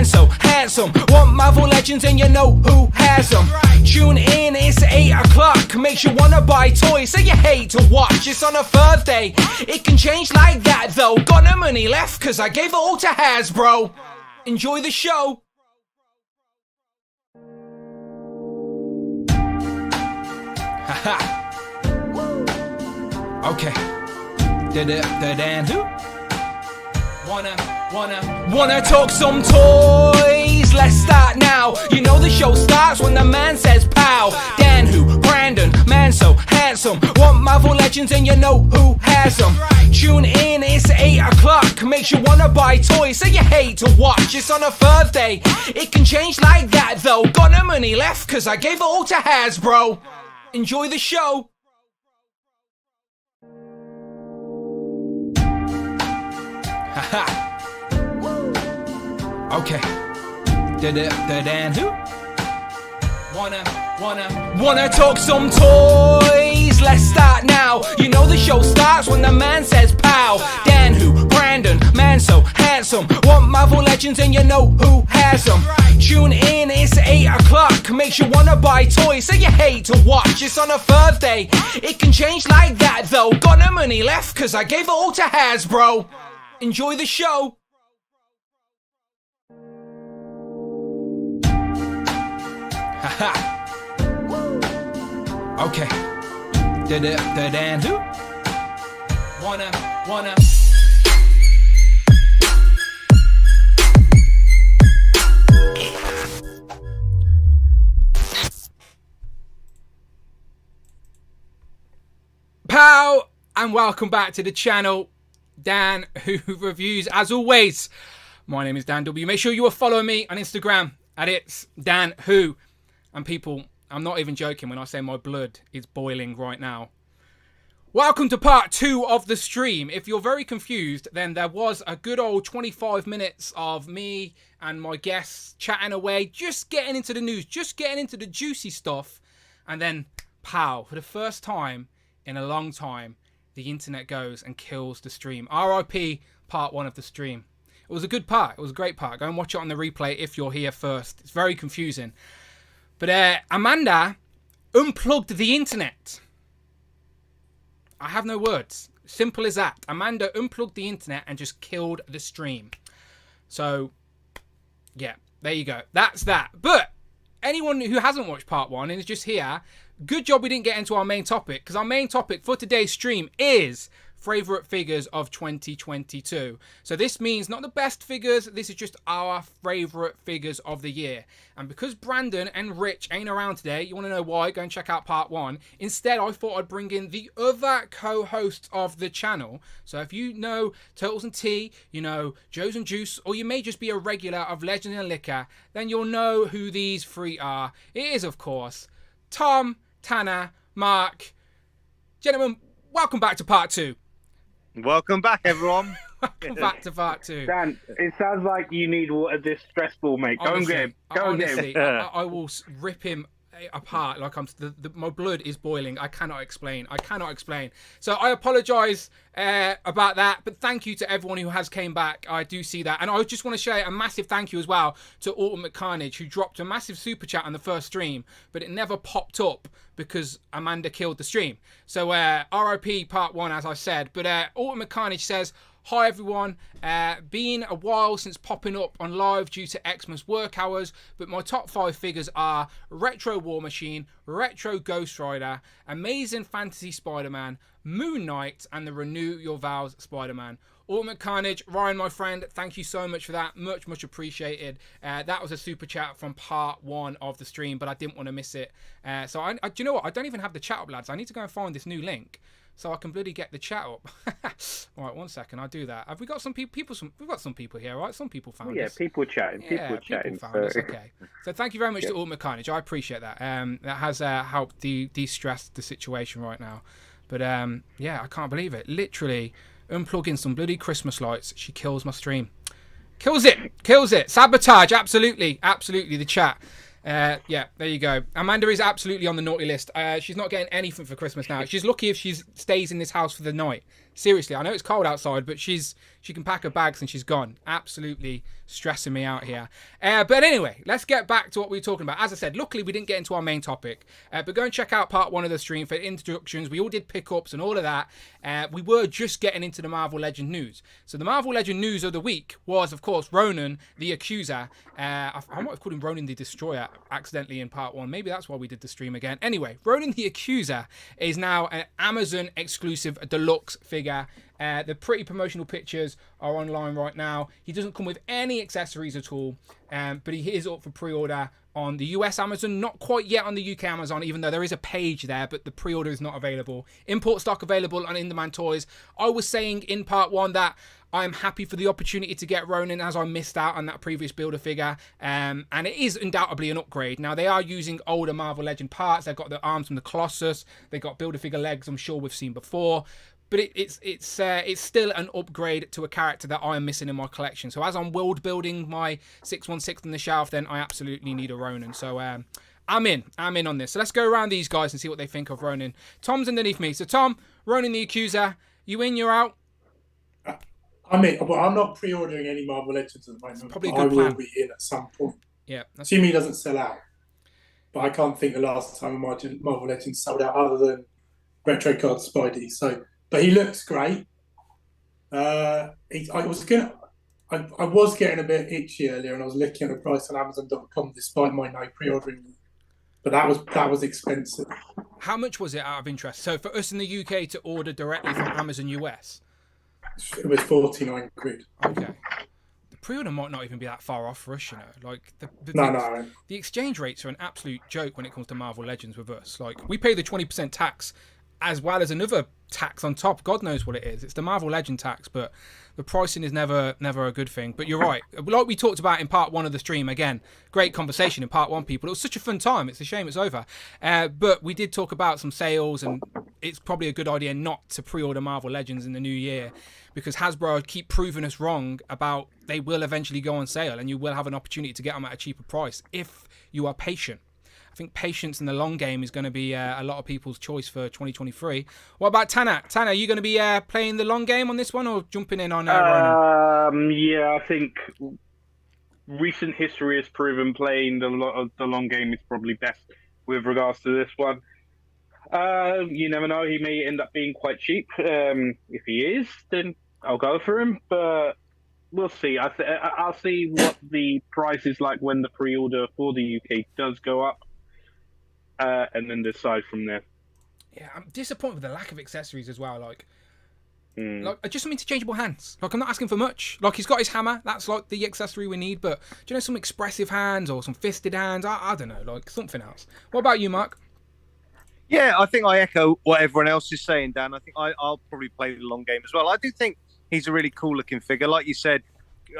man so handsome. Want Marvel Legends and you know who has them. Tune in, it's 8 o'clock. Makes you wanna buy toys so you hate to watch. It's on a Thursday, it can change like that though. Got no money left cause I gave it all to Hasbro. Enjoy the show. Haha. Okay. Dan who? Wanna talk some toys? Let's start now. You know the show starts when the man says pow. Dan who? Brandon, man so handsome. Want Marvel Legends and you know who has them. Tune in, it's 8 o'clock. Makes you wanna buy toys so you hate to watch. It's on a Thursday, it can change like that though. Got no money left cause I gave it all to Hasbro. Enjoy the show. Haha. Okay. Dan who? Wanna talk some toys? Let's start now. You know the show starts when the man says pow. Dan who? Brandon, man so handsome. Want Marvel Legends and you know who has them. Tune in, it's 8 o'clock. Makes you wanna buy toys so you hate to watch. It's on a Thursday, it can change like that though. Got no money left cause I gave it all to Hasbro. Enjoy the show. Haha. Okay. Dan who? Wanna. Pow! And welcome back to the channel. Dan Who Reviews. As always, my name is Dan W. Make sure you are following me on Instagram at It's Dan Who. And people, I'm not even joking when I say my blood is boiling right now. Welcome to part 2 of the stream. If you're very confused, then there was a good old 25 minutes of me and my guests chatting away, just getting into the news, just getting into the juicy stuff. And then, pow, for the first time in a long time, the internet goes and kills the stream. RIP part 1 of the stream. It was a good part. It was a great part. Go and watch it on the replay if you're here first. It's very confusing. But Amanda unplugged the internet. I have no words. Simple as that. Amanda unplugged the internet and just killed the stream. So, yeah, there you go. That's that. But anyone who hasn't watched part 1 and is just here, good job we didn't get into our main topic, because our main topic for today's stream is favourite figures of 2022. So this means not the best figures, this is just our favourite figures of the year. And because Brandon and Rich ain't around today, you want to know why? Go and check out part 1. Instead, I thought I'd bring in the other co-hosts of the channel. So if you know Turtles and Tea, you know Joe's and Juice, or you may just be a regular of Legends and Liquor, then you'll know who these three are. It is, of course, Tom, Tanner, Mark. Gentlemen, welcome back to part 2. Welcome back, everyone. Welcome back to part 2. Dan, it sounds like you need water this stressful, mate. Go and get him. Go and get him. I will rip him apart. Like my blood is boiling. I cannot explain. So I apologise about that, but thank you to everyone who has came back. I do see that, and I just want to share a massive thank you as well to Ultimate Carnage, who dropped a massive super chat on the first stream, but it never popped up because Amanda killed the stream. So RIP part 1, as I said. But Ultimate Carnage says, hi everyone, been a while since popping up on live due to Xmas work hours, but my top 5 figures are Retro War Machine, Retro Ghost Rider, Amazing Fantasy Spider-Man, Moon Knight, and the Renew Your Vows Spider-Man. Ultimate Carnage, Ryan, my friend, thank you so much for that. Much appreciated. That was a super chat from part 1 of the stream, but I didn't want to miss it. So do you know what? I don't even have the chat up, lads. I need to go and find this new link so I can bloody get the chat up. All right, 1 second. I'll do that. Have we got some people? We've got some people here, right? Some people found us. Yeah, people chatting. People chatting. Found us. Okay. So thank you very much to Ultimate Carnage. I appreciate that. That has helped de-stress the situation right now. But yeah, I can't believe it. Literally unplugging some bloody Christmas lights. She kills my stream. Kills it. Sabotage. Absolutely. The chat. Yeah, there you go. Amanda is absolutely on the naughty list. She's not getting anything for Christmas now. She's lucky if she stays in this house for the night. Seriously, I know it's cold outside, but she can pack her bags and she's gone. Absolutely stressing me out here. But anyway, let's get back to what we were talking about. As I said, luckily we didn't get into our main topic. But go and check out part 1 of the stream for introductions. We all did pickups and all of that. We were just getting into the Marvel Legend news. So the Marvel Legend news of the week was, of course, Ronan the Accuser. I might have called him Ronan the Destroyer accidentally in part 1. Maybe that's why we did the stream again. Anyway, Ronan the Accuser is now an Amazon exclusive deluxe figure. The pretty promotional pictures are online right now. He doesn't come with any accessories at all, but he is up for pre-order on the US Amazon, not quite yet on the UK Amazon, even though there is a page there, but the pre-order is not available. Import stock available on In-Demand Toys. I was saying in part 1 that I'm happy for the opportunity to get Ronan, as I missed out on that previous Builder figure, and it is undoubtedly an upgrade. Now, they are using older Marvel Legend parts. They've got the arms from the Colossus. They've got Builder figure legs, I'm sure we've seen before. But it's still an upgrade to a character that I am missing in my collection. So as I'm world building my 616 on the shelf, then I absolutely need a Ronan. So I'm in on this. So let's go around these guys and see what they think of Ronan. Tom's underneath me. So Tom, Ronan the Accuser, you in, you're out? I'm in, but I'm not pre-ordering any Marvel Legends at the moment. Probably a good I plan. will be in at some point. Yeah. Assuming he doesn't sell out. But I can't think the last time Marvel Legends sold out other than Retro Card Spidey. So, but he looks great. I was getting a bit itchy earlier, and I was looking at the price on Amazon.com despite my no pre-ordering. But that was expensive. How much was it out of interest? So for us in the UK to order directly from Amazon US, it was 49 quid. Okay. The pre-order might not even be that far off for us, you know. Like the exchange rates are an absolute joke when it comes to Marvel Legends with us. Like, we pay the 20% tax as well as another tax on top. God knows what it is. It's the Marvel Legend tax, but the pricing is never a good thing. But you're right. Like we talked about in part 1 of the stream, again, great conversation in part 1, people. It was such a fun time. It's a shame it's over. But we did talk about some sales, and it's probably a good idea not to pre-order Marvel Legends in the new year, because Hasbro keep proving us wrong about they will eventually go on sale, and you will have an opportunity to get them at a cheaper price if you are patient. I think patience in the long game is going to be a lot of people's choice for 2023. What about Tanner? Tanner, are you going to be playing the long game on this one, or jumping in on Ronan? Yeah, I think recent history has proven playing the long game is probably best with regards to this one. You never know, he may end up being quite cheap. If he is, then I'll go for him, but we'll see. I'll see what the price is like when the pre-order for the UK does go up. And then decide from there. Yeah, I'm disappointed with the lack of accessories as well. Like just some interchangeable hands. Like, I'm not asking for much. Like, he's got his hammer. That's like the accessory we need. But do you know, some expressive hands or some fisted hands? I don't know, like something else. What about you, Mark? Yeah, I think I echo what everyone else is saying, Dan. I think I'll probably play the long game as well. I do think he's a really cool looking figure. Like you said,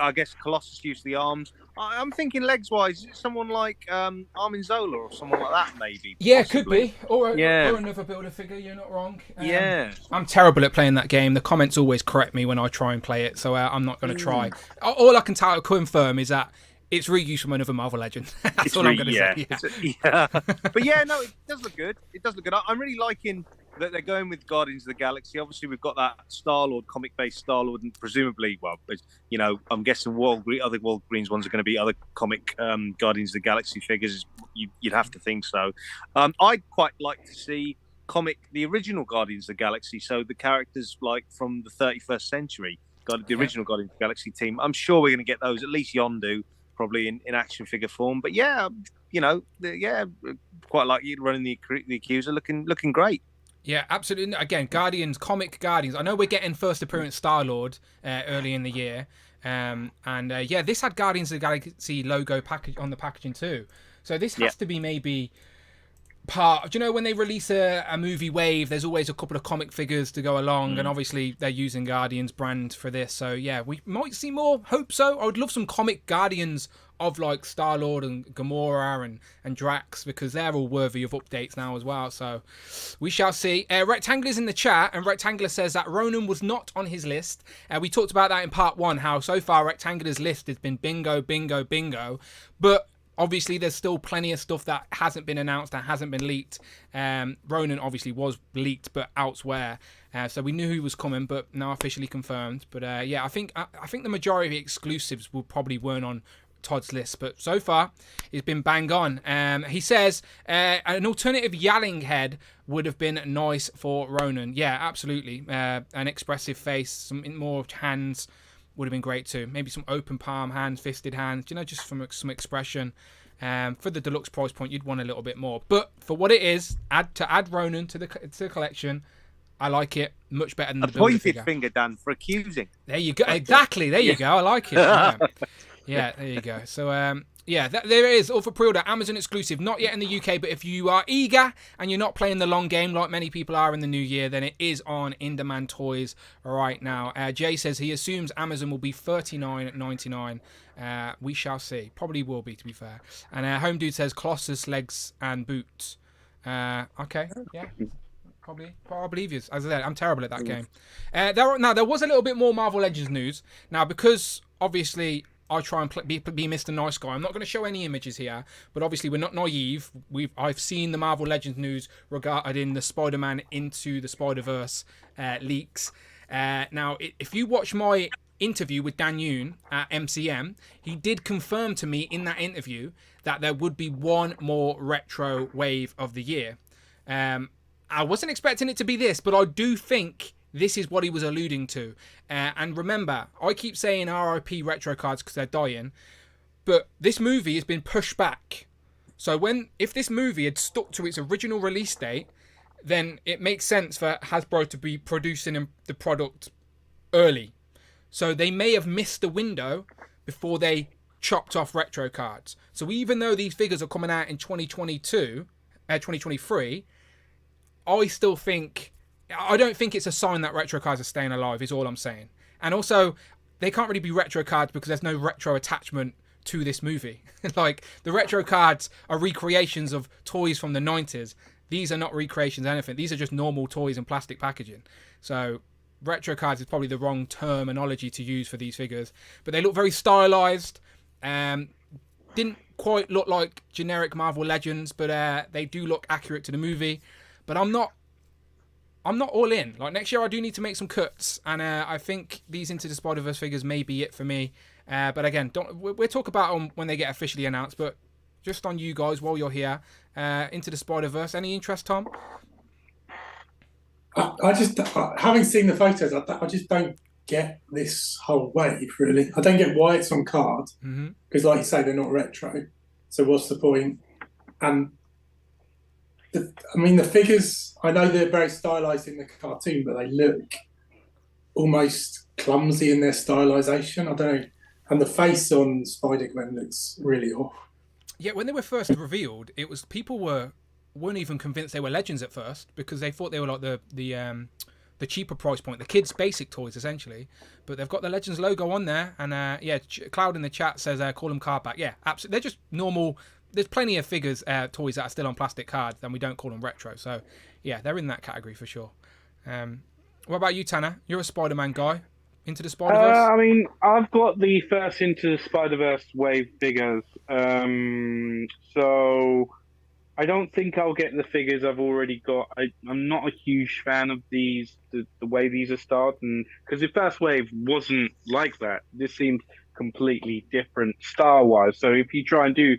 I guess Colossus used the arms. I'm thinking legs-wise, someone like Armin Zola or someone like that, maybe. Yeah, possibly. could be. Or another Builder figure, you're not wrong. Yeah. I'm terrible at playing that game. The comments always correct me when I try and play it, so I'm not going to try. All I can confirm is that it's reused from another Marvel Legend. That's all I'm going to say. Yeah. But yeah, no, it does look good. It does look good. I'm really liking that they're going with Guardians of the Galaxy. Obviously, we've got that Star-Lord, comic-based Star-Lord, and presumably, well, you know, I'm guessing other Walgreens ones are going to be other comic Guardians of the Galaxy figures. You'd have to think so. I'd quite like to see the original Guardians of the Galaxy, so the characters like from the 31st century, the original Guardians of the Galaxy team. I'm sure we're going to get those, at least Yondu, probably in action figure form. But yeah, you know, quite like you running the Accuser, looking great. Yeah, absolutely. Again, comic Guardians. I know we're getting first appearance Star-Lord early in the year. This had Guardians of the Galaxy logo package on the packaging too. So this has to be maybe part. Do you know when they release a movie wave, there's always a couple of comic figures to go along, and obviously they're using Guardians brand for this. So yeah, we might see more. Hope so. I would love some comic Guardians of like Star-Lord and Gamora and Drax, because they're all worthy of updates now as well. So we shall see. Rectangular's in the chat, and Rectangular says that Ronan was not on his list. We talked about that in part 1, how so far Rectangular's list has been bingo, bingo, bingo. But obviously, there's still plenty of stuff that hasn't been announced, that hasn't been leaked. Ronan obviously was leaked, but elsewhere. So we knew who was coming, but now officially confirmed. But yeah, I think the majority of the exclusives weren't on Todd's list, but so far he's been bang on. He says an alternative yelling head would have been nice for Ronan. Yeah, absolutely. An expressive face, some more hands would have been great too. Maybe some open palm hands, fisted hands, just from some expression. For the deluxe price point, you'd want a little bit more. But for what it is, add Ronan to the collection, I like it much better than the pointed figure. Finger, Dan, for accusing. There you go. Exactly. There you go. I like it. Yeah. Yeah, there you go. So, yeah, there it is. All for pre-order. Amazon exclusive. Not yet in the UK, but if you are eager and you're not playing the long game like many people are in the new year, then it is on In-Demand Toys right now. Jay says he assumes Amazon will be $39.99. We shall see. Probably will be, to be fair. And Home Dude says Colossus legs and boots. Okay, yeah. Probably. I believe you. As I said, I'm terrible at that game. There was a little bit more Marvel Legends news. Now, because obviously I try and be Mr. Nice Guy, I'm not going to show any images here, but obviously we're not naive. I've seen the Marvel Legends news regarding the Spider-Man Into the Spider-Verse leaks. Now, if you watch my interview with Dan Yoon at MCM, he did confirm to me in that interview that there would be one more retro wave of the year. I wasn't expecting it to be this, but I do think this is what he was alluding to. And remember, I keep saying RIP retro cards because they're dying, but this movie has been pushed back. So if this movie had stuck to its original release date, then it makes sense for Hasbro to be producing the product early. So they may have missed the window before they chopped off retro cards. So even though these figures are coming out in 2023, I still think... I don't think it's a sign that retro cards are staying alive, is all I'm saying. And also, they can't really be retro cards because there's no retro attachment to this movie. Like, the retro cards are recreations of toys from the 90s. These are not recreations of anything. These are just normal toys in plastic packaging. So, retro cards is probably the wrong terminology to use for these figures. But they look very stylized. Didn't quite look like generic Marvel Legends, but they do look accurate to the movie. But I'm not all in. Like, next year I do need to make some cuts, and I think these Into the Spider-Verse figures may be it for me. But again, we'll talk about them when they get officially announced. But just on you guys while you're here, Into the Spider-Verse. Any interest, Tom? I just, having seen the photos, I just don't get this whole wave, really. I don't get why it's on card, because like you say, they're not retro. So what's the point? And the figures, I know they're very stylized in the cartoon, but they look almost clumsy in their stylization. I don't know. And the face on Spider-Gwen looks really off. Yeah, when they were first revealed, it was people weren't even convinced they were Legends at first because they thought they were like the cheaper price point, the kids' basic toys essentially. But they've got the Legends logo on there, and yeah, Cloud in the chat says call them card back. Yeah, absolutely. They're just normal. There's plenty of figures, toys that are still on plastic cards, and we don't call them retro. So, yeah, they're in that category for sure. What about you, Tanner? You're a Spider-Man guy. Into the Spider-Verse? I've got the first Into the Spider-Verse wave figures. So I don't think I'll get the figures I've already got. I'm not a huge fan of these, the way these are starting, because the first wave wasn't like that. This seems completely different style-wise. So if you try and do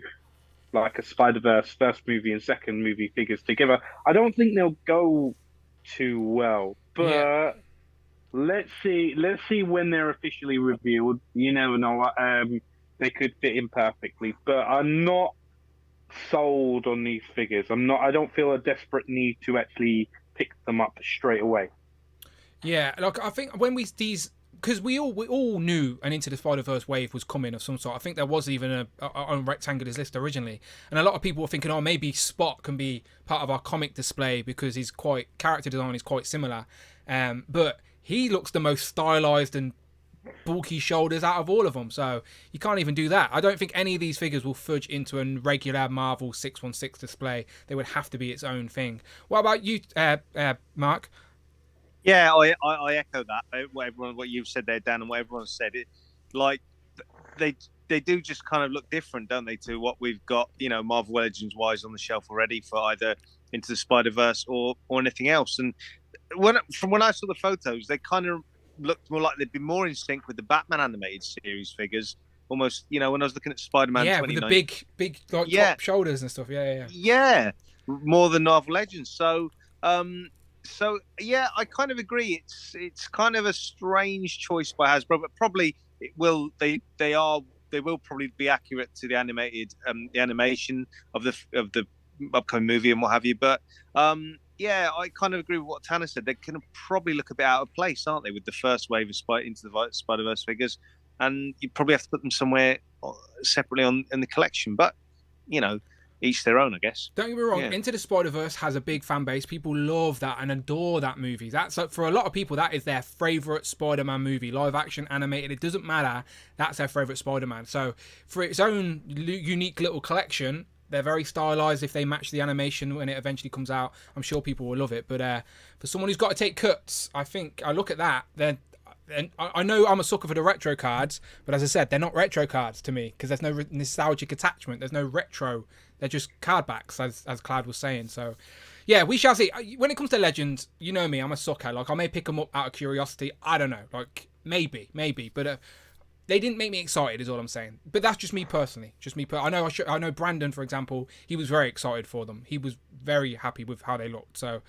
like a Spider-Verse first movie and second movie figures together, I don't think they'll go too well. But yeah. Let's see when they're officially revealed. You never know. They could fit in perfectly, but I'm not sold on these figures. I don't feel a desperate need to actually pick them up straight away. Yeah, like I think when because we all knew an Into the Spider-Verse wave was coming of some sort. I think there was even on Rectangular's list originally, and a lot of people were thinking, oh, maybe Spot can be part of our comic display because his character design is quite similar. But he looks the most stylized and bulky shoulders out of all of them, so you can't even do that. I don't think any of these figures will fudge into a regular Marvel 616 display. They would have to be its own thing. What about you, Mark? Yeah, I echo that. What you've said there, Dan, and what everyone said. It like they do just kind of look different, don't they, to what we've got, Marvel Legends wise on the shelf already for either Into the Spider-Verse or anything else. And from when I saw the photos, they kind of looked more like they'd be more in sync with the Batman animated series figures. Almost, when I was looking at Spider-Man, yeah, with the big like top shoulders and stuff. Yeah, more than Marvel Legends. So yeah, I kind of agree. It's kind of a strange choice by Hasbro, but probably it will. They will probably be accurate to the animation of the upcoming movie and what have you. But yeah, I kind of agree with what Tanner said. They can probably look a bit out of place, aren't they, with the first wave of Into the Spider-Verse figures, and you probably have to put them somewhere separately in the collection. But each their own, I guess. Don't get me wrong, Into the Spider-Verse has a big fan base. People love that and adore that movie. That's for a lot of people, that is their favourite Spider-Man movie, live action, animated. It doesn't matter. That's their favourite Spider-Man. So for its own unique little collection, they're very stylized. If they match the animation when it eventually comes out, I'm sure people will love it. But for someone who's got to take cuts, I think I look at that, then. And I know I'm a sucker for the retro cards, but as I said, they're not retro cards to me because there's no nostalgic attachment. There's no retro. They're just card backs, as Cloud was saying. So, yeah, we shall see. When it comes to Legends, you know me, I'm a sucker. Like, I may pick them up out of curiosity. I don't know. Like, maybe. But they didn't make me excited, is all I'm saying. But that's just me personally. I know Brandon, for example, he was very excited for them. He was very happy with how they looked. So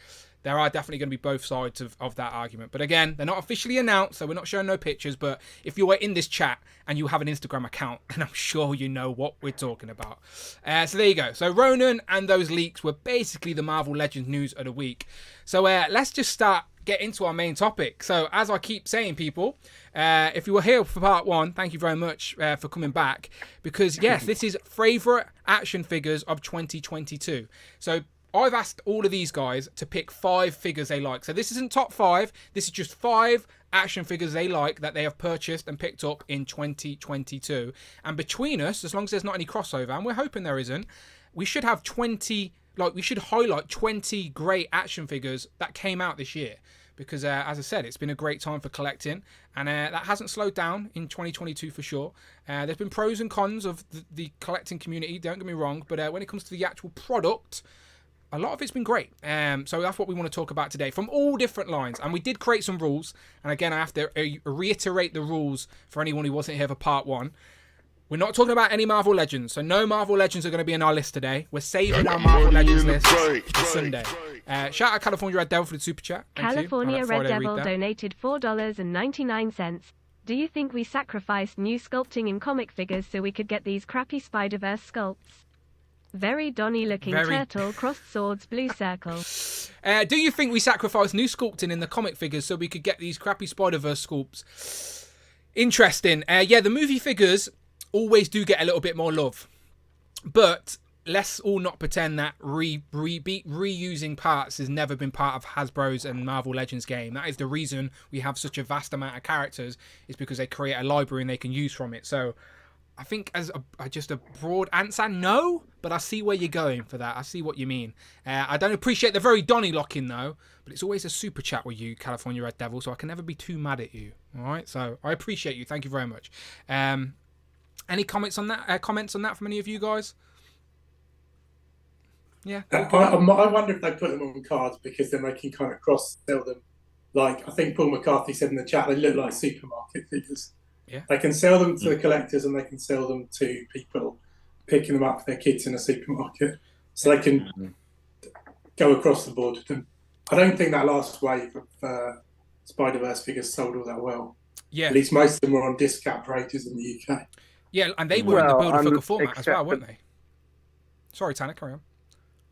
there are definitely going to be both sides of that argument. But again, they're not officially announced, so we're not showing no pictures. But if you are in this chat and you have an Instagram account, then I'm sure you know what we're talking about. So there you go. So Ronan and those leaks were basically the Marvel Legends news of the week. So let's just get into our main topic. So as I keep saying, people, if you were here for part one, thank you very much for coming back. Because yes, this is favourite action figures of 2022. So I've asked all of these guys to pick 5 figures they like. So this isn't top 5. This is just 5 action figures they like that they have purchased and picked up in 2022. And between us, as long as there's not any crossover, and we're hoping there isn't, we should have 20, we should highlight 20 great action figures that came out this year. Because as I said, it's been a great time for collecting, and that hasn't slowed down in 2022 for sure. There's been pros and cons of the collecting community, don't get me wrong, but when it comes to the actual product, a lot of it's been great. So that's what we want to talk about today from all different lines. And we did create some rules. And again, I have to reiterate the rules for anyone who wasn't here for part one. We're not talking about any Marvel Legends. So no Marvel Legends are going to be in our list today. We're saving our Marvel Legends list for Sunday. Shout out California Red Devil for the super chat. California Red Devil donated $4.99. Do you think we sacrificed new sculpting in comic figures so we could get these crappy Spider-Verse sculpts? Very Donnie-looking turtle, crossed swords, blue circle. Do you think we sacrificed new sculpting in the comic figures so we could get these crappy Spider-Verse sculpts? Interesting. Yeah, the movie figures always do get a little bit more love. But let's all not pretend that reusing parts has never been part of Hasbro's and Marvel Legends game. That is the reason we have such a vast amount of characters, is because they create a library and they can use from it. So I think as just a broad answer, no, but I see where you're going for that. I see what you mean. I don't appreciate the very Donnie lock-in, though, but it's always a super chat with you, California Red Devil, so I can never be too mad at you. All right, so I appreciate you. Thank you very much. Any comments on that? From any of you guys? Yeah. I wonder if they put them on cards because then they can kind of cross-sell them. Like I think Paul McCarthy said in the chat, they look like supermarket figures. Yeah. They can sell them to the collectors and they can sell them to people picking them up for their kids in a supermarket. So they can go across the board with them. I don't think that last wave of Spider-Verse figures sold all that well. Yeah. At least most of them were on discount for ages in the UK. Yeah, and they were in the Build-A-Figure format as well, weren't they? Sorry, Tanner, carry on.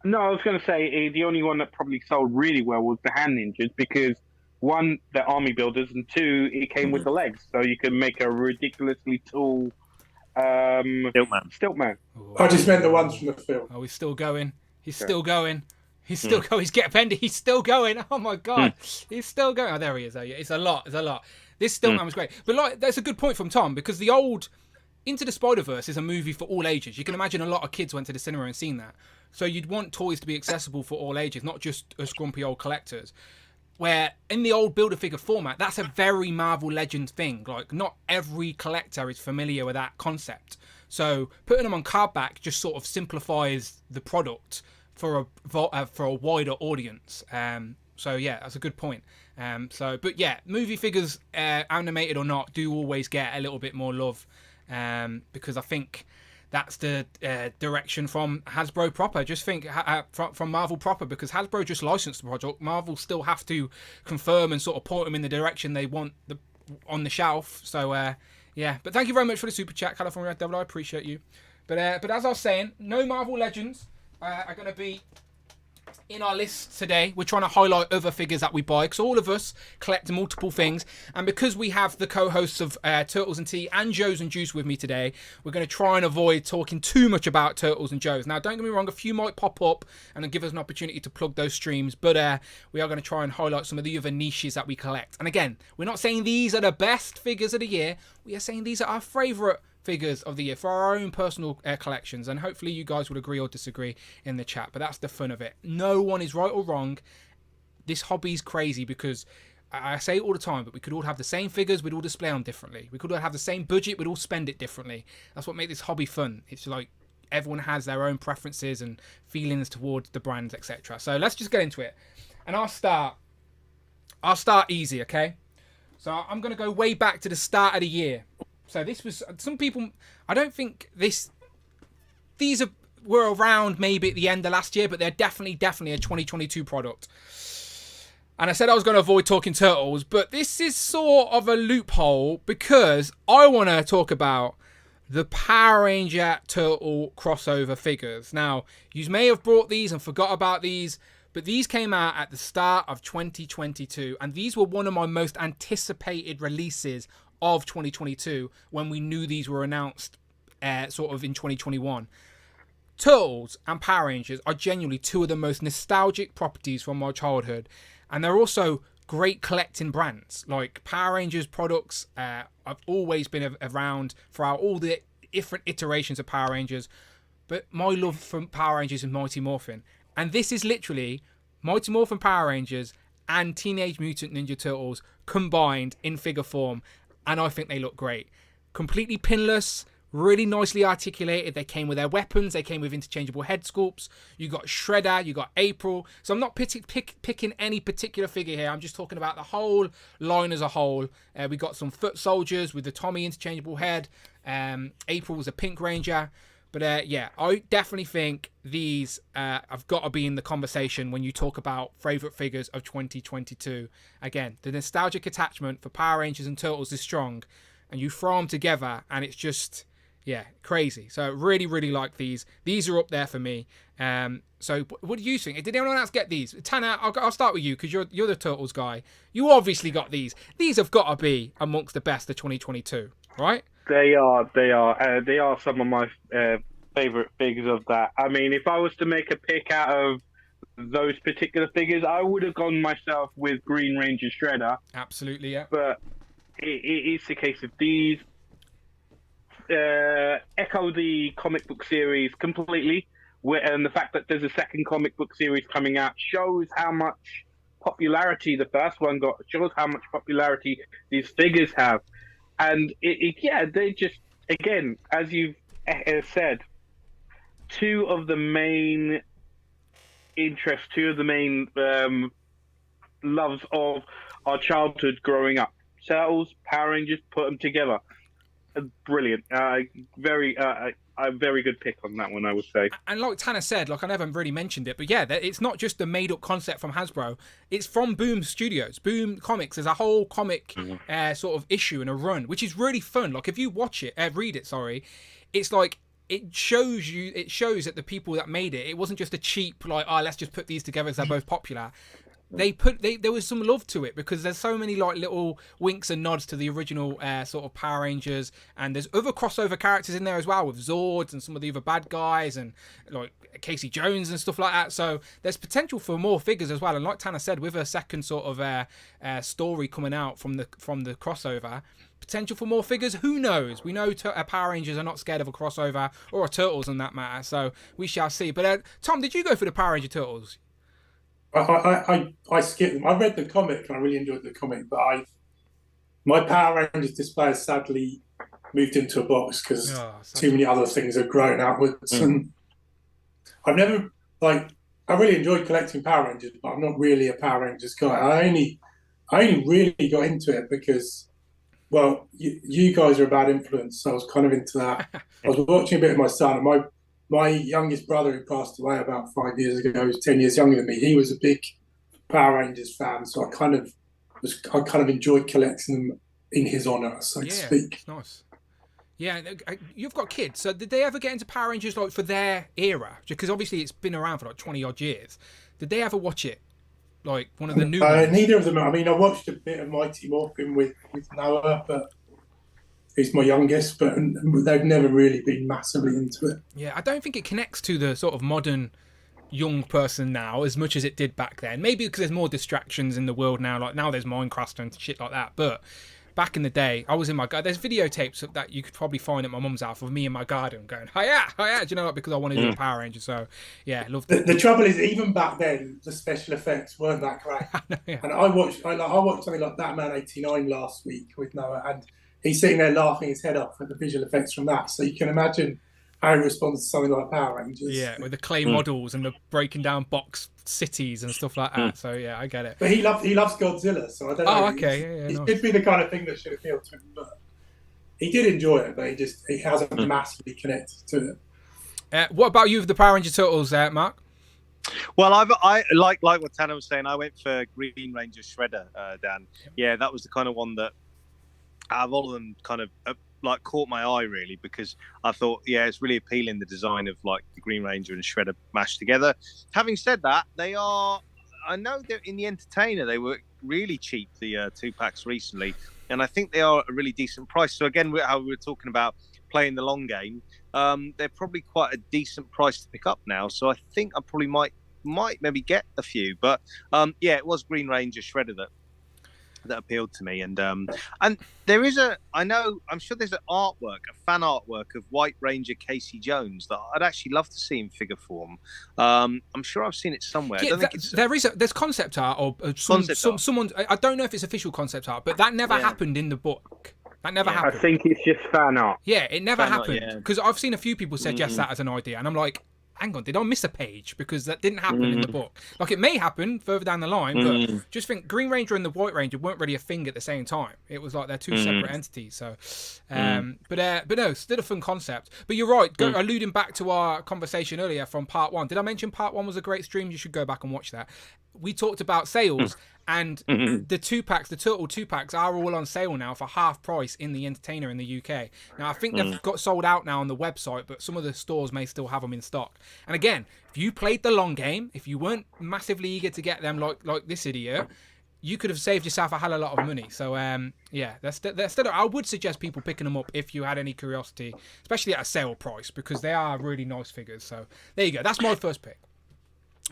No, I was going to say the only one that probably sold really well was the hand ninjas because, one, they're army builders, and two, it came with the legs, so you can make a ridiculously tall Stiltman. I just meant the ones from the film. Oh, he's still going. He's still going. He's still going. He's getting bendy. He's still going. Oh my god, he's still going. Oh, there he is. It's a lot. This Stiltman was great, but that's a good point from Tom because the old Into the Spider-Verse is a movie for all ages. You can imagine a lot of kids went to the cinema and seen that. So you'd want toys to be accessible for all ages, not just us grumpy old collectors. Where in the old Build-A-Figure format, that's a very Marvel Legends thing. Like, not every collector is familiar with that concept. So putting them on card back just sort of simplifies the product for a wider audience. So yeah, that's a good point. But yeah, movie figures, animated or not, do always get a little bit more love, because I think that's the direction from Hasbro proper. Just think from Marvel proper, because Hasbro just licensed the project. Marvel still have to confirm and sort of point them in the direction they want on the shelf. So yeah, but thank you very much for the super chat, California Red Devil. I appreciate you. But as I was saying, no Marvel Legends are going to be in our list today. We're trying to highlight other figures that we buy, because all of us collect multiple things, and because we have the co-hosts of Turtles and Tea and Joe's and Juice with me today, we're going to try and avoid talking too much about Turtles and Joe's. Now, don't get me wrong, a few might pop up and then give us an opportunity to plug those streams, but we are going to try and highlight some of the other niches that we collect. And again, we're not saying these are the best figures of the year, we are saying these are our favourite figures of the year for our own personal collections, and hopefully you guys would agree or disagree in the chat, but that's the fun of it. No one is right or wrong. This hobby's crazy, because I say it all the time, but we could all have the same figures, we'd all display them differently. We could all have the same budget, we'd all spend it differently. That's what makes this hobby fun. It's like everyone has their own preferences and feelings towards the brands, etc. So let's just get into it, and I'll start easy, okay? So I'm going to go way back to the start of the year. So this was, some people, I don't think these were around maybe at the end of last year, but they're definitely a 2022 product. And I said I was going to avoid talking Turtles, but this is sort of a loophole, because I want to talk about the Power Ranger Turtle crossover figures. Now, you may have brought these and forgot about these, but these came out at the start of 2022, and these were one of my most anticipated releases of 2022 when we knew these were announced sort of in 2021. Turtles and Power Rangers are genuinely two of the most nostalgic properties from my childhood, and they're also great collecting brands. Like Power Rangers products have always been around throughout all the different iterations of Power Rangers, but my love for Power Rangers is Mighty Morphin, and this is literally Mighty Morphin Power Rangers and Teenage Mutant Ninja Turtles combined in figure form, and I think they look great. Completely pinless, really nicely articulated. They came with their weapons. They came with interchangeable head sculpts. You got Shredder, you got April. So I'm not picking any particular figure here. I'm just talking about the whole line as a whole. We got some foot soldiers with the Tommy interchangeable head. April was a Pink Ranger. But yeah, I definitely think these have got to be in the conversation when you talk about favourite figures of 2022. Again, the nostalgic attachment for Power Rangers and Turtles is strong, and you throw them together and it's just, yeah, crazy. So really, really like these. These are up there for me. So what do you think? Did anyone else get these? Tanner, I'll start with you, because you're the Turtles guy. You obviously got these. These have got to be amongst the best of 2022, right? They are some of my favourite figures of that. I mean, if I was to make a pick out of those particular figures, I would have gone myself with Green Ranger Shredder. Absolutely, yeah. But it is the case of these echo the comic book series completely, and the fact that there's a second comic book series coming out shows how much popularity the first one got, shows how much popularity these figures have. And they just, again, as you've said, two of the main interests, two of the main loves of our childhood growing up. Turtles, Power Rangers, put them together. Brilliant. Very good pick on that one, I would say. And like Tanner said, like I never really mentioned it, but yeah, it's not just a made-up concept from Hasbro. It's from Boom Studios, Boom Comics. There's a whole comic sort of issue and a run, which is really fun. Like if you watch it, read it, sorry, it's like it shows that the people that made it wasn't just a cheap like, let's just put these together as they're both popular. There was some love to it, because there's so many like little winks and nods to the original sort of Power Rangers, and there's other crossover characters in there as well, with Zords and some of the other bad guys, and like Casey Jones and stuff like that. So there's potential for more figures as well. And like Tanner said, with a second sort of story coming out from the crossover, potential for more figures. Who knows? We know Power Rangers are not scared of a crossover, or a Turtles in that matter. So we shall see. But Tom, did you go for the Power Ranger Turtles? I skipped them. I read the comic and I really enjoyed the comic, but my Power Rangers display has sadly moved into a box because too many other things have grown outwards. And I've never I really enjoyed collecting Power Rangers, but I'm not really a Power Rangers guy. I only really got into it because, well, you guys are a bad influence, so I was kind of into that. I was watching a bit of my son, and my youngest brother, who passed away about 5 years ago, who was 10 years younger than me. He was a big Power Rangers fan, so I kind of enjoyed collecting them in his honour, so to speak. It's nice. Yeah, you've got kids, so did they ever get into Power Rangers like for their era? Because obviously it's been around for like 20 odd years. Did they ever watch it? Like one of the new ones? Neither of them. I mean, I watched a bit of Mighty Morphin with Noah, but he's my youngest, but they've never really been massively into it. Yeah, I don't think it connects to the sort of modern young person now as much as it did back then. Maybe because there's more distractions in the world now. Like now there's Minecraft and shit like that, but back in the day, I was in my garden. There's videotapes that you could probably find at my mum's house of me in my garden going, hiya. Do you know what? Because I wanted to do a Power Ranger. So, yeah, loved it. The trouble is, even back then, the special effects weren't that great. Yeah. And I watched something like Batman 89 last week with Noah, and he's sitting there laughing his head off at the visual effects from that. So you can imagine how he responds to something like Power Rangers. Yeah, with the clay models and the breaking down box cities and stuff like that. So yeah, I get it. But he loves Godzilla, so I don't know. Oh, okay, yeah, it nice. should be the kind of thing that should appeal to him. But he did enjoy it, but he hasn't massively connected to it. What about you with the Power Ranger Turtles, Mark? Well, I like what Tanner was saying. I went for Green Ranger Shredder, Dan. Yeah, that was the kind of one that out of all of them kind of like caught my eye really, because I thought, yeah, it's really appealing, the design of like the Green Ranger and Shredder mashed together. Having said that, I know that in the Entertainer they were really cheap, the 2-packs recently, and I think they are a really decent price. So again, how we were talking about playing the long game, they're probably quite a decent price to pick up now. So I think I probably might maybe get a few. But yeah, it was Green Ranger Shredder that appealed to me, and there is I'm sure there's a fan artwork of White Ranger Casey Jones that I'd actually love to see in figure form. I'm sure I've seen it somewhere. Yeah, I don't think there's concept art or someone. I don't know if it's official concept art, but that never happened in the book. That never happened. I think it's just fan art. Yeah, it never happened, because I've seen a few people suggest that as an idea, and I'm like, hang on, did I miss a page? Because that didn't happen in the book. Like, it may happen further down the line, but just think Green Ranger and the White Ranger weren't really a thing at the same time. It was like they're two separate entities. So, but no, still a fun concept. But you're right, alluding back to our conversation earlier from part 1. Did I mention part 1 was a great stream? You should go back and watch that. We talked about sales, and the 2-packs, the Turtle 2-packs are all on sale now for half price in the Entertainer in the UK. Now, I think they've got sold out now on the website, but some of the stores may still have them in stock. And again, if you played the long game, if you weren't massively eager to get them like this idiot, you could have saved yourself a hell of a lot of money. So, yeah, they're still, I would suggest people picking them up if you had any curiosity, especially at a sale price, because they are really nice figures. So, there you go. That's my first pick.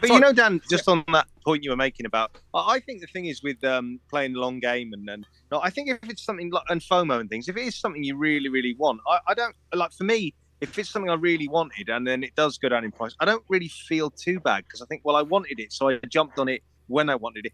But you know, Dan, just on that point you were making about, I think the thing is with playing the long game, and I think if it's something like, and FOMO and things, if it is something you really, really want, I don't, like, for me, if it's something I really wanted and then it does go down in price, I don't really feel too bad, because I think, well, I wanted it, so I jumped on it when I wanted it.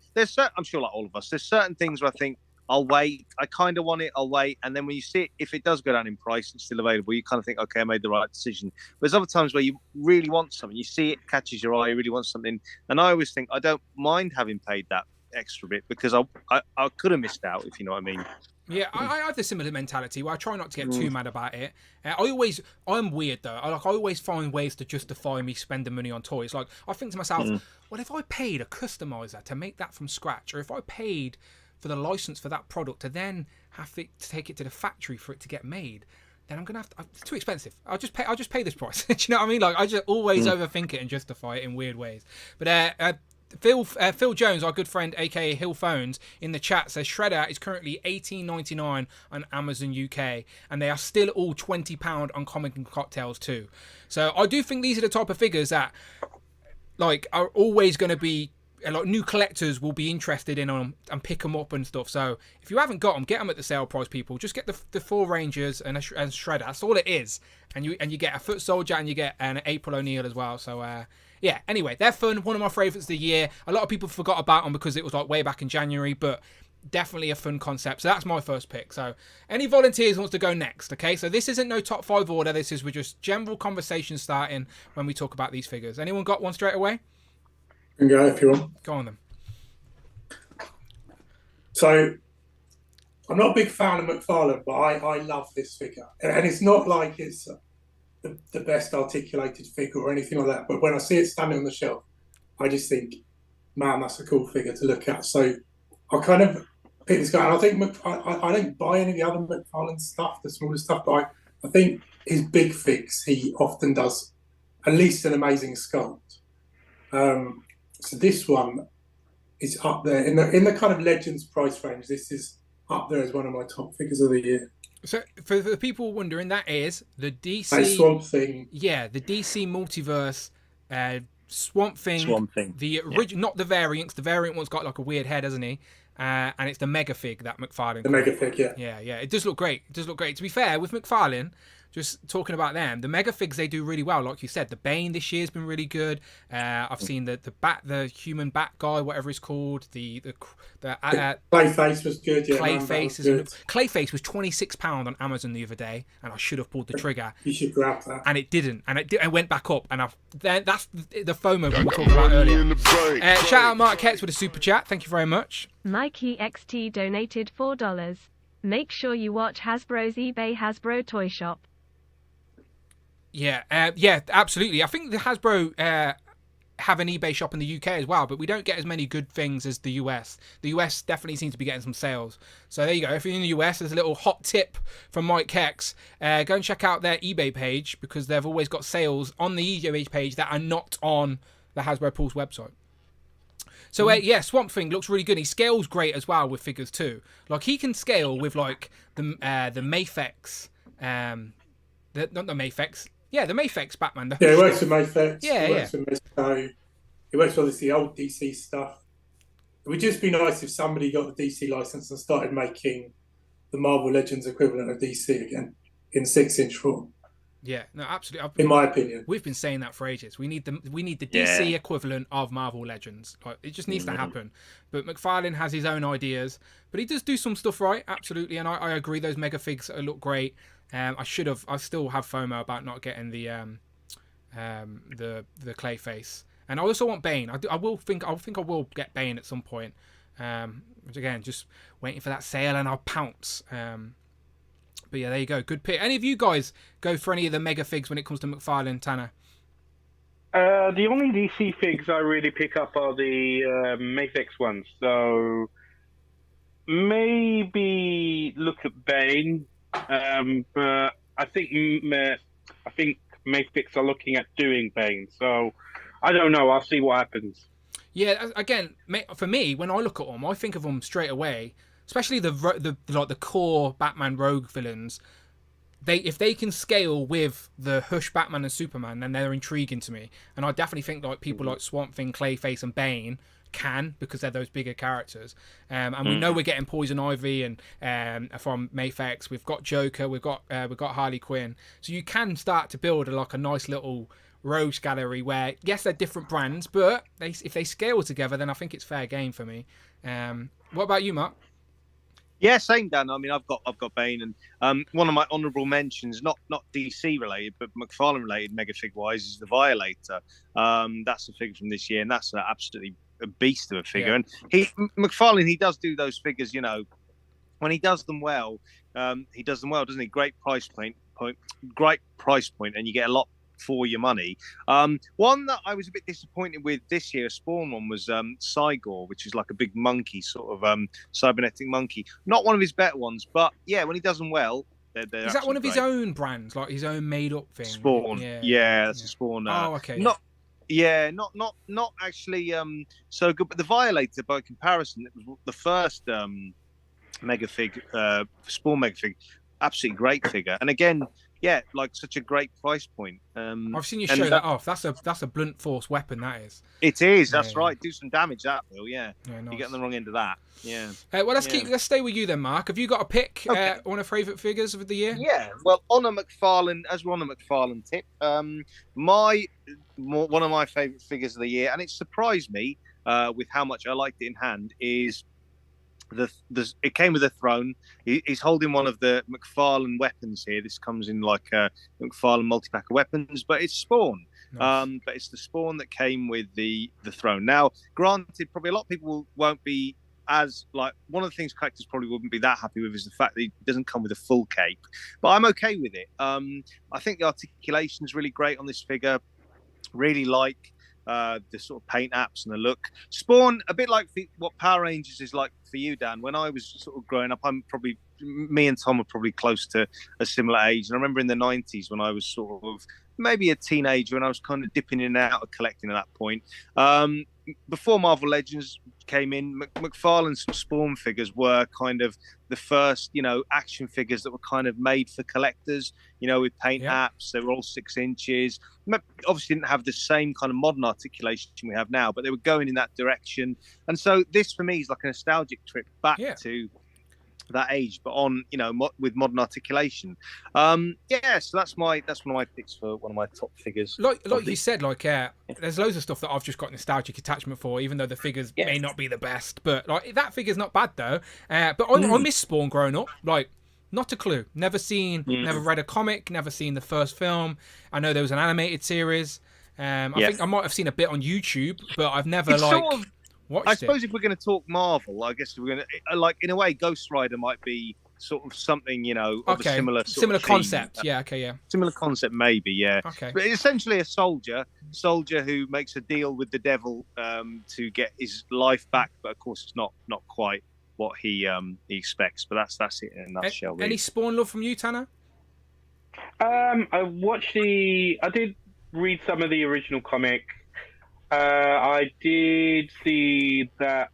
I'm sure like all of us, there's certain things where I think, I'll wait, I kind of want it, I'll wait, and then when you see it, if it does go down in price and still available, you kind of think, okay, I made the right decision. But there's other times where you really want something, you see it catches your eye, you really want something, and I always think I don't mind having paid that extra bit, because I could have missed out, if you know what I mean. Yeah, I have the similar mentality where I try not to get too mad about it. I'm weird though. I always find ways to justify me spending money on toys. Like, I think to myself, well, if I paid a customizer to make that from scratch, or if I paid for the license for that product to then have to take it to the factory for it to get made, then I'm gonna have to. It's too expensive. I'll just pay this price. Do you know what I mean? Like, I just always overthink it and justify it in weird ways. But Phil Jones, our good friend, aka Hill Phones, in the chat says Shredder is currently $18.99 on Amazon UK, and they are still all £20 on Comic and Cocktails too. So I do think these are the type of figures that, like, are always going to be, like, new collectors will be interested in them and pick them up and stuff. So if you haven't got them, get them at the sale price, people. Just get the 4 Rangers and Shredder. That's all it is. And you get a Foot Soldier and you get an April O'Neil as well. So yeah. Anyway, they're fun. One of my favourites of the year. A lot of people forgot about them because it was like way back in January, but definitely a fun concept. So that's my first pick. So any volunteers wants to go next? Okay. So this isn't no top 5 order. We're just general conversation starting when we talk about these figures. Anyone got one straight away? can go if you want. Go on then. So, I'm not a big fan of McFarlane, but I love this figure. And it's not like it's the best articulated figure or anything like that. But when I see it standing on the shelf, I just think, man, that's a cool figure to look at. So I kind of pick this guy. And I think I don't buy any of the other McFarlane stuff, the smaller stuff, but I think his big figs, he often does at least an amazing sculpt. So this one is up there in the kind of Legends price range. This is up there as one of my top figures of the year. So for the people wondering, that is the DC Swamp Thing. Yeah, the DC Multiverse Swamp Thing. The original, not the variants. The variant one's got like a weird head, hasn't he? And it's the Mega Fig that McFarlane. The Mega Fig, yeah. Yeah. It does look great. To be fair, with McFarlane, just talking about them, the Mega Figs, they do really well. Like you said, the Bane this year has been really good. I've seen the human bat guy, whatever it's called. The Clayface was good. Yeah, Clayface was £26 on Amazon the other day, and I should have pulled the trigger. You should grab that. And it didn't, and it went back up. And that's the FOMO we were talking about earlier. Shout out Mark Hetz with a super chat. Thank you very much. Mikey XT donated $4. Make sure you watch Hasbro's eBay Hasbro Toy Shop. Yeah, absolutely. I think the Hasbro have an eBay shop in the UK as well, but we don't get as many good things as the US. The US definitely seems to be getting some sales. So there you go. If you're in the US, there's a little hot tip from Mike Hex. Go and check out their eBay page, because they've always got sales on the eBay page that are not on the Hasbro Pulse website. So Swamp Thing looks really good. He scales great as well with figures too. Like he can scale with like the Mafex, not the Mafex. Yeah, the Mafex Batman. He works with Mafex. Yeah, he works with Mezco. He works with the old DC stuff. It would just be nice if somebody got the DC license and started making the Marvel Legends equivalent of DC again in 6-inch form. Yeah, no, absolutely. In my opinion, we've been saying that for ages. We need the DC equivalent of Marvel Legends. Like, it just needs to happen. But McFarlane has his own ideas, but he does do some stuff right, absolutely. And I agree, those Mega Figs look great. I still have FOMO about not getting the Clayface, and I also want Bane. I think I will get Bane at some point. Which again, just waiting for that sale, and I'll pounce. But yeah, there you go. Good pick. Any of you guys go for any of the Mega Figs when it comes to McFarlane, Tanner? The only DC figs I really pick up are the Mafex ones. So maybe look at Bane. But I think Mafex are looking at doing Bane. So I don't know. I'll see what happens. Yeah, again, for me, when I look at them, I think of them straight away. Especially the core Batman Rogue villains, if they can scale with the Hush Batman and Superman, then they're intriguing to me. And I definitely think like people like Swamp Thing, Clayface, and Bane can, because they're those bigger characters. And we know we're getting Poison Ivy and from Mafex. We've got Joker. We've got Harley Quinn. So you can start to build a nice little rogues gallery where, yes, they're different brands, but if they scale together, then I think it's fair game for me. What about you, Mark? Yeah, same, Dan. I mean, I've got Bane, and one of my honourable mentions, not DC related, but McFarlane related, Mega Fig wise, is the Violator. That's a figure from this year, and that's absolutely a beast of a figure. Yeah. And McFarlane, he does do those figures, you know, when he does them well, doesn't he? Great price point, and you get a lot for your money. One that I was a bit disappointed with this year, a Spawn one, was Cygor, which is like a big monkey, sort of cybernetic monkey. Not one of his better ones, but yeah, when he does them well, they're is that one of his own brands, like his own made-up thing? Spawn, yeah, that's a Spawn. Okay. Not actually so good, but the Violator, by comparison, it was the first Mega Fig, Spawn Mega Fig, absolutely great figure, and again. Yeah, like such a great price point. I've seen you show that off. That's a blunt force weapon. That is. It is. That's right. Do some damage. That will. Yeah. Nice. You get on the wrong end of that. Yeah. Well, let's stay with you then, Mark. Have you got a pick? One of favourite figures of the year? Yeah. Well, on a McFarlane, as we're on a McFarlane tip, one of my favourite figures of the year, and it surprised me with how much I liked it in hand, is. It came with a throne. He's holding one of the McFarlane weapons here. This comes in like a McFarlane multi-pack of weapons, but it's Spawn. Nice. But it's the Spawn that came with the throne. Now, granted, probably a lot of people won't be as like one of the things collectors probably wouldn't be that happy with is the fact that it doesn't come with a full cape, but I'm okay with it. I think the articulation is really great on this figure. Really like the sort of paint apps and the look. Spawn, a bit like what Power Rangers is like for you, Dan. When I was sort of growing up, me and Tom are probably close to a similar age. And I remember in the 90s when I was sort of maybe a teenager and I was kind of dipping in and out of collecting at that point. Before Marvel Legends came in, McFarlane's Spawn figures were kind of the first, action figures that were kind of made for collectors, with paint apps. They were all 6 inches. Obviously didn't have the same kind of modern articulation we have now, but they were going in that direction. And so this for me is like a nostalgic trip back to that age, but on with modern articulation. So that's one of my picks for one of my top figures. Like you said, there's loads of stuff that I've just got nostalgic attachment for, even though the figures may not be the best. But that figure's not bad though. But I miss Spawn growing up. Not a clue. Never read a comic. Never seen the first film. I know there was an animated series. I think I might have seen a bit on YouTube, but I've never I suppose if we're going to talk Marvel, I guess we're going to in a way, Ghost Rider might be sort of something of a similar concept. Similar concept, maybe. Yeah. Okay. But essentially, a soldier who makes a deal with the devil to get his life back, but of course, it's not quite what he expects. But that's it in a nutshell. Any Spawn love from you, Tanner? I did read some of the original comic. I did see that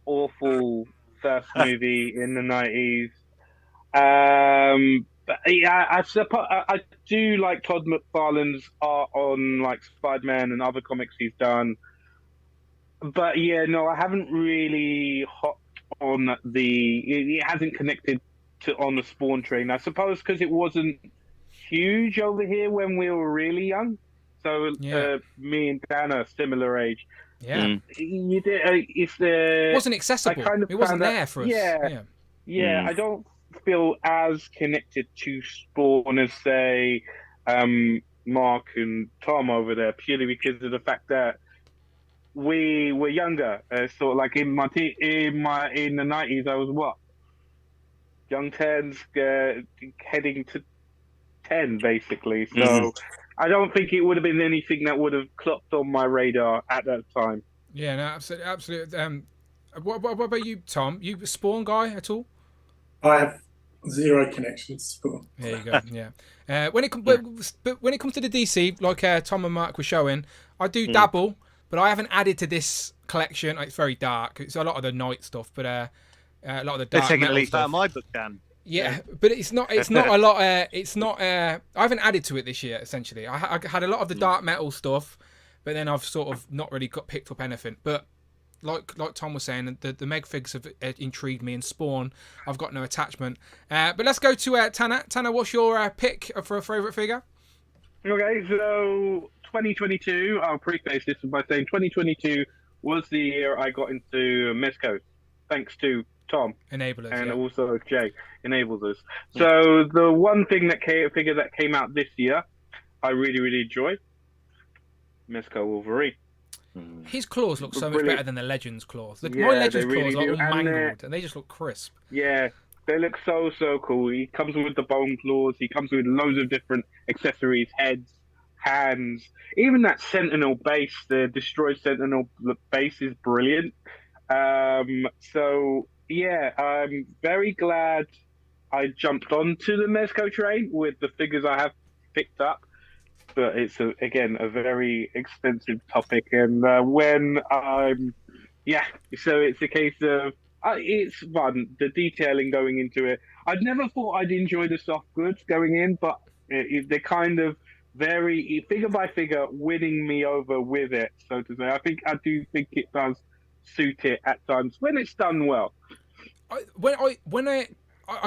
awful first movie in the 90s. But yeah, I do like Todd McFarlane's art on Spider-Man and other comics he's done. But yeah, no, I haven't really hopped on it hasn't connected on the Spawn train. I suppose because it wasn't huge over here when we were really young. So me and Dan are similar age. Yeah, you did. It wasn't accessible. It wasn't there for us. Yeah. I don't feel as connected to Spawn as say Mark and Tom over there, purely because of the fact that we were younger. So in the 90s, I was what, young tens, heading to 10 basically. So. I don't think it would have been anything that would have clocked on my radar at that time. Yeah, no, absolutely. What about you, Tom? You a Spawn guy at all? I have zero connection to Spawn. There you go. Yeah. When it comes to the DC, like Tom and Mark were showing, I do dabble, but I haven't added to this collection. It's very dark. It's a lot of the night stuff, but a lot of the dark. They're taking metal a leaf stuff. out of my book, Dan. Yeah, but it's not a lot. I haven't added to it this year. Essentially, I had a lot of the dark metal stuff, but then I've sort of not really picked up anything. But like Tom was saying, the Meg figs have intrigued me, and Spawn, I've got no attachment. But let's go to Tanner. Tanner, what's your pick for a favourite figure? Okay, so 2022. I'll preface this by saying 2022 was the year I got into Mezco, thanks to Tom Enablers, and also Jay enables us. So the one figure that came out this year, I really enjoy. Mezco Wolverine. His claws look so much better than the Legends claws. My Legends claws are all mangled and they just look crisp. Yeah, they look so cool. He comes with the bone claws. He comes with loads of different accessories, heads, hands. Even that Sentinel base, the destroyed Sentinel base, is brilliant. So yeah, I'm very glad I jumped onto the Mezco train with the figures I have picked up. But it's again a very expensive topic, and so it's a case of it's fun. The detailing going into it, I'd never thought I'd enjoy the soft goods going in, but they're kind of very figure by figure winning me over with it, so to say. I do think it does suit it at times when it's done well. I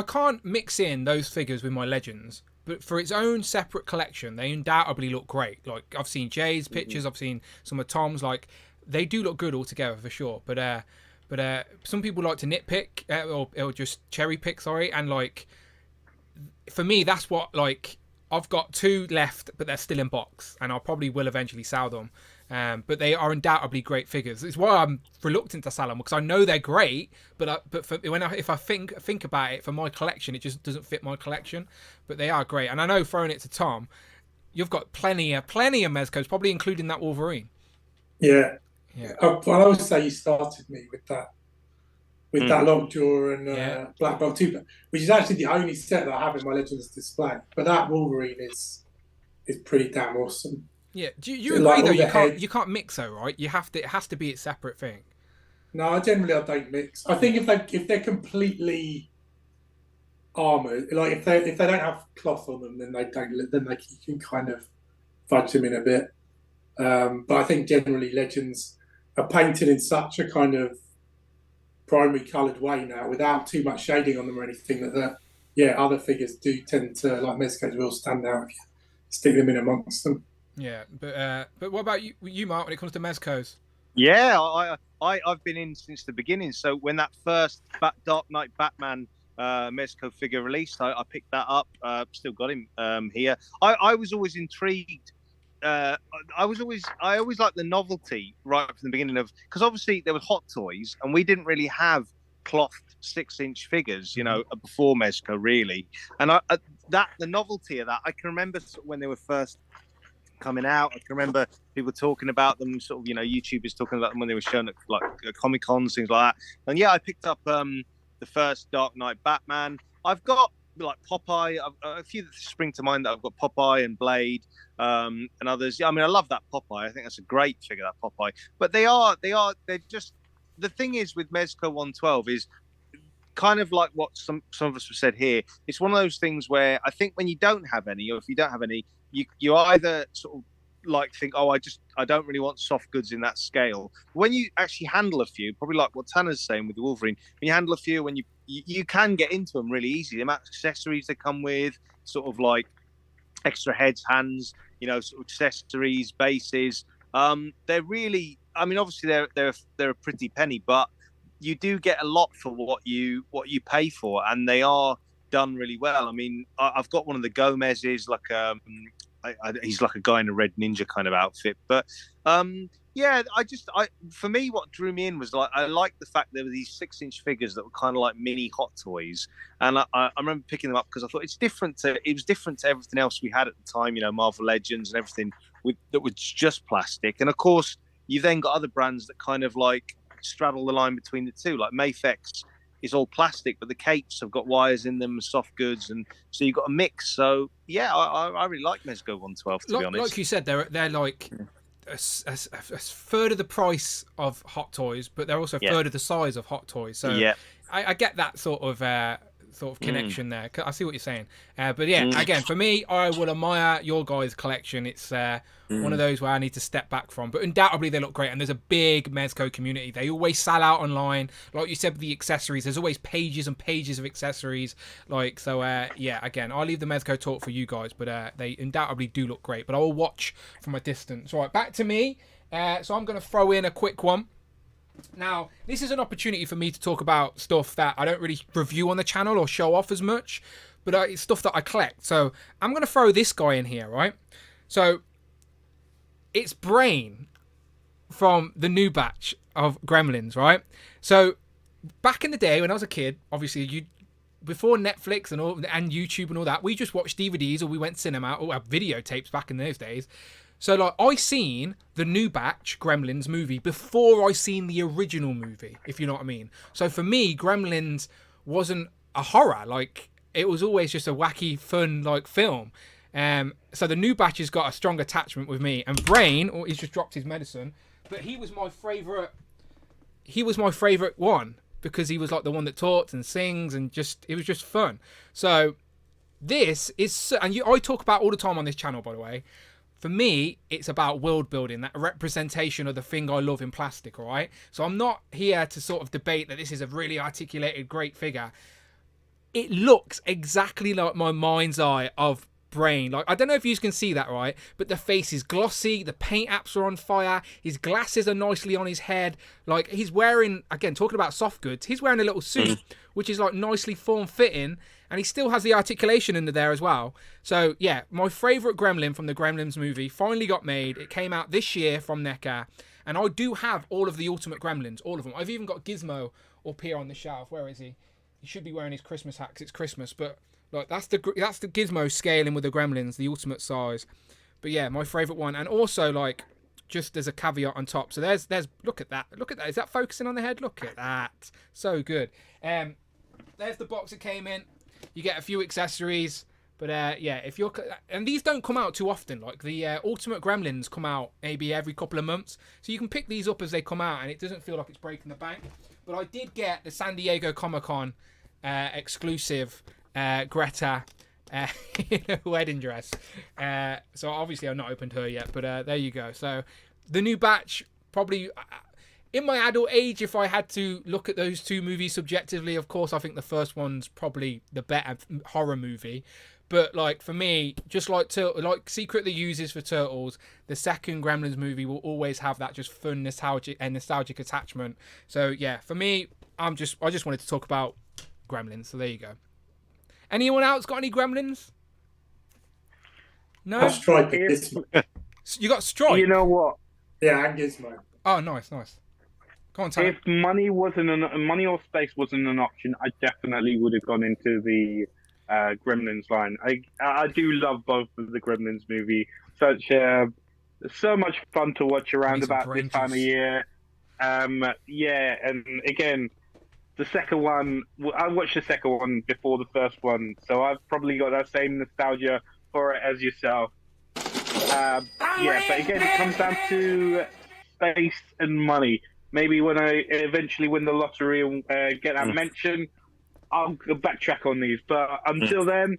can't mix in those figures with my Legends, but for its own separate collection, they undoubtedly look great. Like I've seen Jay's pictures, I've seen some of Tom's. Like they do look good all together for sure. But some people like to nitpick or just cherry pick. Sorry, and like for me, that's what I've got 2 left, but they're still in box, and I probably will eventually sell them. But they are undoubtedly great figures. It's why I'm reluctant to sell them, because I know they're great, but if I think about it, for my collection, it just doesn't fit my collection. But they are great, and I know, throwing it to Tom, you've got plenty of Mezcos, probably including that Wolverine. Yeah. I would say you started me with that. With that Lockjaw and Black Belt 2, which is actually the only set that I have in my Legends display. But that Wolverine is pretty damn awesome. Yeah, do you agree though? You can't mix though, right? You have to. It has to be its separate thing. No, generally I don't mix. I think if they're completely armored, like if they don't have cloth on them, then you can kind of fudge them in a bit. But I think generally Legends are painted in such a kind of primary coloured way now, without too much shading on them or anything, other figures do tend to, like Mezco's, will stand out if you stick them in amongst them. Yeah, but what about you, Mark, when it comes to Mezcos? Yeah, I've been in since the beginning. So when that first Dark Knight Batman Mezco figure released, I picked that up. Still got him here. I was always intrigued. I always liked the novelty right from the beginning because obviously there were Hot Toys and we didn't really have clothed 6-inch figures, before Mezco really. And the novelty of that, I can remember when they were first coming out. I can remember people talking about them, sort of, YouTubers talking about them when they were shown at like Comic Cons, things like that. And yeah, I picked up the first Dark Knight Batman. I've got like Popeye, a few that spring to mind that I've got Popeye and Blade, and others. Yeah, I mean, I love that Popeye. I think that's a great figure, that Popeye. But they're just, the thing is with Mezco 112 is kind of like what some of us have said here. It's one of those things where I think when you don't have any, or if you don't have any, you either sort of like think, oh, I don't really want soft goods in that scale. When you actually handle a few, probably like what Tanner's saying with the Wolverine, when you handle a few, when you can get into them really easy. The amount of accessories they come with, sort of like extra heads, hands, sort of accessories, bases. They're really, I mean, obviously they're a pretty penny, but you do get a lot for what you pay for, and they are done really well. I mean, I've got one of the Gomez's, like he's like a guy in a red ninja kind of outfit, but for me, what drew me in was like I liked the fact there were these 6-inch figures that were kind of like mini Hot Toys, and I remember picking them up because I thought it was different to everything else we had at the time, Marvel Legends and everything that was just plastic. And of course, you then got other brands that kind of like straddle the line between the two, like Mafex is all plastic, but the capes have got wires in them, soft goods, and so you've got a mix. So yeah, I really like Mezco 112, to be honest. Like you said, they're like a third of the price of Hot Toys, but they're also a third of the size of Hot Toys. So yeah, I get that sort of connection there. I see what you're saying. But yeah, again, for me, I will admire your guys' collection. It's one of those where I need to step back from. But undoubtedly, they look great. And there's a big Mezco community. They always sell out online. Like you said with the accessories, there's always pages and pages of accessories. Again, I'll leave the Mezco talk for you guys. But they undoubtedly do look great. But I will watch from a distance. All right, back to me. So I'm going to throw in a quick one. Now, this is an opportunity for me to talk about stuff that I don't really review on the channel or show off as much, but it's stuff that I collect. So I'm going to throw this guy in here, right? So it's Brain from the new batch of Gremlins, right? So back in the day when I was a kid, obviously before Netflix and YouTube and all that, we just watched DVDs or we went cinema or had videotapes back in those days. So, like, I seen the new batch Gremlins movie before I seen the original movie, if you know what I mean. So, for me, Gremlins wasn't a horror. Like, it was always just a wacky, fun, like, film. So, the new batch has got a strong attachment with me. And Brain, he's just dropped his medicine, but he was my favourite. He was my favourite one because he was, like, the one that talks and sings and it was just fun. So, this is... And I talk about all the time on this channel, by the way. For me, it's about world building, that representation of the thing I love in plastic, all right? So I'm not here to sort of debate that this is a really articulated, great figure. It looks exactly like my mind's eye of Brain. Like, I don't know if you can see that, right? But the face is glossy, the paint apps are on fire, his glasses are nicely on his head. Like, he's wearing, again, talking about soft goods, he's wearing a little suit, which is like nicely form-fitting, and he still has the articulation under there as well. So, yeah, my favourite Gremlin from the Gremlins movie finally got made. It came out this year from NECA, and I do have all of the Ultimate Gremlins, all of them. I've even got Gizmo up here on the shelf. Where is he? He should be wearing his Christmas hat 'cause it's Christmas, but like that's the Gizmo scaling with the Gremlins, the ultimate size. But yeah, my favourite one. And also, like, just as a caveat on top. So there's look at that. Look at that. Is that focusing on the head? Look at that. So good. There's the box it came in. You get a few accessories. But yeah, if you're, and these don't come out too often. Like the Ultimate Gremlins come out maybe every couple of months, so you can pick these up as they come out, and it doesn't feel like it's breaking the bank. But I did get the San Diego Comic-Con exclusive Greta in a wedding dress. So obviously I've not opened her yet, but there you go. So the new batch, probably in my adult age, if I had to look at those two movies subjectively, of course I think the first one's probably the better horror movie. But like for me, just like Secret the Uses for Turtles, the second Gremlins movie will always have that just fun nostalgic attachment. So yeah, for me, I just wanted to talk about Gremlins. So there you go. Anyone else got any Gremlins? No. Stripe. You got Stripe. You know what? Yeah, and Gizmo. Oh, nice. Go on, Tom. If money or space wasn't an option, I definitely would have gone into the Gremlins line. I do love both of the Gremlins movie. So much fun to watch around about this time of year. Yeah, and again, the second one, I watched the second one before the first one, so I've probably got that same nostalgia for it as yourself. Yeah, but again, it comes down to space and money. Maybe when I eventually win the lottery and get that mention, I'll backtrack on these. But until then,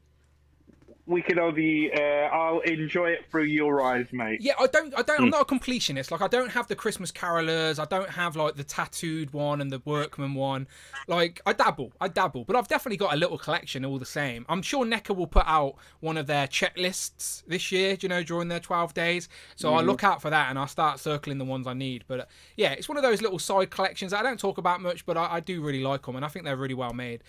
we can only I'll enjoy it through your eyes, mate. Yeah, I'm not a completionist. Like, I don't have the Christmas Carolers. I don't have like the tattooed one and the workman one. Like, I dabble, but I've definitely got a little collection all the same. I'm sure NECA will put out one of their checklists this year, during their 12 days. So I'll look out for that and I'll start circling the ones I need. But yeah, it's one of those little side collections that I don't talk about much, but I do really like them, and I think they're really well made.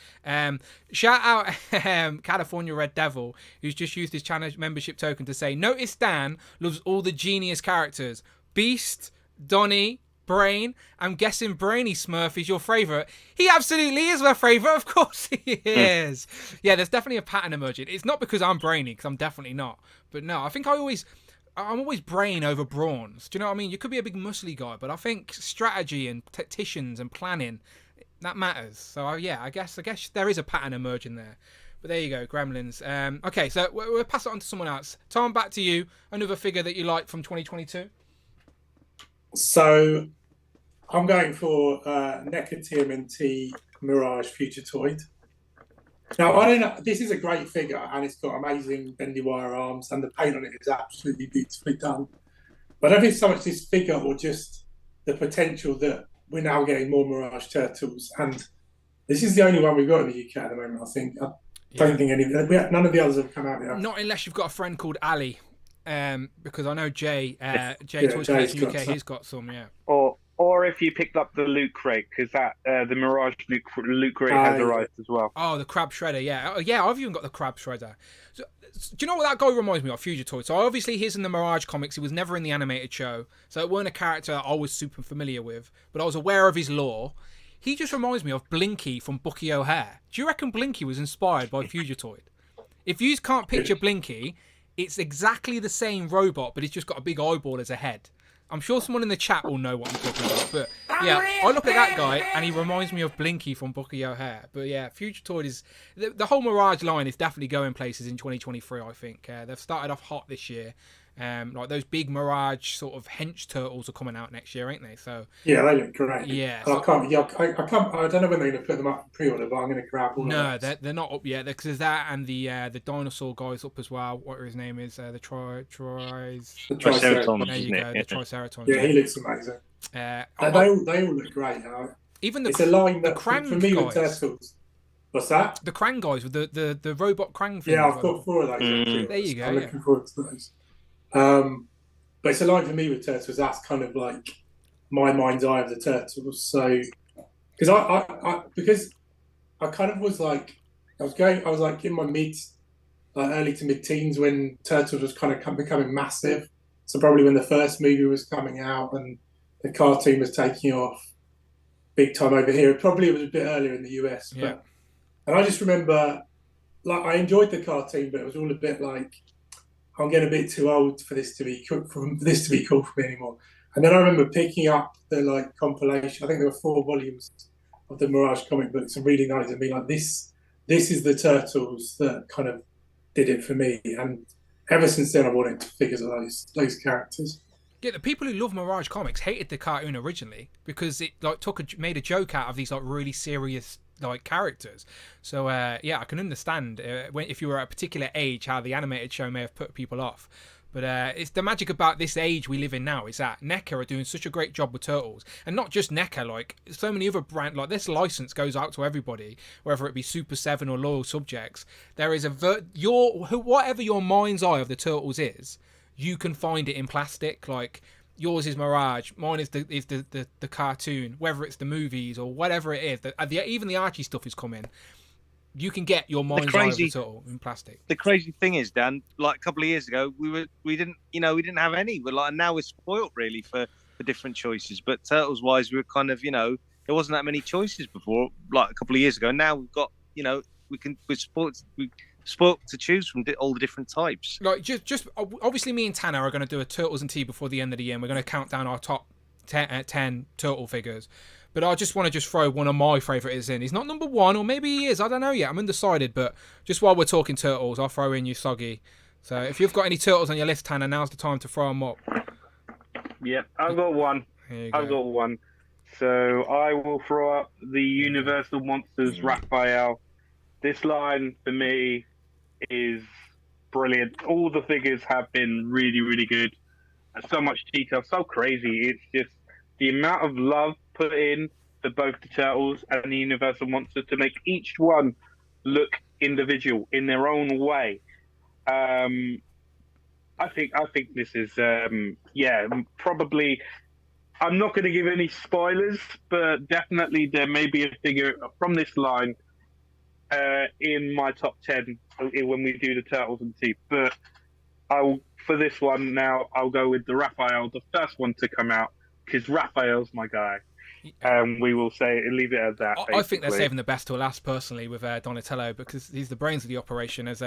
Shout out California Red Devil, who's just used his channel membership token to say, notice Dan loves all the genius characters. Beast, Donnie, Brain. I'm guessing Brainy Smurf is your favourite. He absolutely is my favourite. Of course he is. Yeah, there's definitely a pattern emerging. It's not because I'm brainy, because I'm definitely not. But no, I think I'm always brain over brawns. Do you know what I mean? You could be a big muscly guy, but I think strategy and tacticians and planning, that matters. So yeah, I guess there is a pattern emerging there. But there you go, Gremlins. Okay, so we'll pass it on to someone else. Tom, back to you. Another figure that you like from 2022? So I'm going for NECA TMNT Mirage Future Toy. Now, I don't know. This is a great figure, and it's got amazing bendy wire arms, and the paint on it is absolutely beautifully done. But I don't think so much this figure or just the potential that we're now getting more Mirage Turtles. And this is the only one we've got in the UK at the moment, I think. Don't think none of the others have come out yet. Not unless you've got a friend called Ali, because I know Jay Toys Collection UK, he's got some, yeah. Or if you picked up the loot crate, because the Mirage loot crate has arrived as well. Oh, the Crab Shredder, yeah. Yeah, I've even got the Crab Shredder. So, do you know what that guy reminds me of? Future Toys. So obviously he's in the Mirage comics. He was never in the animated show, so it weren't a character I was super familiar with, but I was aware of his lore. He just reminds me of Blinky from Bucky O'Hare. Do you reckon Blinky was inspired by Fugitoid? If you can't picture Blinky, it's exactly the same robot, but it's just got a big eyeball as a head. I'm sure someone in the chat will know what I'm talking about. But yeah, I look at that guy and he reminds me of Blinky from Bucky O'Hare. But yeah, Fugitoid is... The whole Mirage line is definitely going places in 2023, I think. They've started off hot this year. Like those big Mirage sort of hench turtles are coming out next year, ain't they? So yeah, they look great. Yeah, so, I can't. I don't know when they're going to put them up for pre-order, but I'm going to grab all. No, they're not up yet. Because there's that and the dinosaur guy's up as well. What his name is? The Triceratons. There you go. The Triceratons. Yeah, he looks amazing. They all look great. Even it's a line that the Krang for me guys. with Turtles. What's that? The Krang guys with the robot Krang thing. Yeah, I've got 4 of those. There you go. I'm looking forward to those. But it's like for me with Turtles, that's kind of like my mind's eye of the Turtles. So because I kind of was like I was like in my early to mid teens when Turtles was kind of becoming massive. So probably when the first movie was coming out and the cartoon was taking off big time over here. Probably it was a bit earlier in the US. Yeah. And I just remember, like, I enjoyed the cartoon, but it was all a bit like, I'm getting a bit too old for this to be cool for me anymore. And then I remember picking up the compilation. I think there were 4 volumes of the Mirage comic books, and reading those and being like, this is the Turtles that kind of did it for me. And ever since then, I wanted figures of those characters. Yeah, the people who love Mirage comics hated the cartoon originally because it made a joke out of these really serious characters. So yeah, I can understand if you were at a particular age how the animated show may have put people off. But it's the magic about this age we live in now is that NECA are doing such a great job with Turtles, and not just NECA, so many other brands. This license goes out to everybody, whether it be Super 7 or loyal subjects. There is whatever your mind's eye of the Turtles is, you can find it in plastic. Yours is Mirage, mine is the cartoon, whether it's the movies or whatever it is. Even the Archie stuff is coming. You can get your mind's eye of the Turtle in plastic. The crazy thing is, Dan, a couple of years ago, we didn't have any. But now we're spoilt really for different choices. But Turtles wise, we were kind of, there wasn't that many choices before, a couple of years ago. Now we've got, we're spoilt to choose from all the different types. Just obviously, me and Tanner are going to do a Turtles and Tea before the end of the year, and we're going to count down our top 10 Turtle figures. But I just want to throw one of my favourites in. He's not number 1, or maybe he is. I don't know yet. I'm undecided. But just while we're talking Turtles, I'll throw in Usagi. So if you've got any Turtles on your list, Tanner, now's the time to throw them up. Yep, I've got one. I've got one. So I will throw up the Universal Monsters Raphael. This line for me is brilliant. All the figures have been really, really good. So much detail, so crazy. It's just the amount of love put in for both the Turtles and the Universal Monsters to make each one look individual in their own way. I think this is probably. I'm not going to give any spoilers, but definitely there may be a figure from this line in my top 10 when we do the Turtles and Tea. But for this one now, I'll go with the Raphael, the first one to come out, because Raphael's my guy. We will leave it at that. I think they're saving the best till last, personally, with Donatello, because he's the brains of the operation, as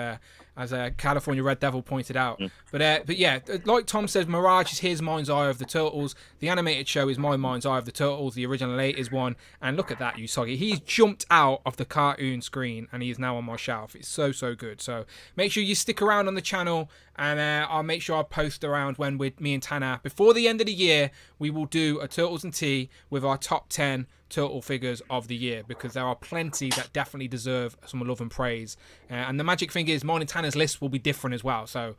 California Red Devil pointed out. But yeah, like Tom says, Mirage is his mind's eye of the Turtles. The animated show is my mind's eye of the Turtles. The original 8 is one. And look at that, Usagi. He's jumped out of the cartoon screen, and he is now on my shelf. It's so good. So make sure you stick around on the channel, and I'll make sure I post around when me and Tanner, before the end of the year, we will do a Turtles and Tea with our top 10 Turtle figures of the year, because there are plenty that definitely deserve some love and praise. And the magic thing is, mine and Tanner's list will be different as well. So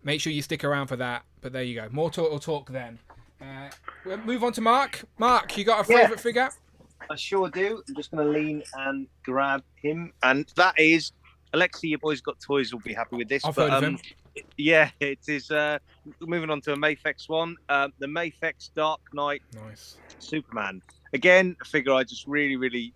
make sure you stick around for that. But there you go. More Turtle talk then. We'll move on to Mark. Mark, you got a favourite figure? I sure do. I'm just going to lean and grab him. And that is Alexi. Your boys got toys. Will be happy with this. I've heard of him. Yeah, it is. Moving on to a Mafex one. The Mafex Dark Knight Superman. Again, a figure I just really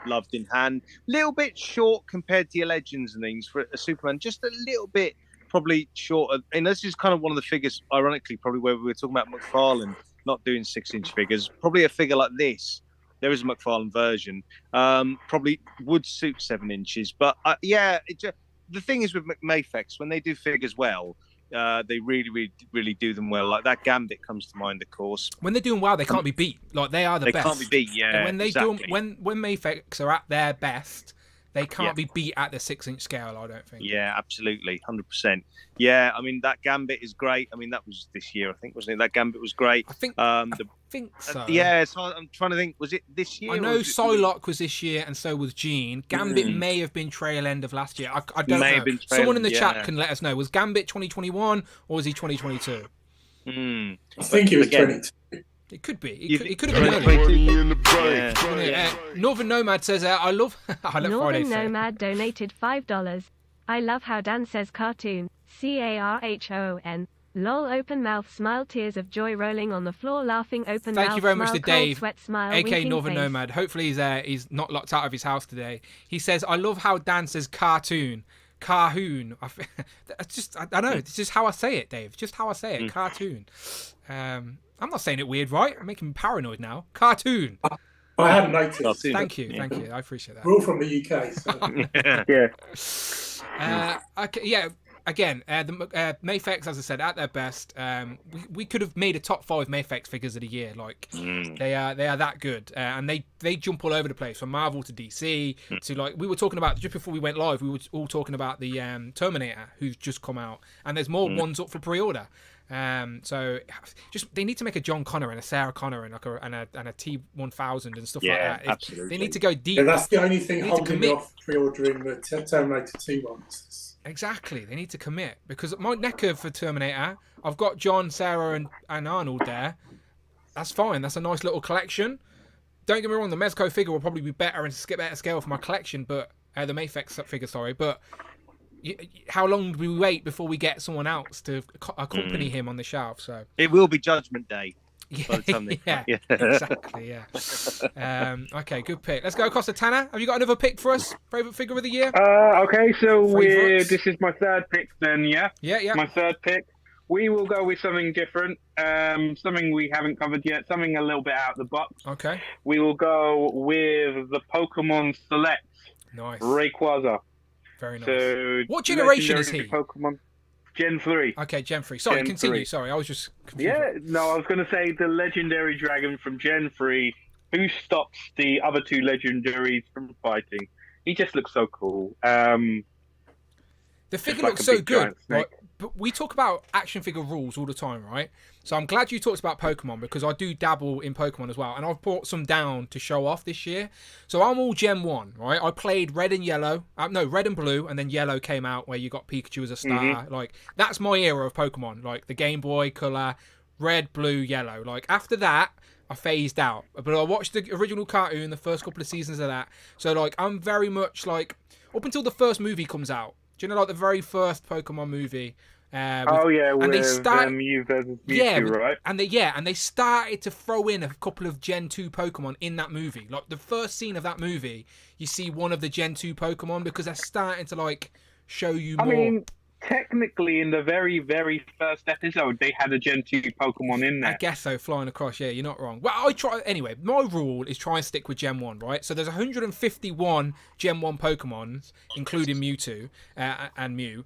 loved in hand. Little bit short compared to your Legends and things for a Superman. Just a little bit probably shorter. And this is kind of one of the figures, ironically, probably where we were talking about McFarlane not doing 6-inch figures. Probably a figure like this. There is a McFarlane version. Probably would suit 7 inches. But the thing is with Mafex, when they do figures well, they really do them well. Like that Gambit comes to mind, of course. When they're doing well, they can't be beat. They are the best. They can't be beat. Yeah. And when they do, when Mafex are at their best, they can't be beat at the 6-inch scale. I don't think. Yeah, absolutely, 100%. Yeah, I mean that Gambit is great. I mean that was this year, I think, wasn't it? That Gambit was great. I think so. Yeah, so I'm trying to think. Was it this year? I know Psylocke was this year, and so was Jean. Gambit may have been trail end of last year. I don't know. Someone in the chat can let us know. Was Gambit 2021 or was he 2022? I think it was 22. It could be. It could have been early. Yeah. Northern Nomad says, I love... Northern Nomad donated $5. I love how Dan says cartoon. CARHOON. Lol, open mouth smile, tears of joy rolling on the floor, laughing, open mouth. Thank you very much smile, to Dave, sweat, smile, aka Northern face. Nomad. Hopefully he's not locked out of his house today. He says, I love how Dan says cartoon. Carhoon. I don't know. It's just how I say it, Dave. Just how I say it. Cartoon. I'm not saying it weird, right? I'm making me paranoid now. Cartoon. I hadn't noticed. Thank you. I appreciate that. We're all from the UK. So. Yeah. Okay. Yeah. Again, the Mayfex, as I said, at their best, we could have made a top 5 Mayfex figures of the year. Like they are that good, and they jump all over the place from Marvel to DC to, like, we were talking about just before we went live. We were all talking about the Terminator who's just come out, and there's more ones up for pre-order. So just they need to make a John Connor and a Sarah Connor and like a T1000 and stuff like that. Absolutely. They need to go deep. Yeah, that's the only thing holding me off pre-ordering the Terminator 2 ones. Exactly, they need to commit, because my NECA for Terminator, I've got John, Sarah, and Arnold there. That's fine. That's a nice little collection. Don't get me wrong, the Mezco figure will probably be better and better scale for my collection, but the Mayfex figure, sorry. But how long do we wait before we get someone else to accompany him on the shelf? So it will be Judgment Day. Yeah, exactly. Yeah. Okay, good pick. Let's go across to Tanner. Have you got another pick for us? Favorite figure of the year? Okay, so Favourites? this is my third pick then, yeah? Yeah. My third pick. We will go with something different, something we haven't covered yet, something a little bit out of the box. Okay. We will go with the Pokémon Select. Nice. Rayquaza. Very nice. So what generation is he? Pokemon Gen 3. Okay, Gen 3. Sorry, Gen continue. 3. Sorry, I was just confused. Yeah, no, I was going to say the legendary dragon from Gen 3 who stops the other two legendaries from fighting. He just looks so cool. The figure like looks a so big good, giant snake. right? But we talk about action figure rules all the time, right? So I'm glad you talked about Pokemon, because I do dabble in Pokemon as well, and I've brought some down to show off this year. So I'm all Gen 1, right? I played red and yellow. Red and blue, and then yellow came out where you got Pikachu as a star. Like, that's my era of Pokemon. Like, the Game Boy Color, red, blue, yellow. Like, after that, I phased out. But I watched the original cartoon, the first couple of seasons of that. So, like, I'm very much, like, up until the first movie comes out. Do you know, like, the very first Pokemon movie? And they start, Mew versus Mewtwo, right? And they started to throw in a couple of Gen 2 Pokemon in that movie. Like, the first scene of that movie, you see one of the Gen 2 Pokemon, because they're starting to, like, show you more. I mean, technically, in the very, very first episode, they had a Gen 2 Pokemon in there. I guess so, flying across. Yeah, you're not wrong. Well, anyway, my rule is try and stick with Gen 1, right? So there's 151 Gen 1 Pokemons, including Mewtwo and Mew.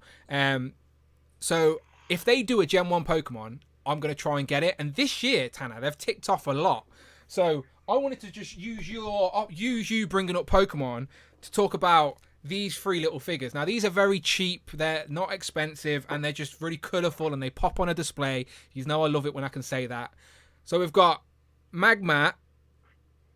So if they do a Gen 1 Pokemon, I'm going to try and get it. And this year, Tanner, they've ticked off a lot. So I wanted to just use you bringing up Pokemon to talk about these 3 little figures. Now, these are very cheap. They're not expensive, and they're just really colourful, and they pop on a display. You know I love it when I can say that. So we've got Magmar,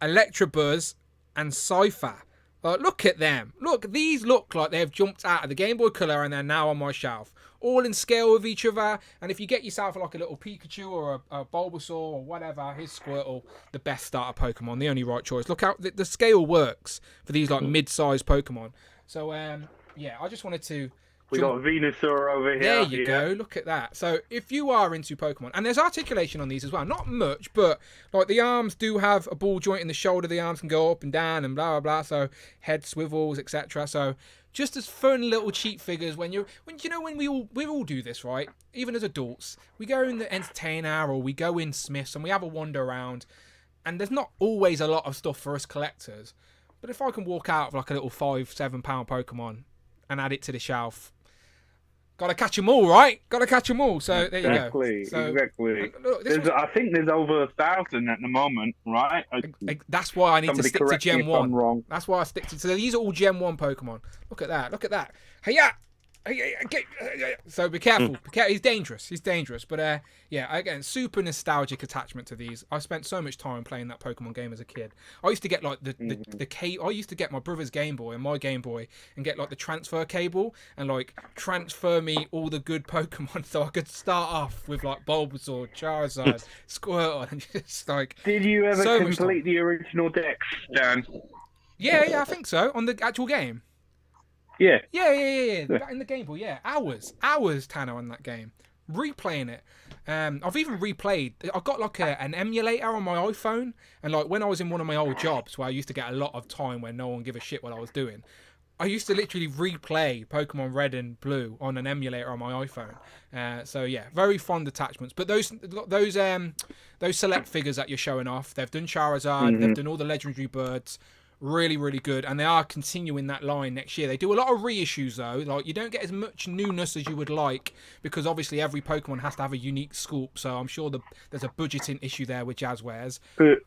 Electabuzz, and Cypher. Look at them. Look, these look like they've jumped out of the Game Boy Color, and they're now on my shelf. All in scale with each other. And if you get yourself like a little Pikachu or a Bulbasaur or whatever, his Squirtle, the best starter Pokemon, the only right choice. Look how the scale works for these like mid-sized Pokemon. So, yeah, I just wanted to... We got Venusaur over here. There you go. Look at that. So if you are into Pokemon, and there's articulation on these as well, not much, but like the arms do have a ball joint in the shoulder. The arms can go up and down and blah blah blah. So head swivels, etc. So just as fun little cheap figures when we all do this, right? Even as adults, we go in the Entertainer or we go in Smith's and we have a wander around, and there's not always a lot of stuff for us collectors. But if I can walk out of like a little £5-7 Pokemon and add it to the shelf. Gotta catch them all, right? Gotta catch them all. So there you go. Exactly. Look, I think there's over 1,000 at the moment, right? That's why I need to stick to Gen 1. Wrong. That's why I stick to. So these are all Gen 1 Pokemon. Look at that. Look at that. Hey, yeah. So be careful. He's dangerous. But yeah, again, super nostalgic attachment to these. I spent so much time playing that Pokemon game as a kid. I used to get like I used to get my brother's Game Boy and my Game Boy and get like the transfer cable and like transfer me all the good Pokemon so I could start off with like Bulbasaur, Charizard, Squirtle, and just like. Did you ever complete the original decks, Dan? Yeah, I think so. On the actual game. Yeah. Yeah. Back in the Game Boy, yeah. Hours, Tanner, on that game. Replaying it. I've even replayed. I've got like an emulator on my iPhone, and like when I was in one of my old jobs where I used to get a lot of time when no one gave a shit what I was doing, I used to literally replay Pokemon Red and Blue on an emulator on my iPhone. So yeah, very fond attachments. But those select figures that you're showing off, they've done Charizard, they've done all the legendary birds. Really, really good, and they are continuing that line next year. They do a lot of reissues though. Like you don't get as much newness as you would like because obviously every Pokemon has to have a unique sculpt. So I'm sure there's a budgeting issue there with Jazzwares. But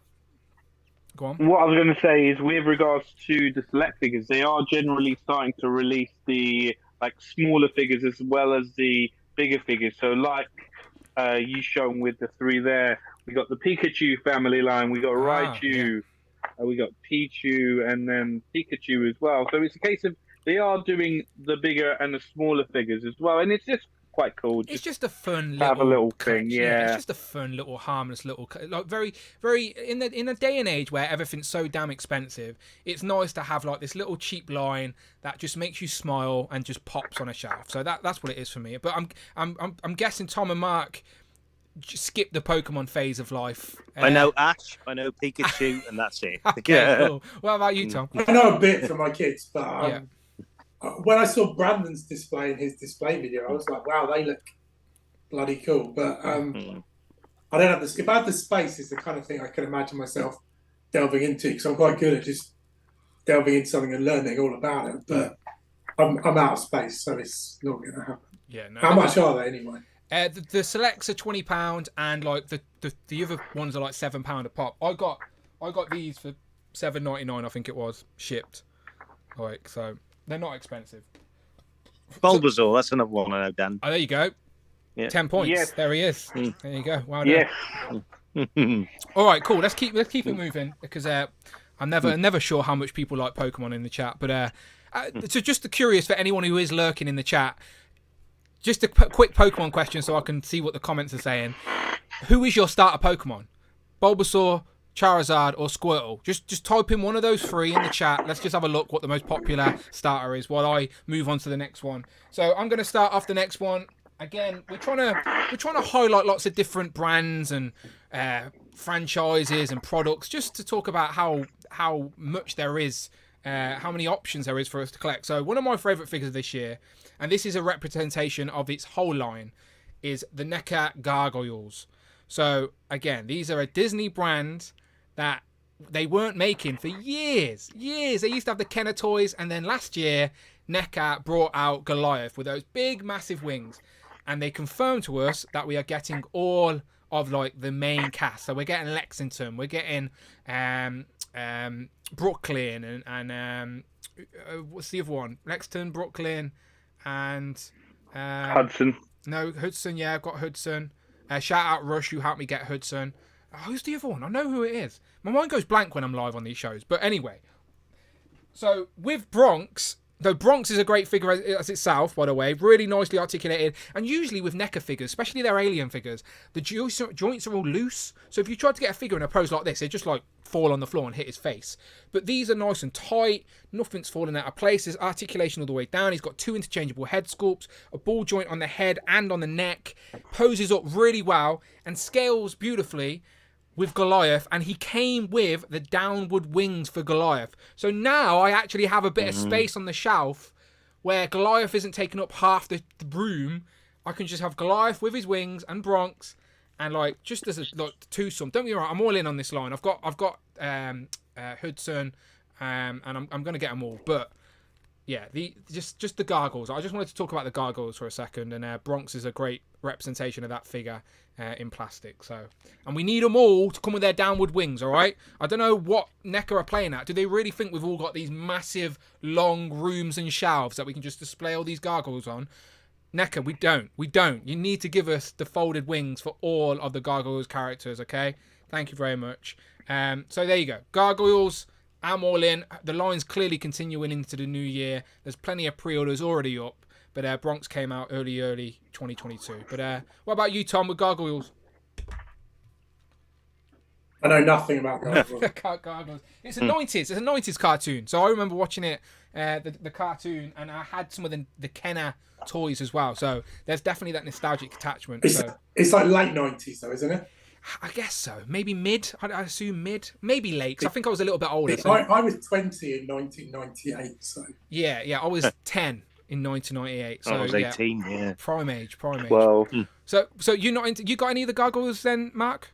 go on. What I was going to say is, with regards to the select figures, they are generally starting to release the like smaller figures as well as the bigger figures. So like you shown with the three there, we got the Pikachu family line, we got Raichu. Yeah. We got Pichu and then Pikachu as well. So it's a case of they are doing the bigger and the smaller figures as well. And it's just quite cool. It's just a fun little thing, yeah. It's just a fun little harmless little, like very, very, in a day and age where everything's so damn expensive, it's nice to have like this little cheap line that just makes you smile and just pops on a shelf. So that's what it is for me. But I'm guessing Tom and Mark skip the Pokemon phase of life. I know Ash, I know Pikachu, and that's it. Okay, cool. What about you, Tom? I know a bit for my kids, but when I saw Brandon's display in his display video, I was like, wow, they look bloody cool. But I don't have this. If I had the space, it's the kind of thing I could imagine myself delving into, because I'm quite good at just delving into something and learning all about it. But I'm out of space, so it's not going to happen. Yeah. No, How much are they anyway? The selects are £20, and like the other ones are like £7 a pop. I got these for $7.99, I think it was, shipped. Like, so they're not expensive. Bulbasaur, that's another one I know, Dan. Oh, there you go. Yeah. 10 points. Yes. There he is. There you go. Wow. Yes. All right, cool. Let's keep it moving, because I'm never sure how much people like Pokemon in the chat. But so just curious for anyone who is lurking in the chat. Just a quick Pokemon question so I can see what the comments are saying. Who is your starter Pokemon? Bulbasaur, Charizard, or Squirtle? Just type in one of those three in the chat. Let's just have a look what the most popular starter is while I move on to the next one. So I'm going to start off the next one. Again, we're trying to highlight lots of different brands and franchises and products, just to talk about how much there is, how many options there is for us to collect. So one of my favourite figures this year, and this is a representation of its whole line, is the NECA Gargoyles. So again, these are a Disney brand that they weren't making for years. They used to have the Kenner toys, and then last year NECA brought out Goliath with those big massive wings, and they confirmed to us that we are getting all of like the main cast. So we're getting Lexington, we're getting Brooklyn, and what's the other one? Lexington, Brooklyn, and Hudson. No, Hudson. Yeah, I've got Hudson. Shout out Rush, who helped me get Hudson. Who's the other one? I know who it is. My mind goes blank when I'm live on these shows. But anyway, so with Bronx, though Bronx is a great figure as itself, by the way, really nicely articulated. And usually with NECA figures, especially their alien figures, the joints are all loose. So if you try to get a figure in a pose like this, they just like fall on the floor and hit his face. But these are nice and tight. Nothing's falling out of place. There's articulation all the way down. He's got two interchangeable head sculpts, a ball joint on the head and on the neck. Poses up really well and scales beautifully with Goliath, and he came with the downward wings for Goliath. So now I actually have a bit of space on the shelf where Goliath isn't taking up half the room. I can just have Goliath with his wings and Bronx, and like just as a like twosome. Don't get me wrong, I'm all in on this line. I've got Hudson, and I'm going to get them all. But Yeah, just the Gargoyles. I just wanted to talk about the Gargoyles for a second, and Bronx is a great representation of that figure in plastic. So, and we need them all to come with their downward wings. All right. I don't know what NECA are playing at. Do they really think we've all got these massive, long rooms and shelves that we can just display all these Gargoyles on? NECA, we don't. We don't. You need to give us the folded wings for all of the Gargoyles characters. Okay. Thank you very much. So there you go. Gargoyles. I'm all in. The line's clearly continuing into the new year. There's plenty of pre-orders already up, but Bronx came out early 2022. But what about you, Tom, with Gargoyles? I know nothing about Gargoyles. Gargoyles. It's a 90s. It's a 90s cartoon. So I remember watching it, the cartoon, and I had some of the Kenner toys as well. So there's definitely that nostalgic attachment. It's like late 90s though, isn't it? I guess so. Maybe mid. I assume mid. Maybe late. Because I think I was a little bit older. So. I was 20 in 1998. So yeah. I was 10 in 1998. So I was 18. Yeah. Prime age. Well, so you not into? You got any of the Gargoyles then, Mark?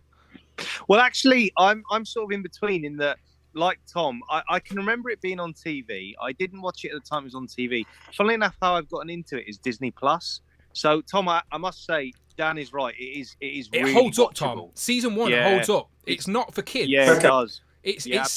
Well, actually, I'm sort of in between in that. Like Tom, I can remember it being on TV. I didn't watch it at the time it was on TV. Funnily enough, how I've gotten into it is Disney Plus. So Tom, I must say, Dan is right. It really holds up, watchable. Tom. Season 1 holds up. It's not for kids. Yeah, it does.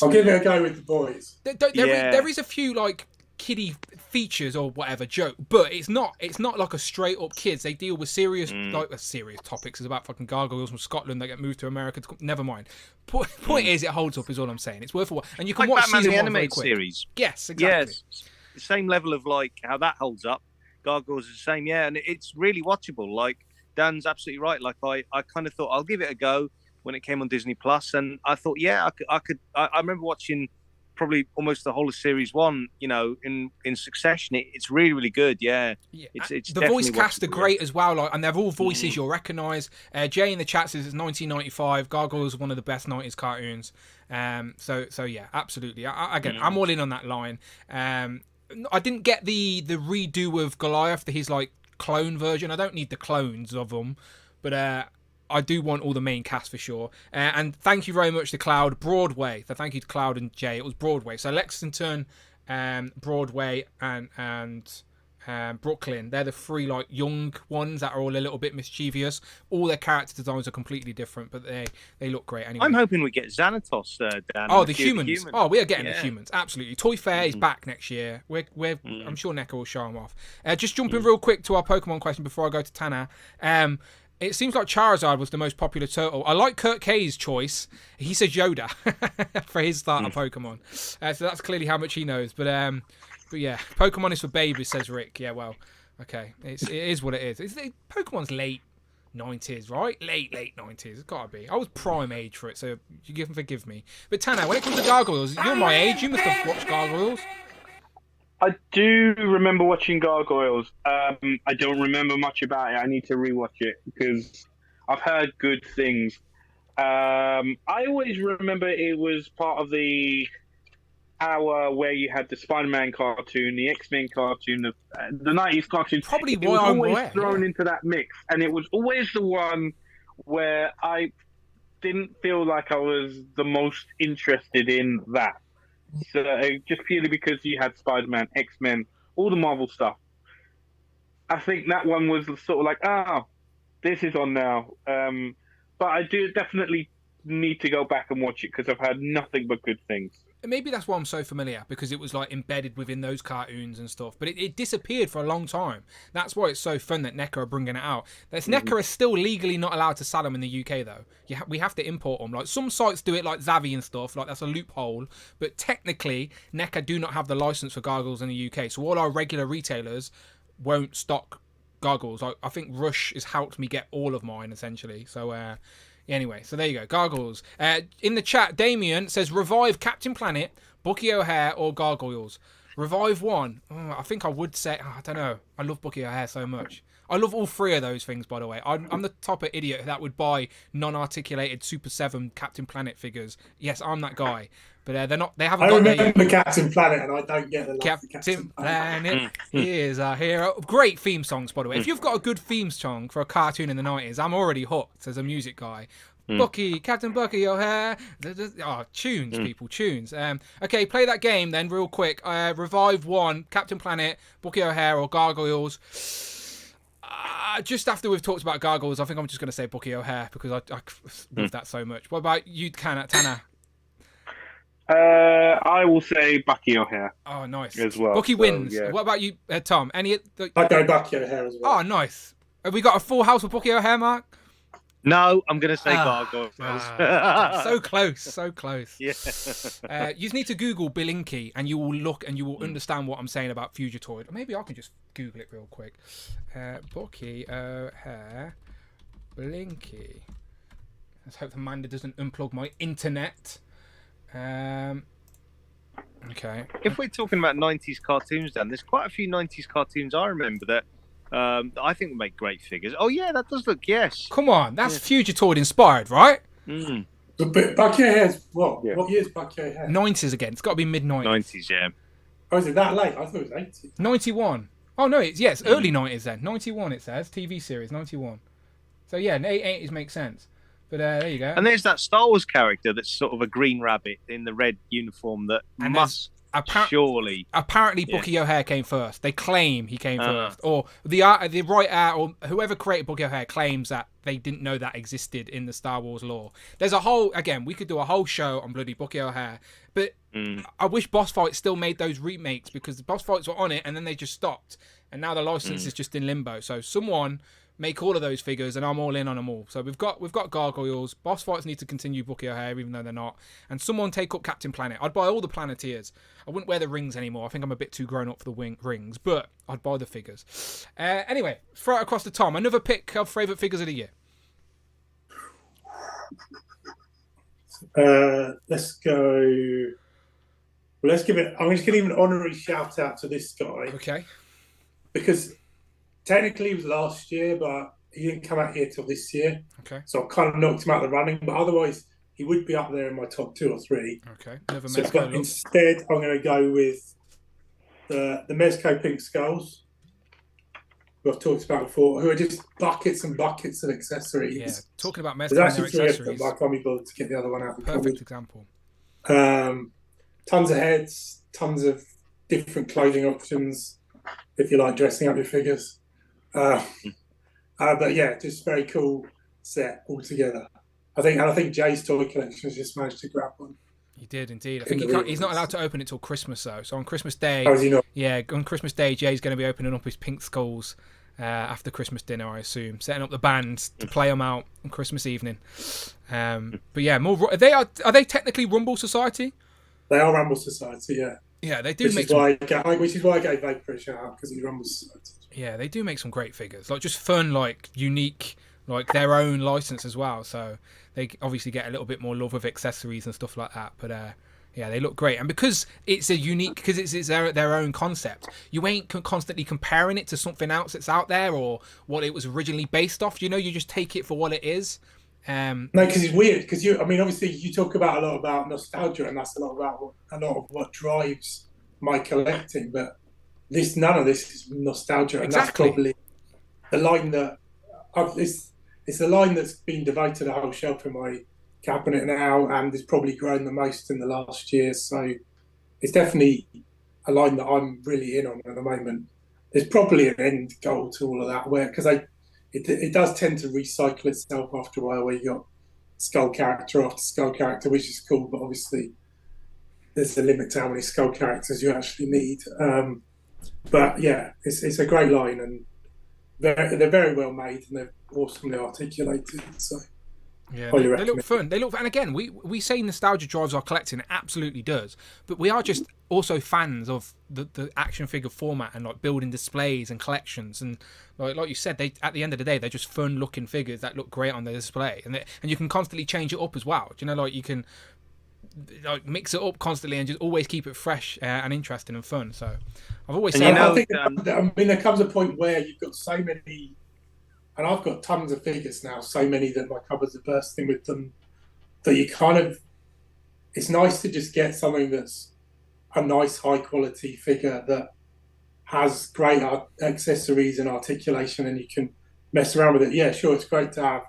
I'll give it a go with the boys. There is a few like kiddie features or whatever joke, but it's not like a straight up kids. They deal with serious serious topics. It's about fucking gargoyles from Scotland that get moved to America. Never mind. Point is, it holds up. Is all I'm saying. It's worth a watch, and you can like watch Batman season the 1 very animated quick. series. Yes, exactly. Yes, the same level of like how that holds up. Gargoyles is the same, and it's really watchable. Like Dan's absolutely right. Like I kind of thought I'll give it a go when it came on Disney Plus, and I thought, I could. I remember watching probably almost the whole of series 1, in succession. It's really, really good. Yeah. It's the voice cast are great as well, like, and they're all voices you'll recognise. Jay in the chat says it's 1995. Gargoyles is one of the best 90s cartoons. So yeah, absolutely. I'm all in on that line. I didn't get the redo of Goliath, his like clone version. I don't need the clones of them, but I do want all the main cast for sure. And thank you very much to Cloud. Broadway. So thank you to Cloud and Jay. It was Broadway. So Lexington, Broadway, and Brooklyn. They're the 3 like young ones that are all a little bit mischievous. All their character designs are completely different, but they look great anyway. I'm hoping we get Xanatos, Dan. Oh, the humans. Oh, we are getting the humans. Absolutely. Toy Fair is back next year. I'm sure NECA will show them off. Just jumping real quick to our Pokemon question before I go to Tanner. It seems like Charizard was the most popular turtle. I like Kurt K's choice. He says Yoda for his starter Pokemon. So that's clearly how much he knows. But yeah, Pokemon is for babies, says Rick. Yeah, well, okay. It is what it is. Pokemon's late 90s, right? Late 90s. It's got to be. I was prime age for it, so you can forgive me. But Tanner, when it comes to Gargoyles, you're my age. You must have watched Gargoyles. I do remember watching Gargoyles. I don't remember much about it. I need to rewatch it because I've heard good things. I always remember it was part of the hour where you had the Spider-Man cartoon, the X-Men cartoon, the 90s cartoon. Probably why I'm aware. Thrown into that mix, and it was always the one where I didn't feel like I was the most interested in that. So just purely because you had Spider-Man, X-Men, all the Marvel stuff. I think that one was sort of like, this is on now. But I do definitely need to go back and watch it because I've heard nothing but good things. Maybe that's why I'm so familiar, because it was like embedded within those cartoons and stuff. But it disappeared for a long time. That's why it's so fun that NECA are bringing it out. NECA is still legally not allowed to sell them in the UK though. We have to import them. Like some sites do it, like Zavvi and stuff. Like that's a loophole. But technically, NECA do not have the license for Gargoyles in the UK. So all our regular retailers won't stock Gargoyles. I think Rush has helped me get all of mine essentially. So. Anyway, so there you go. Gargoyles. In the chat, Damien says, revive Captain Planet, Bucky O'Hare, or Gargoyles. Revive one. I think I would say, I don't know. I love Bucky O'Hare so much. I love all 3 of those things, by the way. I'm the type of idiot that would buy non-articulated Super 7 Captain Planet figures. Yes, I'm that guy. But they're not. They haven't. I remember Captain Planet, and I don't get the love Captain Planet is our hero. Great theme songs, by the way. If you've got a good theme song for a cartoon in the 90s, I'm already hooked as a music guy. Bucky, Captain Bucky O'Hare. Oh, tunes, people, tunes. Okay, play that game then real quick. Revive 1, Captain Planet, Bucky O'Hare or Gargoyles. Just after we've talked about Gargoyles, I think I'm just going to say Bucky O'Hare because I love that so much. What about you, Tanner? I will say Bucky O'Hare. Oh, nice. As well. Bucky wins. Yeah. What about you, Tom? Any? I'd go Bucky O'Hare as well. Oh, nice. Have we got a full house with Bucky O'Hare, Mark? No, I'm going to say Gargoyles. So close, so close. Yeah. You just need to Google Blinky and you will look and you will understand what I'm saying about Fugitoid. Or maybe I can just Google it real quick. Bucky O'Hare Blinky. Let's hope Amanda doesn't unplug my internet. Okay. If we're talking about 90s cartoons, Dan, there's quite a few 90s cartoons I remember that I think would make great figures. Oh, yeah, that does look, yes. Come on, that's Fugitoid inspired, right? But Bucky O'Hare's what? Yeah. What year's Bucky O'Hare? 90s again. It's got to be mid-90s. 90s, yeah. Oh, is it that late? I thought it was 80s. 91. Oh, no, it's early 90s then. 91, it says. TV series, 91. So, yeah, 80s makes sense. But there you go. And there's that Star Wars character that's sort of a green rabbit in the red uniform that must surely... Apparently, Bucky O'Hare came first. They claim he came first. Or the writer or whoever created Bucky O'Hare claims that they didn't know that existed in the Star Wars lore. There's a whole... Again, we could do a whole show on bloody Bucky O'Hare. But I wish Boss Fight still made those remakes because the Boss Fights were on it and then they just stopped. And now the license is just in limbo. So someone... make all of those figures, and I'm all in on them all. So we've got Gargoyles. Boss Fights need to continue Bucky O'Hare, even though they're not. And someone take up Captain Planet. I'd buy all the Planeteers. I wouldn't wear the rings anymore. I think I'm a bit too grown up for the rings, but I'd buy the figures. Anyway, throw it across to Tom. Another pick of favourite figures of the year. Let's go. Well, let's give it. I'm just going to give an honorary shout out to this guy. Okay. Because technically, it was last year, but he didn't come out here till this year. Okay. So I kind of knocked him out of the running, but otherwise, he would be up there in my top 2 or 3. Okay. Instead, I'm going to go with the Mezco Pink Skulls, who I've talked about before, who are just buckets and buckets of accessories. Yeah, talking about Mezco and their accessories. I can't be bothered to get the other one out. Perfect example. Tons of heads, tons of different clothing options, if you like dressing up your figures. But yeah, just very cool set altogether. I think Jay's toy collection has just managed to grab one. He did indeed. I think he's not allowed to open it till Christmas though. So on Christmas Day, is he not? Yeah, on Christmas Day, Jay's going to be opening up his pink skulls after Christmas dinner, I assume, setting up the bands to play them out on Christmas evening. But yeah, are they technically Rumble Society? They are Rumble Society, yeah. Yeah, they do which is why I gave Vapor a shout out because he Rumble Society. Yeah, they do make some great figures, like just fun, like unique, like their own license as well. So they obviously get a little bit more love of accessories and stuff like that. But yeah, they look great, and because it's because it's their own concept, you ain't constantly comparing it to something else that's out there or what it was originally based off. You just take it for what it is. No, because it's weird. Because obviously you talk about a lot about nostalgia, and that's a lot of what drives my collecting. But none of this is nostalgia, and that's probably the line that it's the line that's been devoted a whole shelf in my cabinet now, and it's probably grown the most in the last year. So it's definitely a line that I'm really in on at the moment. There's probably an end goal to all of that, because it does tend to recycle itself after a while, where you got skull character after skull character, which is cool, but obviously there's a limit to how many skull characters you actually need. But yeah, it's a great line, and they're very well made, and they're awesomely articulated. So yeah, they look fun. And again, we say nostalgia drives our collecting. It absolutely does. But we are just also fans of the action figure format and like building displays and collections. And like you said, at the end of the day, they're just fun looking figures that look great on the display. And you can constantly change it up as well. Do you know, like you can like mix it up constantly and just always keep it fresh and interesting and fun. So I've always said, there comes a point where you've got so many. And I've got tons of figures now, so many that my cupboards are bursting with them, that you it's nice to just get something that's a nice, high-quality figure that has great accessories and articulation, and you can mess around with it. Yeah, sure, it's great to have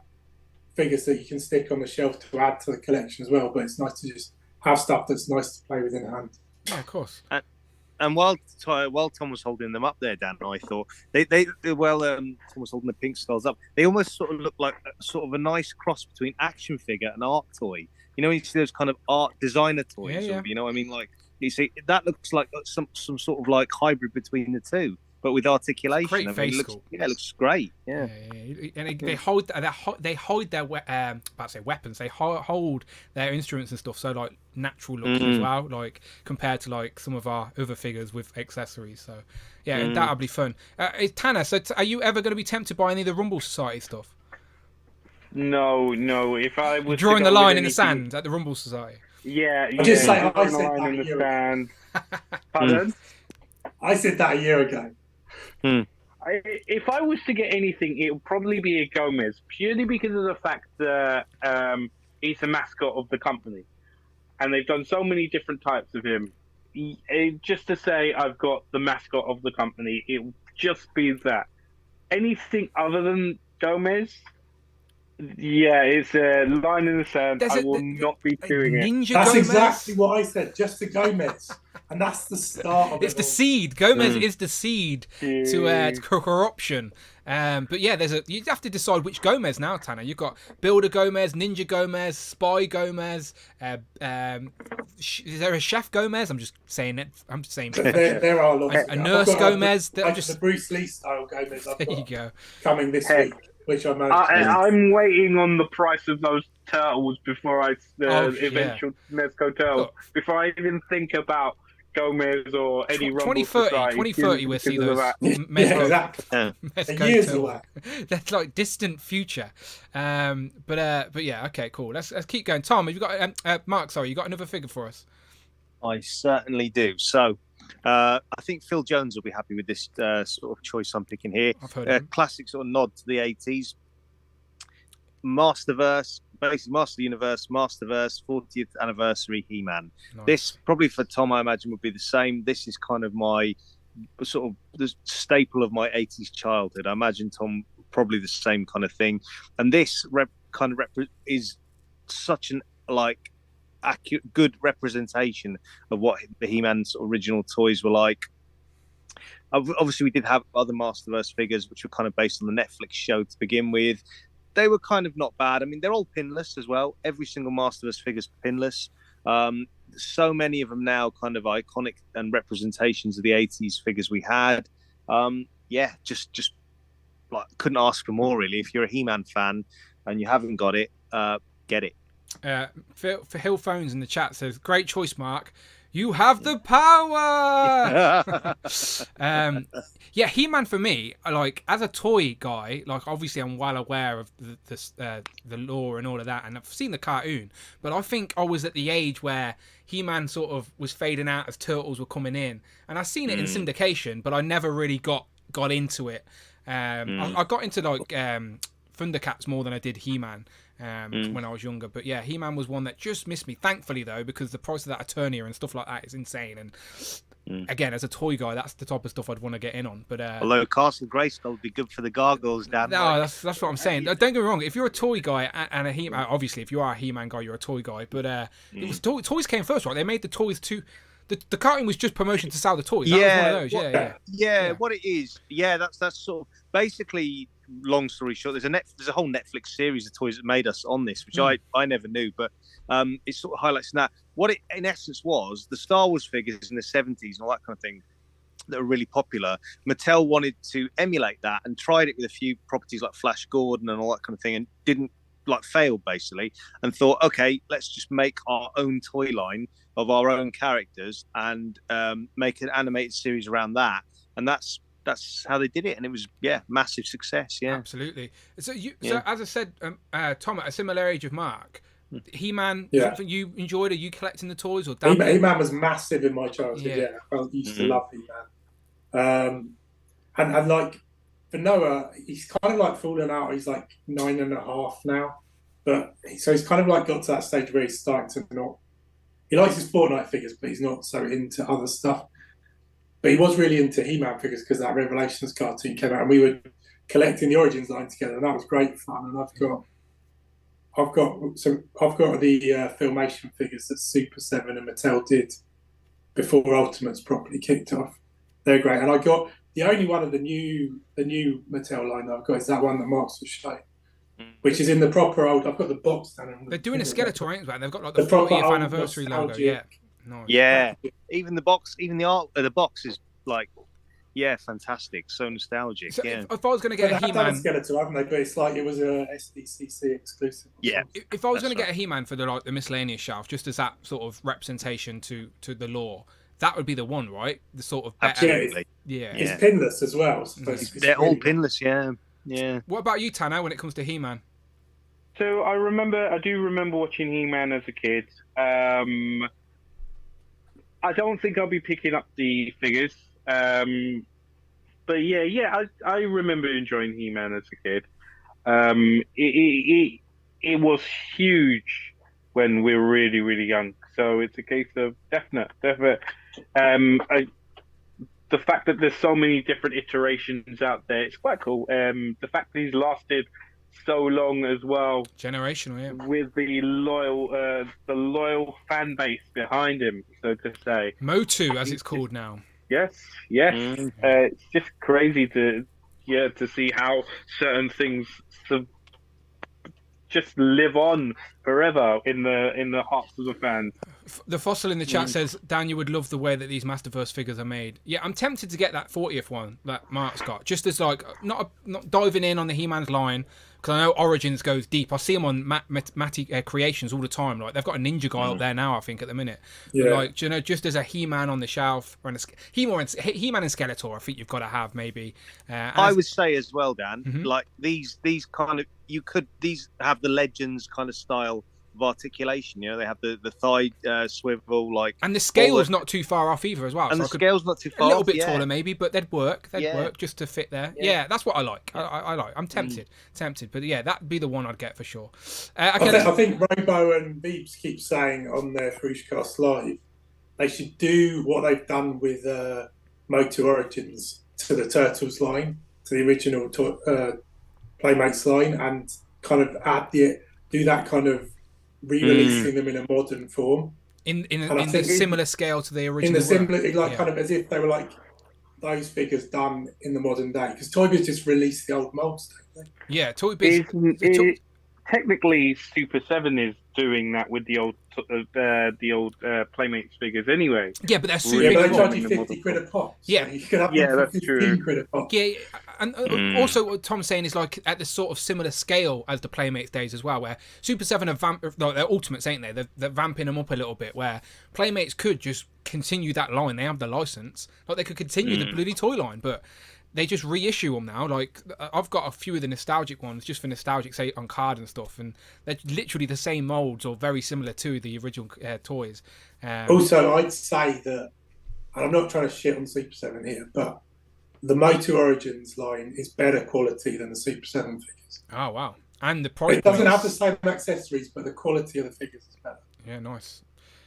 figures that you can stick on the shelf to add to the collection as well. But it's nice to just have stuff that's nice to play with in hand. Yeah, of course. And while Tom was holding them up there, Dan, I thought Tom was holding the pink skulls up. They almost sort of look like a nice cross between action figure and art toy. You know, you see those kind of art designer toys. Yeah. You know what I mean? Like you see, that looks like some sort of like hybrid between the two, but with articulation. Great face sculpt. It looks great. Yeah. And they hold their weapons. They hold their instruments and stuff so like natural looking as well, like compared to like some of our other figures with accessories. So yeah, that'll be fun. Tanner, so are you ever going to be tempted by any of the Rumble Society stuff? No. If I was drawing the line in the sand at the Rumble Society. Yeah. I just say I said line that in a the year sand. Pardon? I said that a year ago. If I was to get anything, it would probably be a Gomez, purely because of the fact that he's a mascot of the company, and they've done so many different types of him. Just to say I've got the mascot of the company, it would just be that. Anything other than Gomez, yeah, it's a line in the sand. I will not be doing it. Ninja That's Gomez? exactly what I said, just the Gomez. And that's the start of it. It's the seed. Gomez is the seed to corruption. But yeah, you have to decide which Gomez now, Tanner. You've got Builder Gomez, Ninja Gomez, Spy Gomez. Is there a Chef Gomez? I'm just saying it. I'm just saying. There are lots. A Nurse Gomez. The Bruce Lee style Gomez. There you go. Coming this week, which I managed. I'm waiting on the price of those turtles before eventual Mezco turtles. Before I even think about Gomez or any Rumble 2030 we'll see those. Exactly. Years away. That's like distant future. But yeah, okay, cool. Let's keep going. Tom, have you got Mark? Sorry, you got another figure for us? I certainly do. So, I think Phil Jones will be happy with this sort of choice I'm picking here. I've heard of him. Classic sort of nod to the 80s. Masterverse, basically Master Universe, Masterverse, 40th anniversary He-Man. Nice. This probably for Tom, I imagine, would be the same. This is kind of my sort of the staple of my 80s childhood. I imagine Tom probably the same kind of thing. And this is such an like accurate, good representation of what the He-Man sort of original toys were like. Obviously, we did have other Masterverse figures, which were kind of based on the Netflix show to begin with. They were kind of not bad. I mean, they're all pinless as well. Every single Masterverse figure's pinless. So many of them now kind of iconic and representations of the 80s figures we had. Just like couldn't ask for more, really. If you're a He-Man fan and you haven't got it, get it. For Hill Phones in the chat says, great choice, Mark. You have the power. Yeah, He-Man for me, like as a toy guy, like obviously I'm well aware of the lore and all of that, and I've seen the cartoon. But I think I was at the age where He-Man sort of was fading out as Turtles were coming in, and I've seen it in syndication, but I never really got into it. I got into like Thundercats more than I did He-Man. When I was younger, but yeah, He-Man was one that just missed me. Thankfully, though, because the price of that Eternia and stuff like that is insane. And again, as a toy guy, that's the type of stuff I'd want to get in on. But although Castle Grayskull would be good for the Gargoyles, Dan. No, that's what I'm saying. Don't get me wrong. If you're a toy guy and a He-Man, obviously, if you are a He-Man guy, you're a toy guy. But it was toys came first, right? They made the toys to. The cartoon was just promotion to sell the toys. That was one of those. Yeah. What it is. Yeah, that's sort of basically. Long story short, there's a whole Netflix series of toys that made us on this, which I never knew, but it sort of highlights that. What it in essence was, the Star Wars figures in the 70s and all that kind of thing that were really popular. Mattel wanted to emulate that and tried it with a few properties like Flash Gordon and all that kind of thing, and didn't failed basically, and thought, okay, let's just make our own toy line of our own characters and make an animated series around that, and that's how they did it, and it was massive success. Absolutely. So so as I said, Tom, at a similar age of Mark, He-Man, something you enjoyed? Are you collecting the toys or He-Man was massive in my childhood. I used to love He-Man. And like for Noah, he's kind of like fallen out. He's like 9.5 now, but so he's kind of like got to that stage where he's starting to not. He likes his Fortnite figures, but he's not so into other stuff. But he was really into He-Man figures because that Revelations cartoon came out, and we were collecting the Origins line together, and that was great fun. And I've got I've got the Filmation figures that Super 7 and Mattel did before Ultimates properly kicked off. They're great, and I got the only one of the new Mattel line that I've got is that one that Mark's was showing, which is in the proper old. I've got the box down. They're doing a Skeletor, ain't they? They've got like the 40th anniversary logo. Yeah, nice. Yeah. Even the box, even the art of the box is like, yeah, fantastic. So nostalgic. So yeah. If I was going to get a He-Man, Skeletor, haven't they? But it's like it was a SDCC exclusive. Yeah. If I was going to get a He-Man for the miscellaneous shelf, just as that sort of representation to the lore, that would be the one, right? The sort of better. Absolutely. Yeah. It's pinless as well. So they're all pinless. Yeah. Yeah. What about you, Tanner? When it comes to He-Man? So I do remember watching He-Man as a kid. I don't think I'll be picking up the figures. But yeah, I remember enjoying He-Man as a kid. It was huge when we were really, really young. So it's a case of definite. The fact that there's so many different iterations out there, it's quite cool. The fact that he's lasted so long as well, generational, yeah, with the loyal fan base behind him, so to say. Motu, as it's called now. Yes. It's just crazy to see how certain things just live on forever in the hearts of the fans. The Fossil in the chat says, Dan, you would love the way that these Masterverse figures are made. Yeah, I'm tempted to get that 40th one that Mark's got, just as like not diving in on the He-Man's line, because I know Origins goes deep. I see them on Matty Creations all the time. Like they've got a ninja guy up there now, I think, at the minute. Yeah. But, like, you know, just as a He-Man on the shelf, or He-Man and Skeletor, I think you've got to have maybe. I would say as well, Dan, like these kind of these have the Legends kind of style of articulation. You know, they have the thigh swivel, like, and the scale's not too far off either as well. And so the scale's not too far a little off, bit taller maybe, but they'd work just to fit there. Yeah, that's what I like. I like. I'm tempted, but yeah, that'd be the one I'd get for sure. Okay, I think Robo and Beeps keep saying on their Frushcast Live they should do what they've done with Motu Origins to the Turtles line, to the original Playmates line, and kind of do that kind of re-releasing them in a modern form. In the similar scale to the original. In the similar, kind of as if they were like those figures done in the modern day. Because Toy Biz just released the old molds, don't they? Yeah, Toy Biz. Technically, Super 7 is doing that with the old Playmates figures anyway. Yeah, but they're super. Yeah, but they charge you 50 quid a pop. Yeah, so you could have that's 15 true. quid a pop. Yeah, and also what Tom's saying is like at the sort of similar scale as the Playmates days as well, where Super 7 are they're Ultimates, ain't they? They're vamping them up a little bit, where Playmates could just continue that line. They have the license. Like they could continue the bloody toy line, but they just reissue them now. Like I've got a few of the nostalgic ones just for nostalgic, say on card and stuff, and they're literally the same molds or very similar to the original toys. Also, I'd say that, and I'm not trying to shit on Super 7 here, but the Motu Origins line is better quality than the Super 7 figures. Oh wow! And the price. It doesn't have the same accessories, but the quality of the figures is better. Yeah, nice.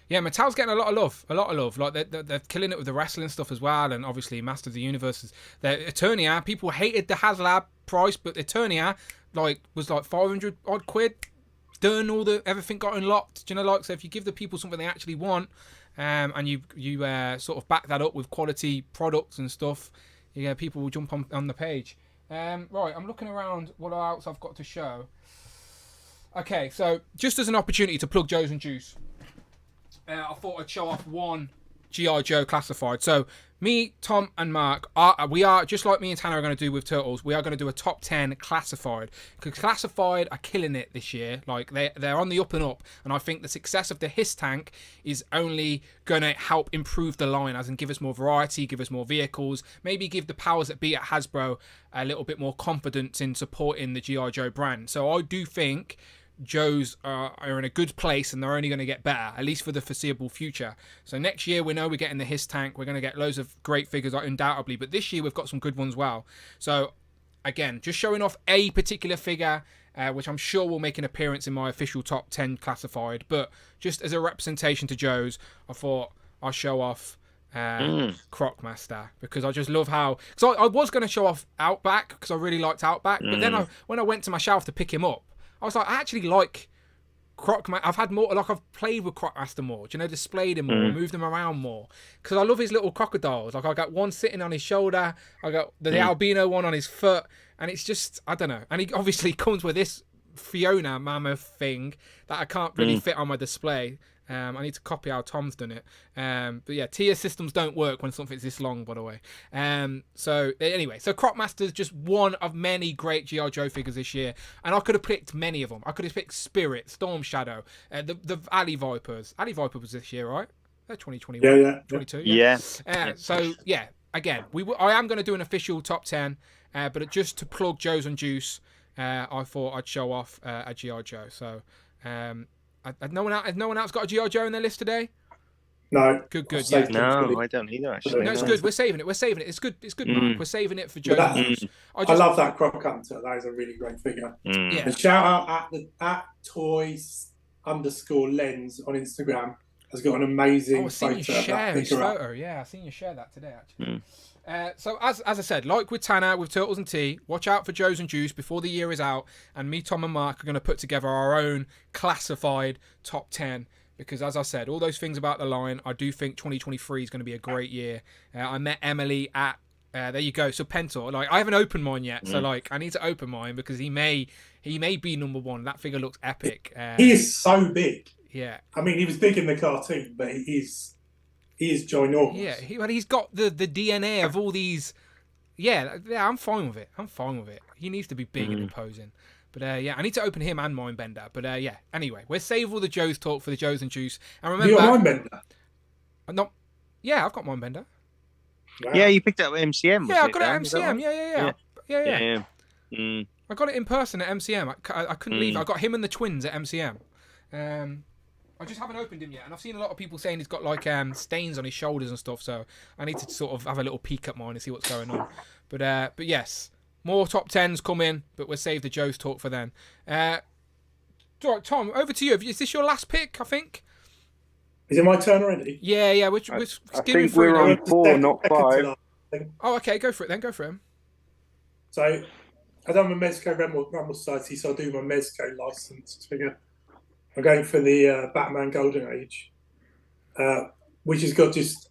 Yeah, Mattel's getting a lot of love. Like they're killing it with the wrestling stuff as well, and obviously Masters of the Universe. Their Eternia, people hated the HasLab price, but Eternia was like 500 odd quid. Done everything got unlocked. Do you know, so if you give the people something they actually want, and you sort of back that up with quality products and stuff, people will jump on the page. Right, I'm looking around what else I've got to show. Okay, so just as an opportunity to plug Joe's and Juice. I thought I'd show off one G.I. Joe classified. So me, Tom, and Mark we are just like me and Tanner are going to do with Turtles. We are going to do a top 10 classified, because classified are killing it this year. Like they're on the up and up, and I think the success of the Hiss tank is only going to help improve the line, as in give us more variety, give us more vehicles, maybe give the powers that be at Hasbro a little bit more confidence in supporting the G.I. Joe brand. So I do think Joe's are in a good place, and they're only going to get better, at least for the foreseeable future. So next year we know we're getting the Hiss tank, we're going to get loads of great figures undoubtedly, but this year we've got some good ones well. So again, just showing off a particular figure, which I'm sure will make an appearance in my official top 10 classified, but just as a representation to Joe's, I thought I'll show off Crocmaster, because I just love how, because I was going to show off Outback because I really liked Outback, but then when I went to my shelf to pick him up, I was like, I actually like I've had more, like I've played with Crocmaster more. Do you know, displayed him more, moved him around more, because I love his little crocodiles. Like I got one sitting on his shoulder, I got the albino one on his foot, and it's just, I don't know. And he obviously comes with this Fiona mammoth thing that I can't really fit on my display. I need to copy how Tom's done it. But yeah, tier systems don't work when something's this long, by the way. So anyway, so Crocmaster's just one of many great G.I. Joe figures this year. And I could have picked many of them. I could have picked Spirit, Storm Shadow, the Alley Vipers. Alley Viper was this year, right? They're 2021. Yeah. 22. Yeah. So yeah, again, I am going to do an official top 10, but just to plug Joe's and Juice, I thought I'd show off a G.I. Joe. So has no one else got a G.I. Joe in their list today? No. Good. Yeah. No, I don't either, actually. No, it's good. We're saving it. It's good, Mark. We're saving it for Joe. I love that Croc Hunter. That is a really great figure. Yeah. And shout out at toys_lens on Instagram has got an amazing I've seen you share his photo. Yeah, I've seen you share that today, actually. So as I said, like with Tanner, with Turtles and Tea, watch out for Joe's and Juice before the year is out, and me, Tom and Mark are going to put together our own classified top 10, because as I said, all those things about the line, I do think 2023 is going to be a great year. I met Emily at there you go. So Pentor, like I haven't opened mine yet, so like I need to open mine because he may be number one. That figure looks epic. He is so big. Yeah. I mean, he was big in the cartoon, but he is ginormous. Yeah, he's got the DNA of all these. Yeah, I'm fine with it. He needs to be big and imposing. But yeah, I need to open him and Mindbender. But yeah, anyway, we'll save all the Joe's talk for the Joe's and Juice. And remember, you got Mindbender? Yeah, I've got Mindbender. Wow. Yeah, you picked it up at MCM. Yeah, I got it at MCM. Yeah. I got it in person at MCM. I couldn't leave. I got him and the twins at MCM. I just haven't opened him yet, and I've seen a lot of people saying he's got like stains on his shoulders and stuff. So I need to sort of have a little peek at mine and see what's going on. But yes, more top 10s come in, but we'll save the Joe's talk for then. All right, Tom, over to you. Is this your last pick? I think. Is it my turn already? Yeah. I think we're on 4, not 5. Oh, okay. Go for it then. Go for him. So I've done my Mezco Rumble Society, so I'll do my Mezco licensed figure. I'm going for the Batman Golden Age, which has got just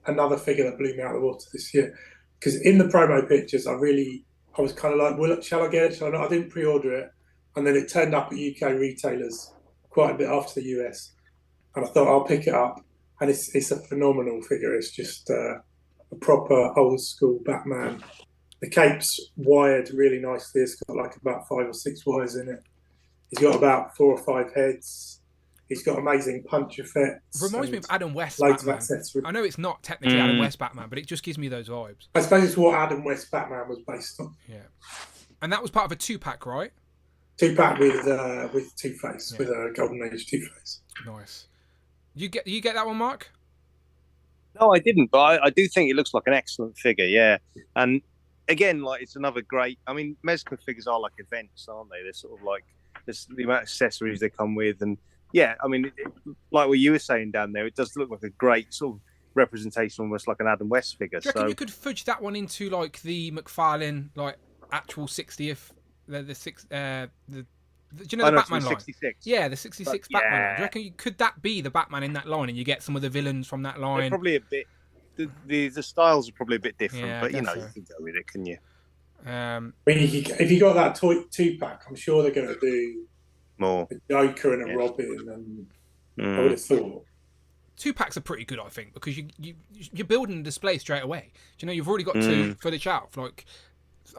another figure that blew me out of the water this year. Because in the promo pictures, I was kind of like, well, shall I get it? Shall I not? I didn't pre-order it. And then it turned up at UK retailers quite a bit after the US. And I thought, I'll pick it up. And it's a phenomenal figure. It's just a proper old school Batman. The cape's wired really nicely. It's got like about 5 or 6 wires in it. He's got about 4 or 5 heads. He's got amazing punch effects. Reminds me of Adam West Batman. I know it's not technically Adam West Batman, but it just gives me those vibes. I suppose it's what Adam West Batman was based on. Yeah. And that was part of a 2-pack, right? 2-pack with Two-Face, with a Golden Age Two-Face. Nice. You get that one, Mark? No, I didn't, but I do think it looks like an excellent figure, yeah. And again, like it's another great. I mean, Mezco figures are like events, aren't they? They're sort of like the amount of accessories they come with, and yeah, I mean, like what you were saying down there, it does look like a great sort of representation, almost like an Adam West figure. Do you reckon you could fudge that one into like the McFarlane like actual 60th, do you know the Batman line? 66. Yeah, the 66 Batman line. Do you reckon could that be the Batman in that line, and you get some of the villains from that line? They're probably a bit. The styles are probably a bit different, yeah, but you know, you can go with it, can you? I mean, if you got that 2-pack, I'm sure they're going to do more a Joker and a Robin, and I would have thought 2-packs are pretty good, I think, because you're building a display straight away. Do you know, you've already got 2 for the shelf. Like,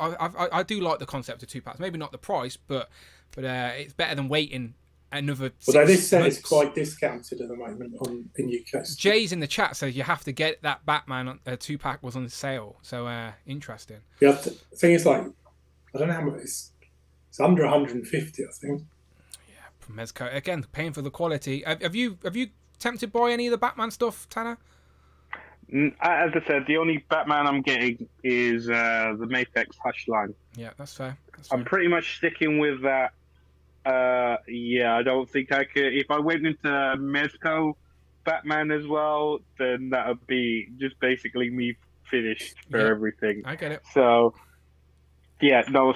I do like the concept of 2-packs. Maybe not the price, but it's better than waiting another 6 Although this set months. is quite discounted at the moment in UK. Jay's in the chat says you have to get that Batman 2-pack was on sale. So interesting. The thing is, like, I don't know how much it's under 150, I think. Yeah, from Mezco again, paying for the quality. Have you tempted by any of the Batman stuff, Tanner? As I said, the only Batman I'm getting is the Mafex Hush line. Yeah, that's fair. I'm pretty much sticking with that. Yeah, I don't think I could. If I went into Mezco Batman as well, then that would be just basically me finished for everything. I get it. So, yeah, no,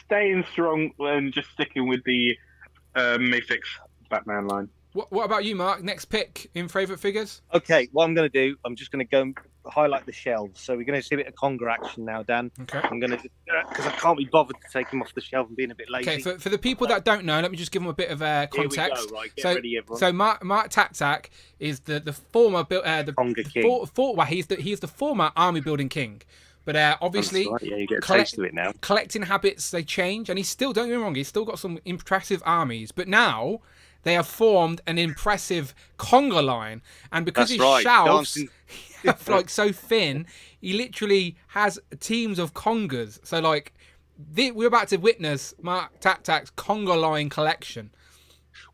staying strong and just sticking with the Mythics Batman line. What about you, Mark? Next pick in favourite figures? Okay, what I'm going to do, I'm just going to go and highlight the shelves. So we're going to see a bit of Conga action now, Dan. Okay. I'm going to, because I can't be bothered to take him off the shelf and being a bit lazy. Okay, for the people that don't know, let me just give them a bit of context. Here we go, right, get ready, everyone. So Mark Tak is the former Conga king. Well, he's the former army building king. But obviously, right. Yeah, you get a taste of it now. Collecting habits, they change, and he's still, don't get me wrong, he's still got some impressive armies. But now they have formed an impressive Conga line, and because his shelves are like so thin, he literally has teams of Congas. So like, we're about to witness Mark Tak-Tak's Conga line collection.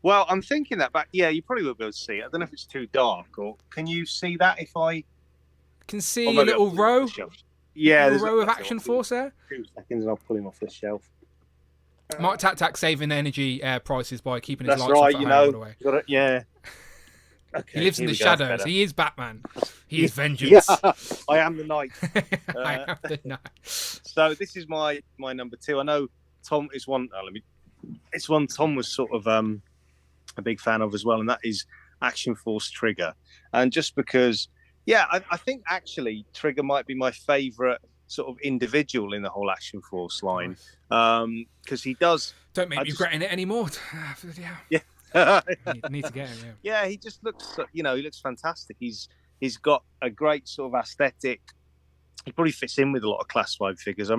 Well, I'm thinking that, but yeah, you probably will be able to see it. I don't know if it's too dark, or can you see that if I can see a little row? Yeah, there's a row of Action Force there. 2 seconds and I'll pull him off the shelf. Mark Tak saving energy prices by keeping his That's lights right, off you at home, know. all the way. Yeah. Okay, he lives in the shadows. He is Batman. He is vengeance. Yeah, I am the knight. I am the knight. So this is my number 2. I know Tom is one. It's one Tom was sort of a big fan of as well, and that is Action Force Trigger. And just because, yeah, I think actually Trigger might be my favourite sort of individual in the whole Action Force line, because he does. Don't make me regretting it anymore. Yeah. need to get him. Yeah, he just looks. He looks fantastic. He's got a great sort of aesthetic. He probably fits in with a lot of Class 5 figures. I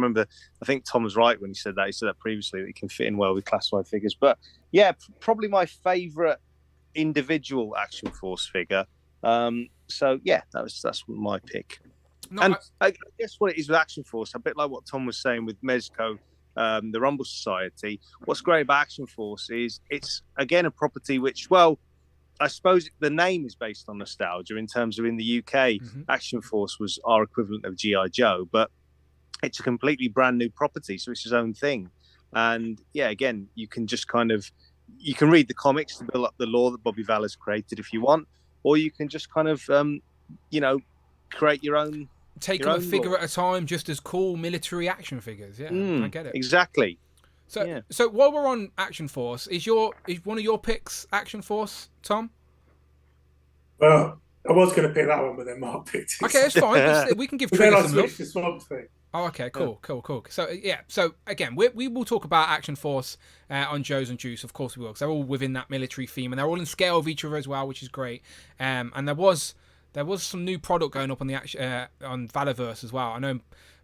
think Tom was right when he said that. He said that previously, that he can fit in well with Class 5 figures. But yeah, probably my favourite individual Action Force figure. So yeah, that's my pick. I guess what it is with Action Force, a bit like what Tom was saying with Mezco, the Rumble Society. What's great about Action Force is it's, again, a property which, well, I suppose the name is based on nostalgia in terms of in the UK, Action Force was our equivalent of G.I. Joe, but it's a completely brand new property, so it's his own thing. And yeah, again, you can just you can read the comics to build up the lore that Bobby Valler's created if you want, or you can just kind of, create your own. Take them a figure lore at a time, just as cool military action figures. Yeah, I get it. Exactly. So while we're on Action Force, is one of your picks Action Force, Tom? Well, I was going to pick that one, but then Mark picked it. Okay, that's fine. We can give Trigger some love. The Swamp Thing. Oh, okay, cool. So yeah, so again, we will talk about Action Force on Joe's and Juice. Of course we will, because they're all within that military theme, and they're all in scale of each other as well, which is great. And there was some new product going up on the on Valorverse as well. I know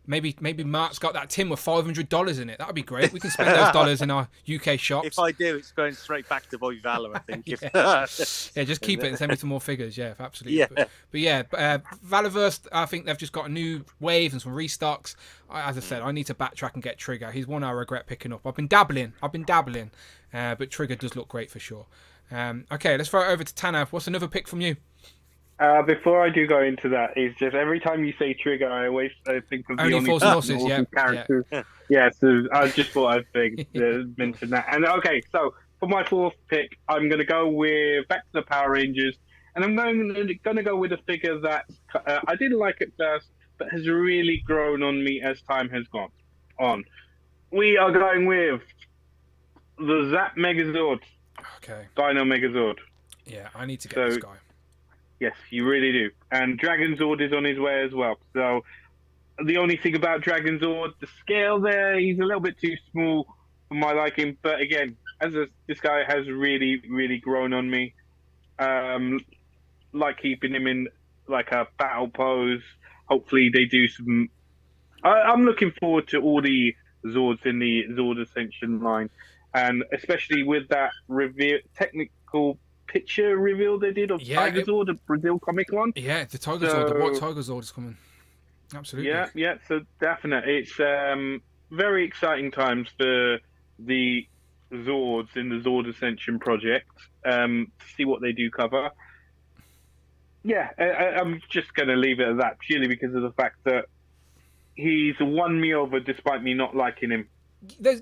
maybe Mark's got that tin with $500 in it. That would be great. We can spend those dollars in our UK shops. If I do, it's going straight back to Bobby Valor, I think. Yeah, just keep it and send me some more figures. Yeah, absolutely. Yeah. But yeah, Valorverse, I think they've just got a new wave and some restocks. As I said, I need to backtrack and get Trigger. He's one I regret picking up. I've been dabbling, but Trigger does look great for sure. Okay, let's throw it over to Tanner. What's another pick from you? Before I do go into that, it's just every time you say Trigger, I always think of the only Force Horses, characters. Yeah, so I just thought I'd mention that. And okay, so for my 4th pick, I'm going to go with back to the Power Rangers, and I'm going to go with a figure that I didn't like at first, but has really grown on me as time has gone on. We are going with the Zap Megazord. Okay. Dino Megazord. Yeah, I need to get this guy. Yes, you really do. And Dragon Zord is on his way as well. So the only thing about Dragon Zord, the scale there, he's a little bit too small for my liking. But again, this guy has really, really grown on me. Like keeping him in like a battle pose. Hopefully they do some... I'm looking forward to all the Zords in the Zord Ascension line. And especially with that technical picture reveal they did of Tiger Zord, the Brazil comic one. Yeah, the Tiger Zord, the White Tiger Zord is coming. Absolutely. Yeah, so definitely. It's very exciting times for the Zords in the Zord Ascension project, to see what they do cover. Yeah, I'm just going to leave it at that, purely because of the fact that he's won me over despite me not liking him. There's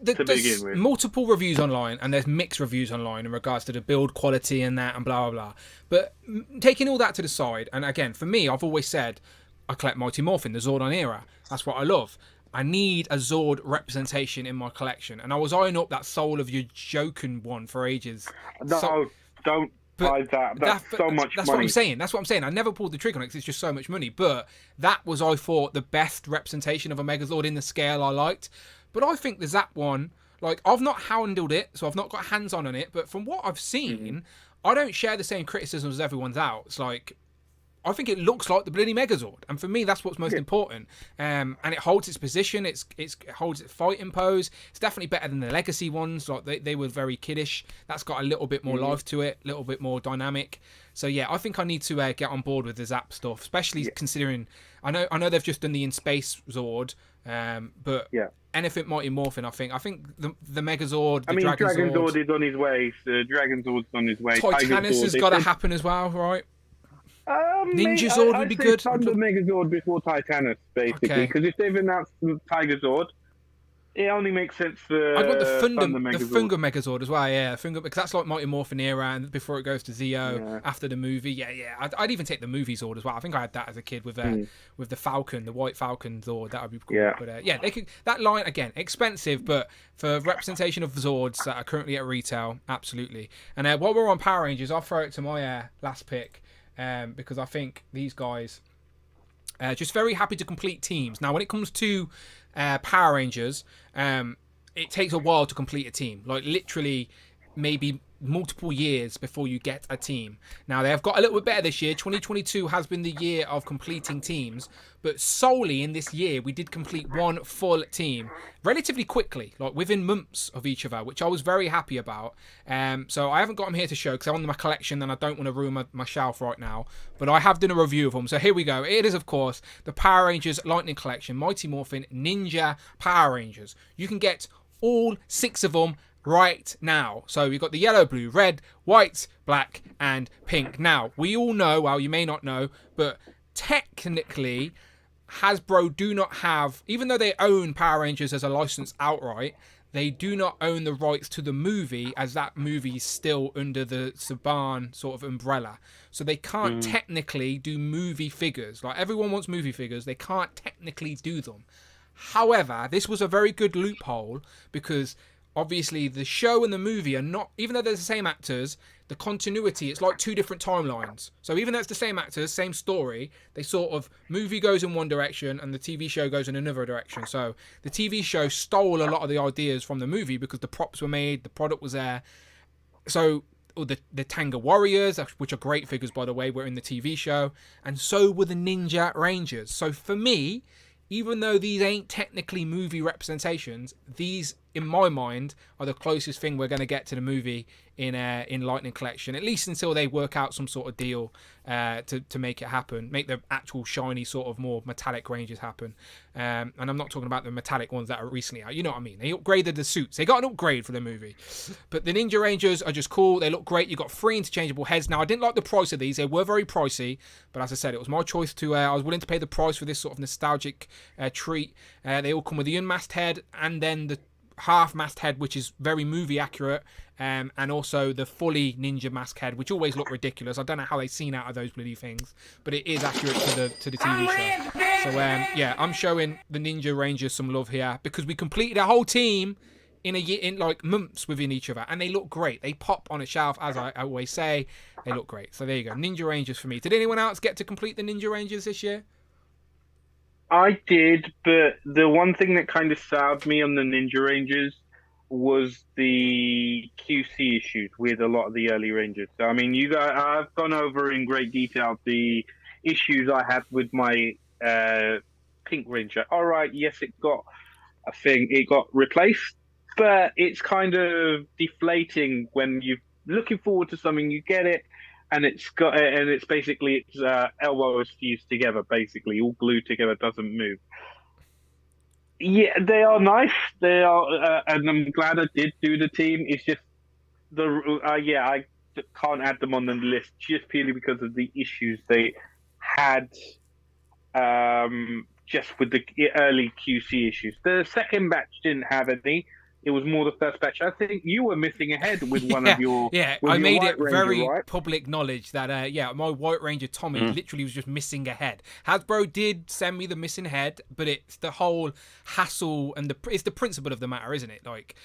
multiple reviews online, and there's mixed reviews online in regards to the build quality and that and blah blah blah. But taking all that to the side, and again, for me, I've always said I collect Mighty Morphin, the Zordon era. That's what I love. I need a Zord representation in my collection. And I was eyeing up that Soul of Your Joken one for ages. No, don't buy that. That's so much That's money. what I'm saying. That's what I'm saying. I never pulled the trigger on it because it's just so much money. But that was, I thought, the best representation of a Megazord in the scale I liked. But I think the Zap one, like, I've not handled it, so I've not got hands on it. But from what I've seen, I don't share the same criticisms as everyone's out. It's like, I think it looks like the bloody Megazord, and for me, that's what's most important. And it holds its position. It holds its fighting pose. It's definitely better than the Legacy ones. Like they were very kiddish. That's got a little bit more life to it, a little bit more dynamic. So yeah, I think I need to get on board with the Zap stuff, especially considering I know they've just done the In Space Zord, but anything Mighty Morphin, I think the Megazord, the Dragon Zord is on his way. Dragon Zord's on his way. Titanus has got to happen as well, right? Ninja Zord would be good. Thunder Megazord before Titanus, basically, because if they've announced Tiger Zord, it only makes sense for I'd want the Thunder Megazord as well, yeah. Because that's like Mighty Morphin era, and before it goes to Zeo after the movie, yeah. I'd even take the movie Zord as well. I think I had that as a kid with the Falcon, the White Falcon Zord. That would be cool. Yeah. But they could, that line again, expensive, but for representation of Zords that are currently at retail, absolutely. And while we're on Power Rangers, I'll throw it to my last pick. Because I think these guys just very happy to complete teams. Now, when it comes to Power Rangers, it takes a while to complete a team. Like literally, maybe multiple years before you get a team. Now, they have got a little bit better this year. 2022 has been the year of completing teams, but solely in this year, we did complete one full team relatively quickly, like within months of each other, which I was very happy about. So I haven't got them here to show because I want my collection and I don't want to ruin my shelf right now, but I have done a review of them. So here we go. It is, of course, the Power Rangers Lightning Collection, Mighty Morphin Ninja Power Rangers. You can get all 6 of them right now. So we've got the yellow, blue, red, white, black, and pink. Now, we all know, well, you may not know, but technically, Hasbro do not have, even though they own Power Rangers as a license outright, they do not own the rights to the movie, as that movie is still under the Saban sort of umbrella. So they can't technically do movie figures. Like, everyone wants movie figures. They can't technically do them. However, this was a very good loophole because obviously the show and the movie are not, even though they're the same actors, the continuity, it's like 2 different timelines. So even though it's the same actors, same story, they sort of, movie goes in one direction and the TV show goes in another direction. So the TV show stole a lot of the ideas from the movie because the props were made, the product was there. So the Tanga Warriors, which are great figures by the way, were in the TV show, and so were the Ninja Rangers. So for me, even though these ain't technically movie representations, these, in my mind, are the closest thing we're going to get to the movie in Lightning Collection, at least until they work out some sort of deal to make it happen, make the actual shiny sort of more metallic Rangers happen. And I'm not talking about the metallic ones that are recently out. You know what I mean? They upgraded the suits. They got an upgrade for the movie. But the Ninja Rangers are just cool. They look great. You've got 3 interchangeable heads. Now, I didn't like the price of these. They were very pricey. But as I said, it was my choice to... I was willing to pay the price for this sort of nostalgic treat. They all come with the unmasked head and then the half-mast head, which is very movie accurate, and also the fully ninja mask head, which always look ridiculous. I don't know how they've seen out of those bloody things, but it is accurate to the TV show. So yeah, I'm showing the Ninja Rangers some love here because we completed a whole team in a year, in like months within each other, and they look great. They pop on a shelf, as I always say. They look great. So there you go, Ninja Rangers for me. Did anyone else get to complete the Ninja Rangers this year? I did, but the one thing that kind of soured me on the Ninja Rangers was the QC issues with a lot of the early Rangers. So, I mean, you guys, I've gone over in great detail the issues I had with my Pink Ranger. All right, yes, it got replaced, but it's kind of deflating when you're looking forward to something, you get it, and it's basically elbows fused together, basically all glued together, doesn't move. Yeah, they are nice. They are, and I'm glad I did do the team. It's just I can't add them on the list just purely because of the issues they had, just with the early QC issues. The second batch didn't have any. it was more the first batch. I think you were missing ahead with one of your. Yeah, with I your made White it Ranger, very right? public knowledge that my White Ranger Tommy literally was just missing a head. Hasbro did send me the missing head, but it's the whole hassle and it's the principle of the matter, isn't it? Like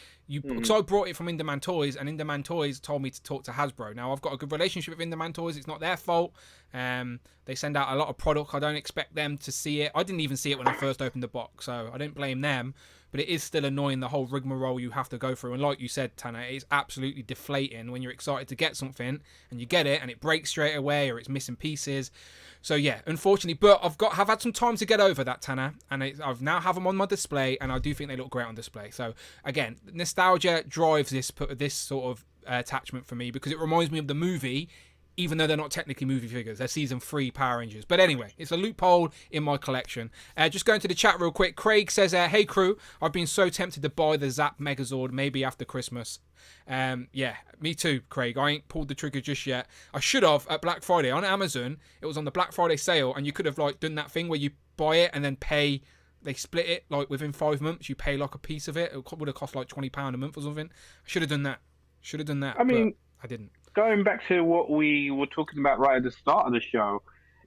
so I brought it from Inderman Toys, and Inderman Toys told me to talk to Hasbro. Now I've got a good relationship with Inderman Toys. It's not their fault. They send out a lot of product. I don't expect them to see it. I didn't even see it when I first opened the box, so I don't blame them. But it is still annoying, the whole rigmarole you have to go through. And like you said, Tanner, it is absolutely deflating when you're excited to get something and you get it and it breaks straight away or it's missing pieces. So yeah, unfortunately, but I've had some time to get over that, Tanner, and I've now have them on my display, and I do think they look great on display. So again, nostalgia drives this sort of attachment for me because it reminds me of the movie. Even though they're not technically movie figures, they're season 3 Power Rangers. But anyway, it's a loophole in my collection. Just going to the chat real quick. Craig says, hey crew, I've been so tempted to buy the Zap Megazord maybe after Christmas. Yeah, me too, Craig. I ain't pulled the trigger just yet. I should have at Black Friday on Amazon. It was on the Black Friday sale, and you could have like done that thing where you buy it and then pay. They split it like within 5 months. You pay like a piece of it. It would have cost like £20 a month or something. I should have done that. I mean, but I didn't. Going back to what we were talking about right at the start of the show,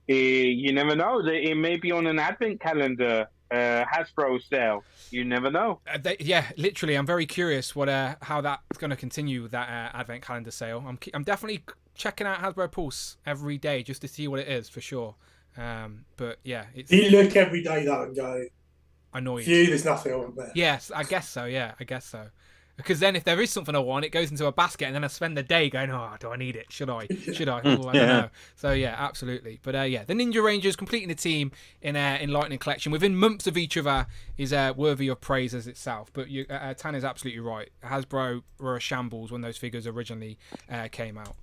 you never know. It may be on an advent calendar Hasbro sale. You never know. Yeah, literally. I'm very curious how that's going to continue with that advent calendar sale. I'm definitely checking out Hasbro Pulse every day just to see what it is for sure. But yeah, you look every day though and go annoyed. There's nothing on there. Yes, I guess so. Yeah, I guess so. Because then if there is something I want, it goes into a basket, and then I spend the day going, oh, do I need it? Should I? Should I? Oh, I don't know. So, yeah, absolutely. But, yeah, the Ninja Rangers completing the team in Lightning Collection within months of each other is worthy of praise as itself. But Tan is absolutely right. Hasbro were a shambles when those figures originally came out.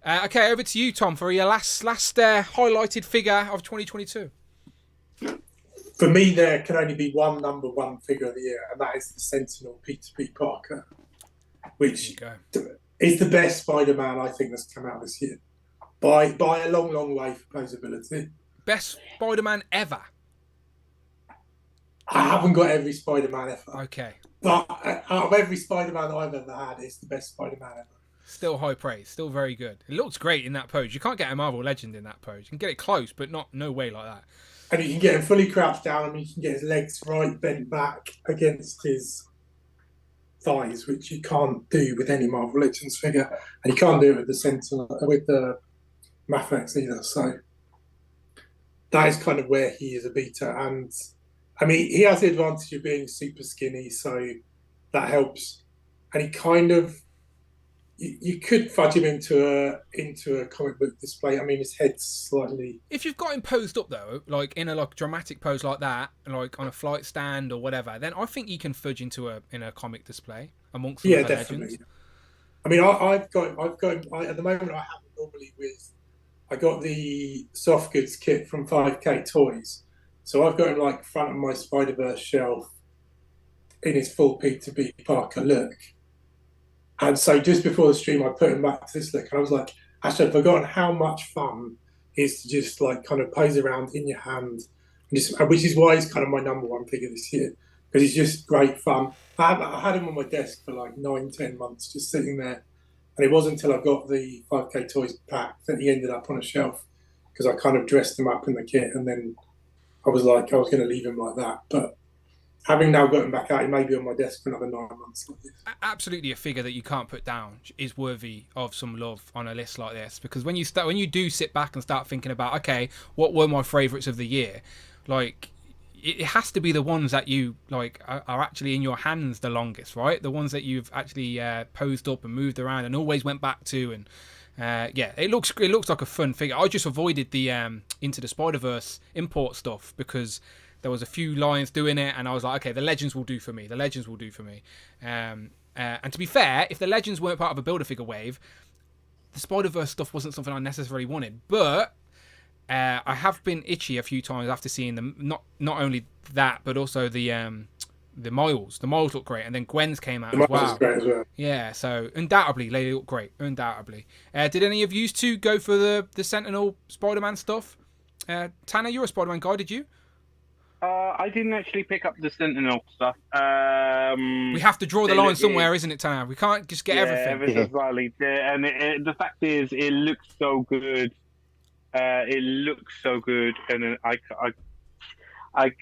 Okay, over to you, Tom, for your last highlighted figure of 2022. For me, there can only be one number one figure of the year, and that is the Sentinel Peter B. Parker, which is the best Spider-Man I think that's come out this year. By a long, long way for posability. Best Spider-Man ever? I haven't got every Spider-Man ever. Okay. But out of every Spider-Man I've ever had, it's the best Spider-Man ever. Still high praise. Still very good. It looks great in that pose. You can't get a Marvel Legend in that pose. You can get it close, but no way like that. And you can get him fully crouched down, and you can get his legs right bent back against his thighs, which you can't do with any Marvel Legends figure, and you can't do it with the Sentinel, with the Mafex either. So that is kind of where he is a beta, and I mean he has the advantage of being super skinny, so that helps. And he kind of you could fudge him into a comic book display. I mean, his head's slightly. If you've got him posed up though, like in a dramatic pose like that, like on a flight stand or whatever, then I think you can fudge into a comic display amongst the definitely. Legends. I mean, I've got at the moment I have him normally with. I got the soft goods kit from 5K Toys, so I've got him like front of my Spider-Verse shelf in his full Peter B. Parker look. And so just before the stream, I put him back to this look, and I was like, actually, I've forgotten how much fun it is to just like kind of pose around in your hand, which is why he's kind of my number one figure this year, because he's just great fun. I had him on my desk for like 9-10 months, just sitting there, and it wasn't until I got the 5K Toys pack that he ended up on a shelf, because I kind of dressed him up in the kit, and then I was like, I was going to leave him like that, but. Having now got him back out, he may be on my desk for another 9 months. Like this. Absolutely, a figure that you can't put down is worthy of some love on a list like this. Because when you do sit back and start thinking about, okay, what were my favourites of the year? Like, it has to be the ones that you like are actually in your hands the longest, right? The ones that you've actually posed up and moved around and always went back to. And yeah, it looks like a fun figure. I just avoided the Into the Spider-Verse import stuff because. There was a few lines doing it, and I was like, okay, the Legends will do for me. And to be fair, if the Legends weren't part of a Build-A-Figure wave, the Spider-Verse stuff wasn't something I necessarily wanted. But I have been itchy a few times after seeing them. Not only that, but also the Miles. The Miles look great, and then Gwen's came out as well. Great as well. Yeah, so undoubtedly they look great. Undoubtedly. Did any of you two go for the Sentinel Spider-Man stuff? Tanner, you're a Spider-Man guy, did you? I didn't actually pick up the Sentinel stuff. We have to draw the line somewhere, isn't it, Tanner? We can't just get everything. Ever so slightly. And the fact is, it looks so good. It looks so good, and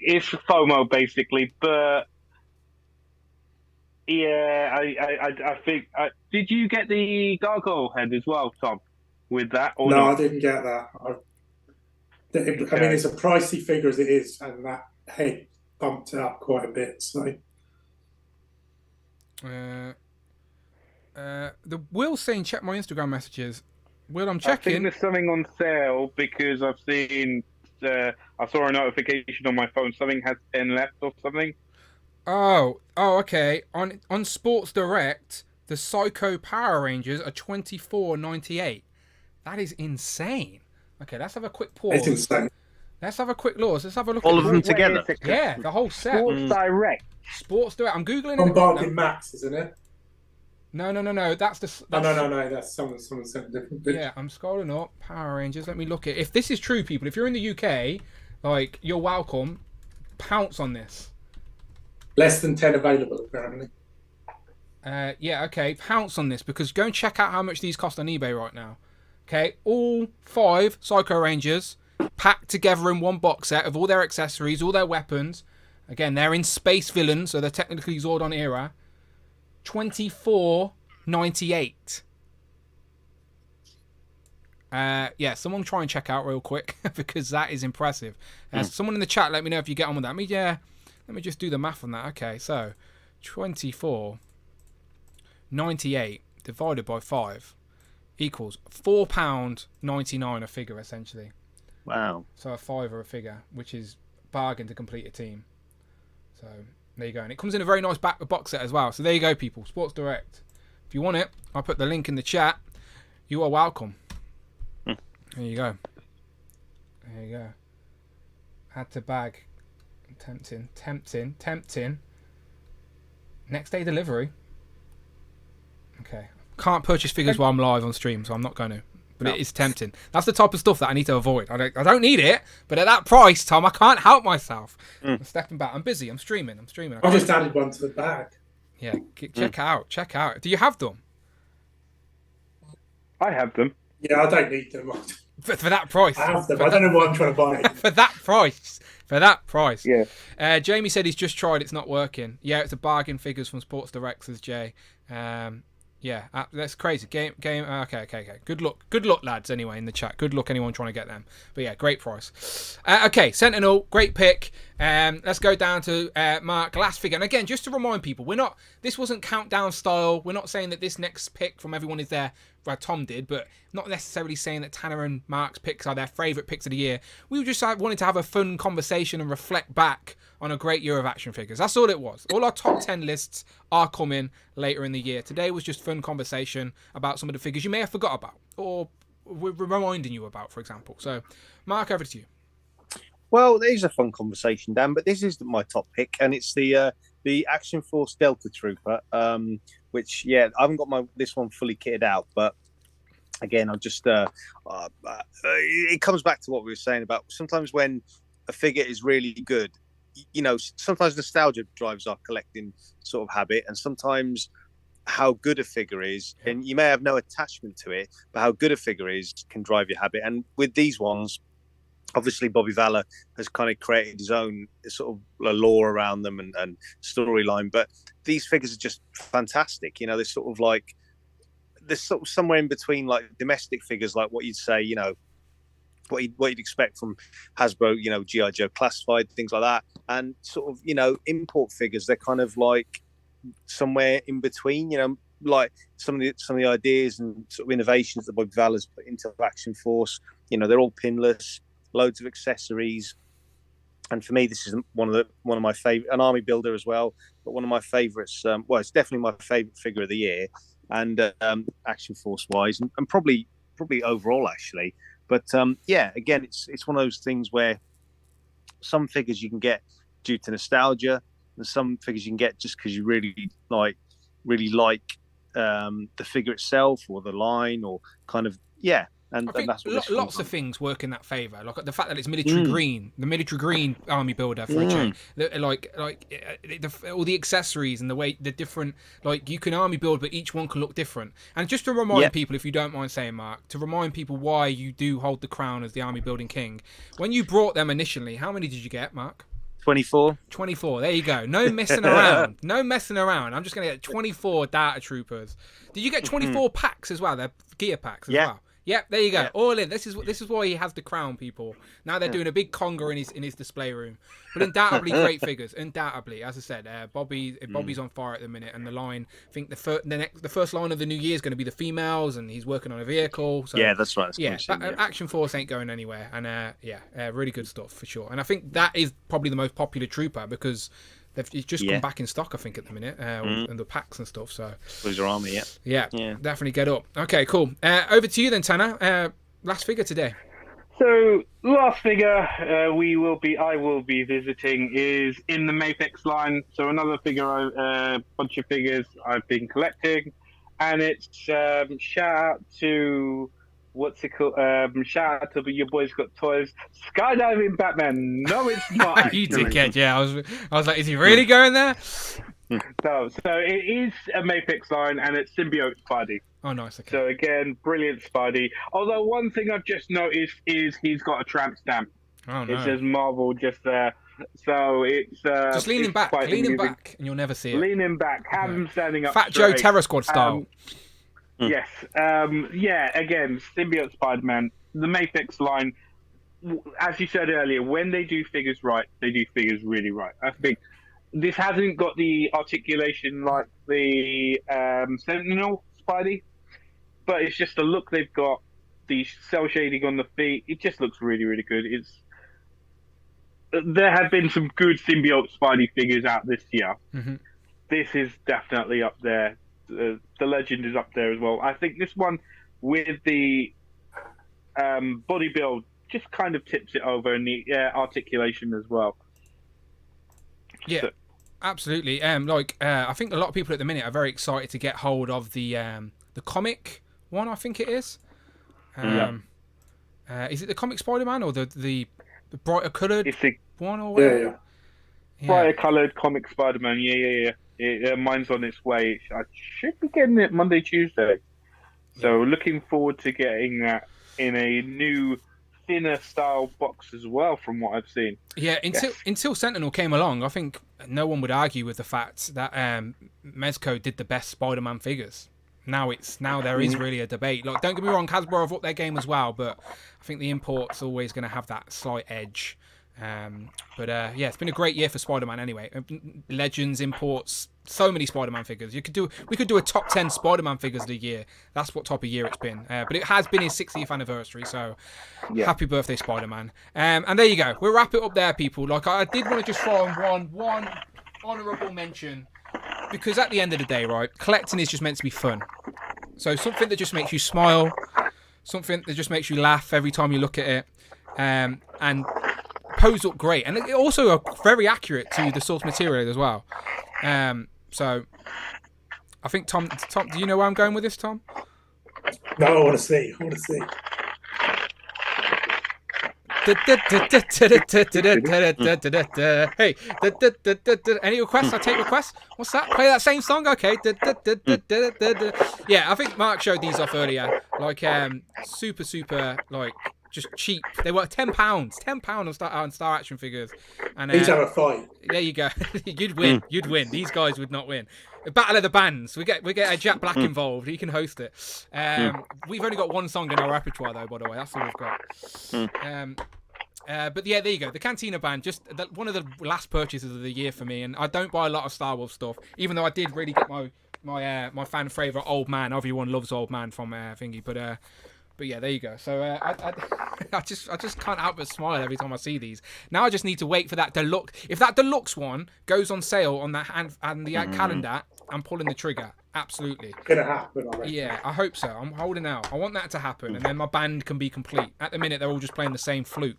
it's FOMO basically. But yeah, I think. Did you get the gargoyle head as well, Tom? With that? Or no, not? I didn't get that. I mean, it's a pricey figure as it is, and that head bumped it up quite a bit. So, the Will saying check my Instagram messages. Will, I'm checking. I think there's something on sale because I've seen. I saw a notification on my phone. Something has 10 left or something. Oh, okay. On Sports Direct, the Psycho Power Rangers are $24.98. That is insane. Okay, let's have a quick pause. it's insane. Let's have a quick look. Let's have a look. All at of them together. Yeah, the whole set. Sports Direct. Sports Direct. I'm googling Bombarding it. Max, isn't it? No. That's the. No. That's someone sent a different picture. Yeah, I'm scrolling up. Power Rangers. Let me look at. If this is true, people, if you're in the UK, like, you're welcome. Pounce on this. Less than 10 available, apparently. Yeah, okay. Pounce on this, because go and check out how much these cost on eBay right now. Okay, all 5 Psycho Rangers packed together in one box set of all their accessories, all their weapons. Again, they're in Space Villains, so they're technically Zordon era. $24.98. Yeah, someone try and check out real quick because that is impressive. Someone in the chat, let me know if you get on with that. Let me just do the math on that. Okay, so $24.98 divided by 5 equals £4.99 a figure, essentially. Wow. So a £5 a figure, which is bargain to complete a team. So there you go. And it comes in a very nice box set as well. So there you go, people. Sports Direct. If you want it, I'll put the link in the chat. You are welcome. There you go. There you go. Add to bag. Tempting. Next day delivery. Okay. Can't purchase figures while I'm live on stream, so I'm not going to. But it is tempting. That's the type of stuff that I need to avoid. I don't need it, but at that price, Tom, I can't help myself. I'm stepping back. I'm busy. I'm streaming. I just added one to the bag. Yeah, check out. Do you have them? I have them. Yeah, I don't need them. For that price. I have them. I don't know why I'm trying to buy it. For that price. Yeah. Jamie said he's just tried. It's not working. Yeah, it's a bargain figures from Sports Direct, says Jay. Yeah, that's crazy. Game. Okay. Good luck, lads. Anyway, in the chat. Good luck, anyone trying to get them. But yeah, great price. Okay, Sentinel, great pick. Let's go down to Mark, last figure. And again, just to remind people, this wasn't countdown style. We're not saying that this next pick from everyone is there. Well, Tom did, but not necessarily saying that Tanner and Mark's picks are their favourite picks of the year. We just wanted to have a fun conversation and reflect back on a great year of action figures. That's all it was. All our top 10 lists are coming later in the year. Today was just fun conversation about some of the figures you may have forgot about or we're reminding you about, for example. So, Mark, over to you. Well, it is a fun conversation, Dan, but this is my top pick, and it's the Action Force Delta Trooper, which, yeah, I haven't got this one fully kitted out, but again, I'm just it comes back to what we were saying about sometimes when a figure is really good, you know, sometimes nostalgia drives our collecting sort of habit, and sometimes how good a figure is, and you may have no attachment to it, but how good a figure is can drive your habit. And with these ones, obviously Bobby Valor has kind of created his own sort of lore around them and storyline, but these figures are just fantastic. You know, they're sort of like, they're sort of somewhere in between like domestic figures, like what you'd say, you know, what you'd expect from Hasbro, you know, G.I. Joe Classified, things like that, and sort of, you know, import figures. They're kind of like somewhere in between, you know, like some of the ideas and sort of innovations that Bobby Valor's put into Action Force. You know, they're all pinless, loads of accessories, and for me, this is one of my favorite, an army builder as well, but one of my favorites. Well, it's definitely my favorite figure of the year, and Action Force wise, and probably overall actually. But yeah, again, it's one of those things where some figures you can get due to nostalgia, and some figures you can get just because you really like the figure itself or the line, or kind of, yeah. And I think that's what lots of things work in that favour. Like the fact that it's military green, the military green army builder for a change. All the accessories and the different, like you can army build, but each one can look different. And just to remind people, if you don't mind saying, Mark, to remind people why you do hold the crown as the army building king. When you brought them initially, how many did you get, Mark? 24. 24. There you go. No messing around. No messing around. I'm just going to get 24 data troopers. Did you get 24 packs as well? They're gear packs as well. Yep, there you go. All in. This is why he has the crown, people. Now they're doing a big conga in his display room. But undoubtedly great figures. Undoubtedly, as I said, Bobby's on fire at the minute, and the line. I think the first line of the new year is going to be the females, and he's working on a vehicle. So, yeah, that's right. Action Force ain't going anywhere, and really good stuff for sure. And I think that is probably the most popular trooper because. It's just come back in stock, I think, at the minute, and the packs and stuff. So, Blizzard Army, yeah, definitely get up. Okay, cool. Over to you then, Tanner. Last figure today. So, last figure I will be visiting is in the Maplex line. So another figure, bunch of figures I've been collecting, and it's shout out to. What's it called? Shout out to your boys got toys. Skydiving Batman. No, it's not. You dickhead. Yeah, I was like, is he really going there? No. So it is a Maplex line, and it's Symbiote Spidey. Oh, nice. Okay. So again, brilliant Spidey. Although one thing I've just noticed is he's got a tramp stamp. Oh no. It says Marvel just there. So it's just leaning back, and you'll never see it. Leaning back, have him standing up. Fat Joe Terror Squad style. Yes. Again, Symbiote Spider-Man, the Maplex line, as you said earlier, when they do figures right, they do figures really right. I think this hasn't got the articulation like the Sentinel Spidey, but it's just the look they've got, the cell shading on the feet. It just looks really, really good. There have been some good Symbiote Spidey figures out this year. Mm-hmm. This is definitely up there. The legend is up there as well. I think this one with the body build just kind of tips it over, and the articulation as well. Yeah, so. Absolutely. I think a lot of people at the minute are very excited to get hold of the comic one. I think it is. Is it the comic Spider-Man or the brighter coloured one or whatever? Yeah. Brighter coloured comic Spider-Man. Yeah. Mine's on its way. I should be getting it Monday, Tuesday. So looking forward to getting that in a new, thinner style box as well, from what I've seen. Yeah, until Sentinel came along, I think no one would argue with the fact that Mezco did the best Spider-Man figures. Now there is really a debate. Like, don't get me wrong, Hasbro have upped their game as well, but I think the import's always going to have that slight edge. It's been a great year for Spider-Man anyway. Legends, imports, so many Spider-Man figures. We could do a top 10 Spider-Man figures of the year. That's what type of year it's been. But it has been his 60th anniversary, so happy birthday, Spider-Man. And there you go. We'll wrap it up there, people. Like, I did want to just throw in one honourable mention, because at the end of the day, right, collecting is just meant to be fun. So something that just makes you smile, something that just makes you laugh every time you look at it, and pose up great, and it also are very accurate to the source material as well. So I think Tom, do you know where I'm going with this, Tom? No, I want to see. Hey, any requests? I take requests. What's that? Play that same song? Okay. Yeah, I think Mark showed these off earlier. Like, super, like, just cheap. They were £10. £10 on Star Action figures. And each have a fight. There you go. You'd win. These guys would not win. A battle of the bands. We get a Jack Black involved. He can host it. We've only got one song in our repertoire though, by the way. That's all we've got. But yeah, there you go. The Cantina band, just one of the last purchases of the year for me. And I don't buy a lot of Star Wars stuff, even though I did really get my fan favorite Old Man. Everyone loves Old Man from thingy, But yeah, there you go. So I just can't help but smile every time I see these. Now I just need to wait for that deluxe. If that deluxe one goes on sale on that calendar, I'm pulling the trigger. Absolutely. Gonna happen, I reckon. Yeah, I hope so. I'm holding out. I want that to happen, and then my band can be complete. At the minute, they're all just playing the same flute.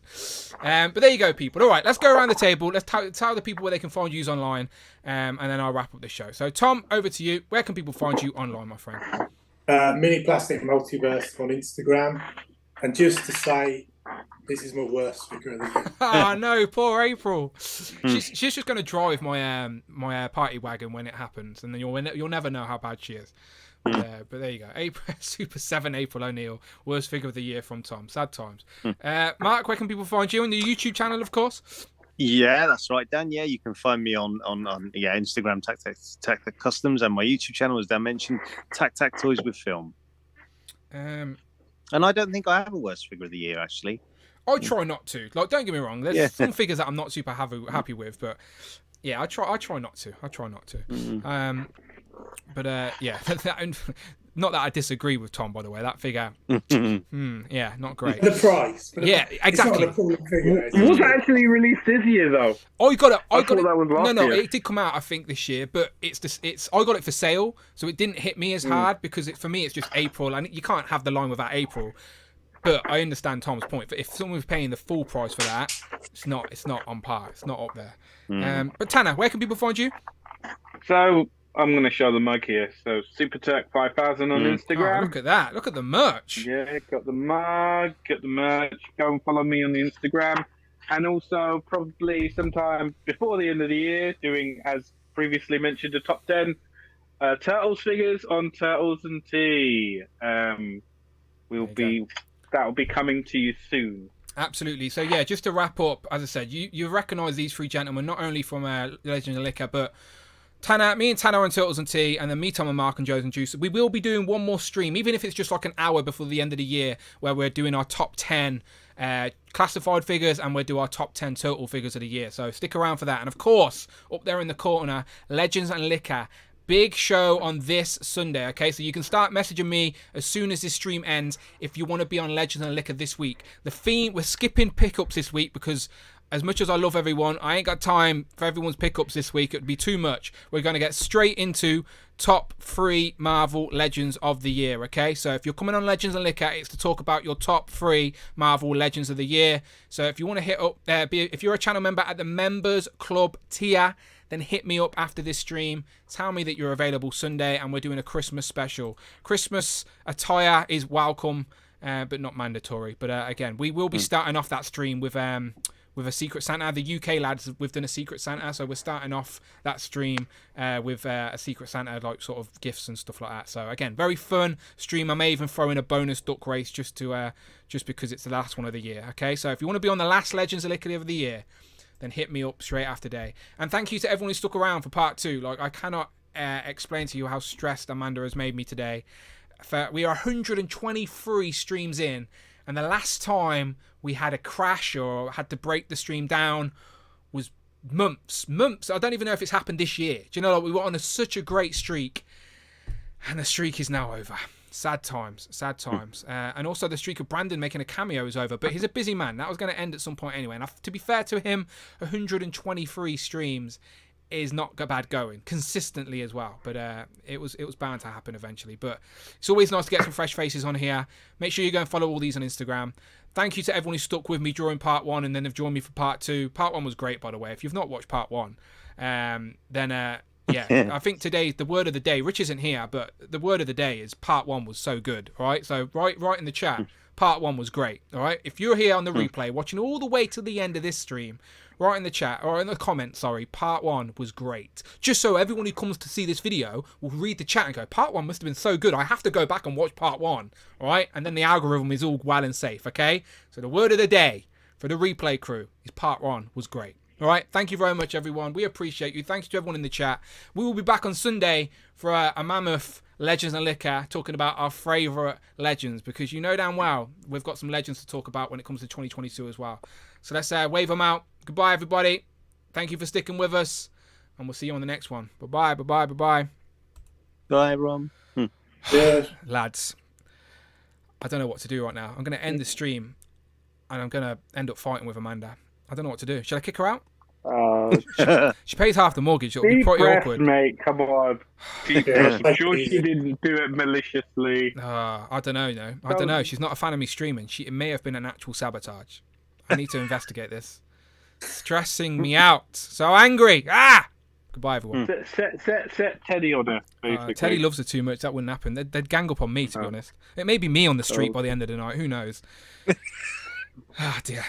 But there you go, people. All right, let's go around the table. Let's tell the people where they can find you online, and then I'll wrap up the show. So, Tom, over to you. Where can people find you online, my friend? Mini Plastic Multiverse on Instagram. And just to say, this is my worst figure of the year. Oh no, poor April. She's just going to drive my party wagon when it happens, and then you'll never know how bad she is. But there you go. April, Super 7 April O'Neil, worst figure of the year from Tom. Sad times. Mark, where can people find you? On the YouTube channel, of course. Yeah, that's right, Dan. Yeah, you can find me on Instagram, Tac Customs, and my YouTube channel, as Dan mentioned, Tac Toys with Film. And I don't think I have a worst figure of the year, actually. I try not to. Like, don't get me wrong. There's some figures that I'm not super happy with, but yeah, I try not to. Not that I disagree with Tom, by the way. That figure, yeah, not great. The price. Yeah, exactly. It's not an appalling figure. It was actually released this year, though. I got it. That was last year. It did come out, I think, this year, but I got it for sale, so it didn't hit me as hard because for me it's just April, and you can't have the line without April. But I understand Tom's point. But if someone's paying the full price for that, it's not on par. It's not up there. But Tanner, where can people find you? So I'm going to show the mug here. So SuperTurk5000 on Instagram. Oh, look at that. Look at the merch. Yeah, got the mug, got the merch. Go and follow me on the Instagram. And also probably sometime before the end of the year, doing, as previously mentioned, the top 10 Turtles figures on Turtles and Tea. That'll be coming to you soon. Absolutely. So yeah, just to wrap up, as I said, you recognise these three gentlemen not only from Legends of Liquor, but me and Tanner on Turtles and Tea, and then me, Tom, and Mark, and Joe's and Juice. We will be doing one more stream, even if it's just like an hour before the end of the year, where we're doing our top 10 classified figures, and we'll do our top 10 total figures of the year. So stick around for that. And of course, up there in the corner, Legends and Liquor. Big show on this Sunday, okay? So you can start messaging me as soon as this stream ends if you want to be on Legends and Liquor this week. The theme, we're skipping pickups this week because as much as I love everyone, I ain't got time for everyone's pickups this week. It would be too much. We're going to get straight into top 3 Marvel Legends of the year, okay? So if you're coming on Legends and Liquor, it's to talk about your top 3 Marvel Legends of the year. So if you want to hit up, if you're a channel member at the Members Club tier, then hit me up after this stream. Tell me that you're available Sunday, and we're doing a Christmas special. Christmas attire is welcome, but not mandatory. But again, we will be starting off that stream with a Secret Santa. The UK lads, we've done a Secret Santa, so we're starting off that stream with a Secret Santa, like sort of gifts and stuff like that. So again, very fun stream. I may even throw in a bonus duck race just because it's the last one of the year. Okay, so if you want to be on the last Legends of Liquor of the year, then hit me up straight after day. And thank you to everyone who stuck around for part 2. Like, I cannot explain to you how stressed Amanda has made me today. We are 123 streams in, and the last time we had a crash or had to break the stream down was months. I don't even know if it's happened this year. Do you know, like, we were on such a great streak, and the streak is now over. Sad times. And also the streak of Brandon making a cameo is over, but he's a busy man. That was going to end at some point anyway. And to be fair to him, 123 streams is not bad going, consistently as well. But it was bound to happen eventually. But it's always nice to get some fresh faces on here. Make sure you go and follow all these on Instagram. Thank you to everyone who stuck with me during part 1 and then have joined me for part 2. Part 1 was great, by the way. If you've not watched part 1, then... yeah, I think today the word of the day, Rich isn't here, but the word of the day is part 1 was so good, all right? So right in the chat, part 1 was great, all right? If you're here on the replay, watching all the way to the end of this stream, right in the chat, or in the comments, part 1 was great. Just so everyone who comes to see this video will read the chat and go, part 1 must have been so good, I have to go back and watch part 1, all right? And then the algorithm is all well and safe, okay? So the word of the day for the replay crew is part 1 was great. All right, thank you very much, everyone. We appreciate you. Thanks to everyone in the chat. We will be back on Sunday for a mammoth Legends and Liquor, talking about our favourite legends, because you know damn well we've got some legends to talk about when it comes to 2022 as well. So let's wave them out. Goodbye, everybody. Thank you for sticking with us, and we'll see you on the next one. Bye-bye, bye-bye, bye-bye. Bye, everyone. Yeah. Lads, I don't know what to do right now. I'm going to end the stream, and I'm going to end up fighting with Amanda. I don't know what to do. Should I kick her out? She pays half the mortgage. It'll be pretty awkward. Mate, come on. I'm sure she didn't do it maliciously. I don't know. No, I don't know. She's not a fan of me streaming. It may have been an actual sabotage. I need to investigate this. Stressing me out. So angry. Goodbye, everyone. Set Teddy on her, basically. Teddy loves her too much. That wouldn't happen. They'd gang up on me, to be honest. It may be me on the street by the end of the night. Who knows? Ah, dear.